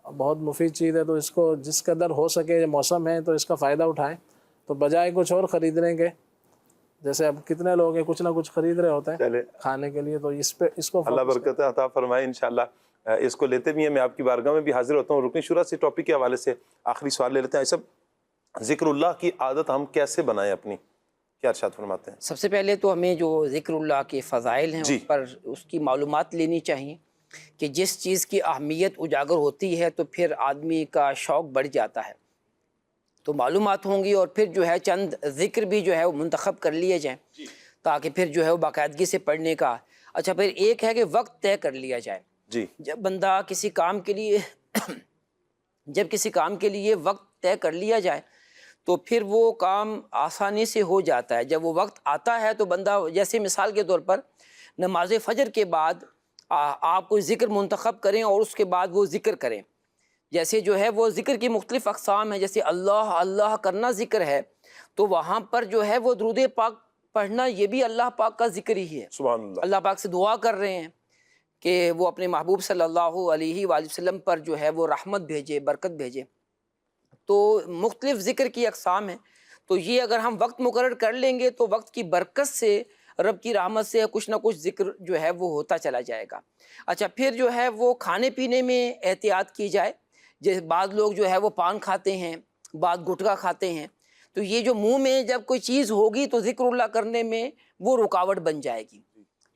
بہت مفید چیز ہے. تو اس کو جس قدر ہو سکے، موسم ہے تو اس کا فائدہ اٹھائیں. تو بجائے کچھ اور خریدنے کے، جیسے اب کتنے لوگ ہیں کچھ نہ کچھ خرید رہے ہوتے ہیں کھانے کے لیے، تو اس کو اللہ برکت عطا فرمائے. انشاءاللہ اس کو لیتے بھی ہیں. میں آپ کی بارگاہ میں بھی حاضر ہوتا ہوں. رکن شورا سے ٹاپک کے حوالے سے آخری سوال لے لیتے ہیں. سب ذکر اللہ کی عادت ہم کیسے بنائیں اپنی، کیا ارشاد فرماتے ہیں؟ سب سے پہلے تو ہمیں جو ذکر اللہ کے فضائل ہیں اس پر اس کی معلومات لینی چاہیے کہ جس چیز کی اہمیت اجاگر ہوتی ہے تو پھر آدمی کا شوق بڑھ جاتا ہے. تو معلومات ہوں گی اور پھر جو ہے چند ذکر بھی جو ہے وہ منتخب کر لیے جائیں تاکہ پھر جو ہے وہ باقاعدگی سے پڑھنے کا. اچھا، پھر ایک ہے کہ وقت طے کر لیا جائے. جب بندہ کسی کام کے لیے وقت طے کر لیا جائے تو پھر وہ کام آسانی سے ہو جاتا ہے. جب وہ وقت آتا ہے تو بندہ، جیسے مثال کے طور پر نماز فجر کے بعد آپ کوئی ذکر منتخب کریں اور اس کے بعد وہ ذکر کریں. جیسے جو ہے وہ ذکر کی مختلف اقسام ہیں، جیسے اللہ اللہ کرنا ذکر ہے تو وہاں پر جو ہے وہ درود پاک پڑھنا، یہ بھی اللہ پاک کا ذکر ہی ہے. سبحان اللہ. اللہ پاک سے دعا کر رہے ہیں کہ وہ اپنے محبوب صلی اللہ علیہ وآلہ وسلم پر جو ہے وہ رحمت بھیجے، برکت بھیجے. تو مختلف ذکر کی اقسام ہیں. تو یہ اگر ہم وقت مقرر کر لیں گے تو وقت کی برکت سے، رب کی رحمت سے کچھ نہ کچھ ذکر جو ہے وہ ہوتا چلا جائے گا. اچھا، پھر جو ہے وہ کھانے پینے میں احتیاط کی جائے. جیسے بعض لوگ جو ہے وہ پان کھاتے ہیں، بعض گٹکا کھاتے ہیں، تو یہ جو منہ میں جب کوئی چیز ہوگی تو ذکر اللہ کرنے میں وہ رکاوٹ بن جائے گی.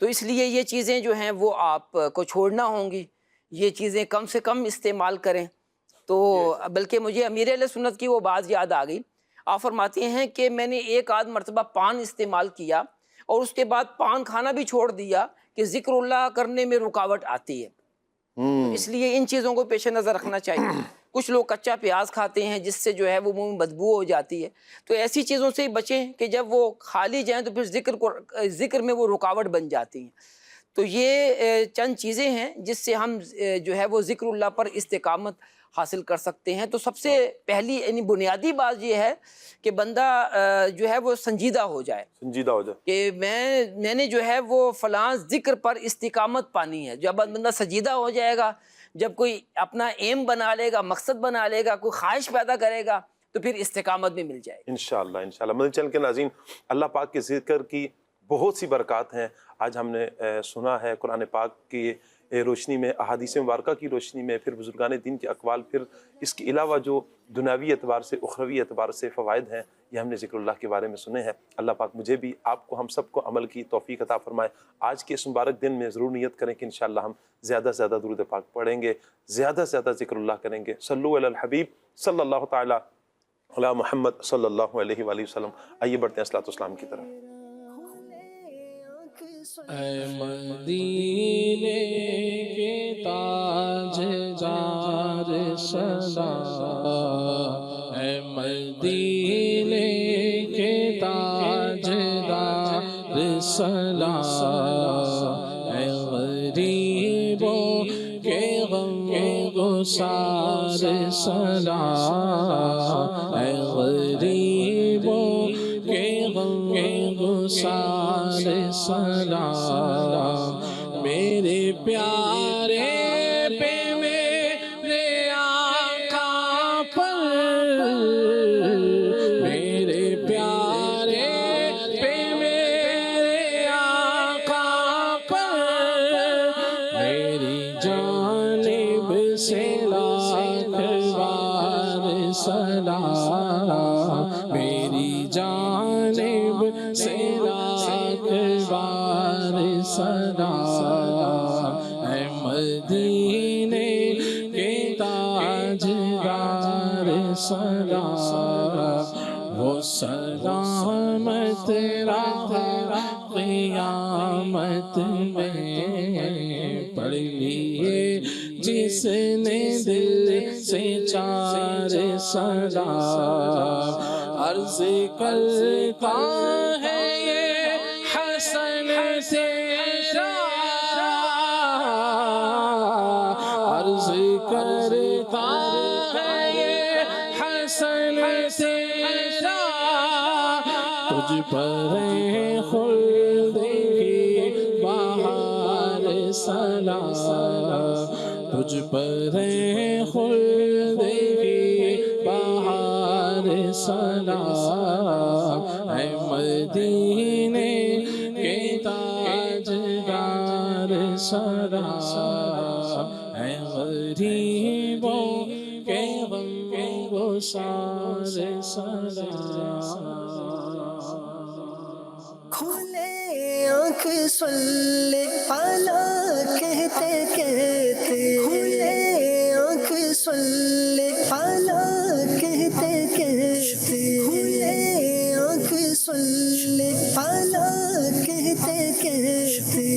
تو اس لیے یہ چیزیں جو ہیں وہ آپ کو چھوڑنا ہوں گی، یہ چیزیں کم سے کم استعمال کریں. تو بلکہ مجھے امیر اہل سنت کی وہ بات یاد آ گئی. آپ فرماتے ہیں کہ میں نے ایک آدھ مرتبہ پان استعمال کیا اور اس کے بعد پان کھانا بھی چھوڑ دیا کہ ذکر اللہ کرنے میں رکاوٹ آتی ہے. تو اس لیے ان چیزوں کو پیش نظر رکھنا چاہیے. کچھ لوگ کچا پیاز کھاتے ہیں جس سے جو ہے وہ منہ میں بدبو ہو جاتی ہے. تو ایسی چیزوں سے بچیں کہ جب وہ کھا لی جائیں تو پھر ذکر میں وہ رکاوٹ بن جاتی ہیں. تو یہ چند چیزیں ہیں جس سے ہم جو ہے وہ ذکر اللہ پر استقامت حاصل کر سکتے ہیں. تو سب سے پہلی یعنی بنیادی بات یہ ہے کہ بندہ جو ہے وہ سنجیدہ ہو جائے کہ میں نے جو ہے وہ فلاں ذکر پر استقامت پانی ہے. جب بندہ سنجیدہ ہو جائے گا، جب کوئی اپنا ایم بنا لے گا، مقصد بنا لے گا، کوئی خواہش پیدا کرے گا، تو پھر استقامت بھی مل جائے گی انشاءاللہ انشاءاللہ۔ مدنی چینل کے ناظرین، اللہ پاک کے ذکر کی بہت سی برکات ہیں۔ آج ہم نے سنا ہے قرآن پاک کی روشنی میں، احادیث مبارکہ کی روشنی میں، پھر بزرگان دین کے اقوال، پھر اس کے علاوہ جو دنیاوی اعتبار سے، اخروی اعتبار سے فوائد ہیں، یہ ہم نے ذکر اللہ کے بارے میں سنے ہیں۔ اللہ پاک مجھے بھی، آپ کو، ہم سب کو عمل کی توفیق عطا فرمائے۔ آج کے اس مبارک دن میں ضرور نیت کریں کہ انشاءاللہ ہم زیادہ سے زیادہ درود پاک پڑھیں گے، زیادہ سے زیادہ ذکر اللہ کریں گے۔ صلو علی الحبیب صلی اللہ تعالیٰ علی محمد صلی اللہ علیہ وآلہ وسلم۔ آئیے بڑھتے ہیں صلاۃ والسلام کی طرف۔ اے مدینے کے تاج دار صدا، اے مدینے کے تاج دار صدا، اے غریبوں کے غم گسار صدا، اے غریبوں کے غم گسار سلام، میرے پیارے پہ میرے آقا پر، میرے پیارے پہ میرے آقا پر، میری جانب سے لاکھ بار سلام، میری جانب سے لاکھ بار سلام، اے مدینے کے تاجدار سلام، وہ سلامت رہا قیامت میں، پڑھ لیے جس نے دل سے چار سلام، عرض کرتا ہے یہ حسن تیرا، عرض کرتا ہے یہ حسن تیرا، تجھ پر خلد کی بہار سلام، تجھ پر خلد کی بہار سلام، اے مدینے کے تاجدار سلام، اے غریبوں کے غم گسار سلام۔ کھلے آنکھ صلی علی کہتے کہتے، کھلے آنکھ صلی علی کہتے کہتے، کھلے آنکھ صلی علی کہتے کہتے،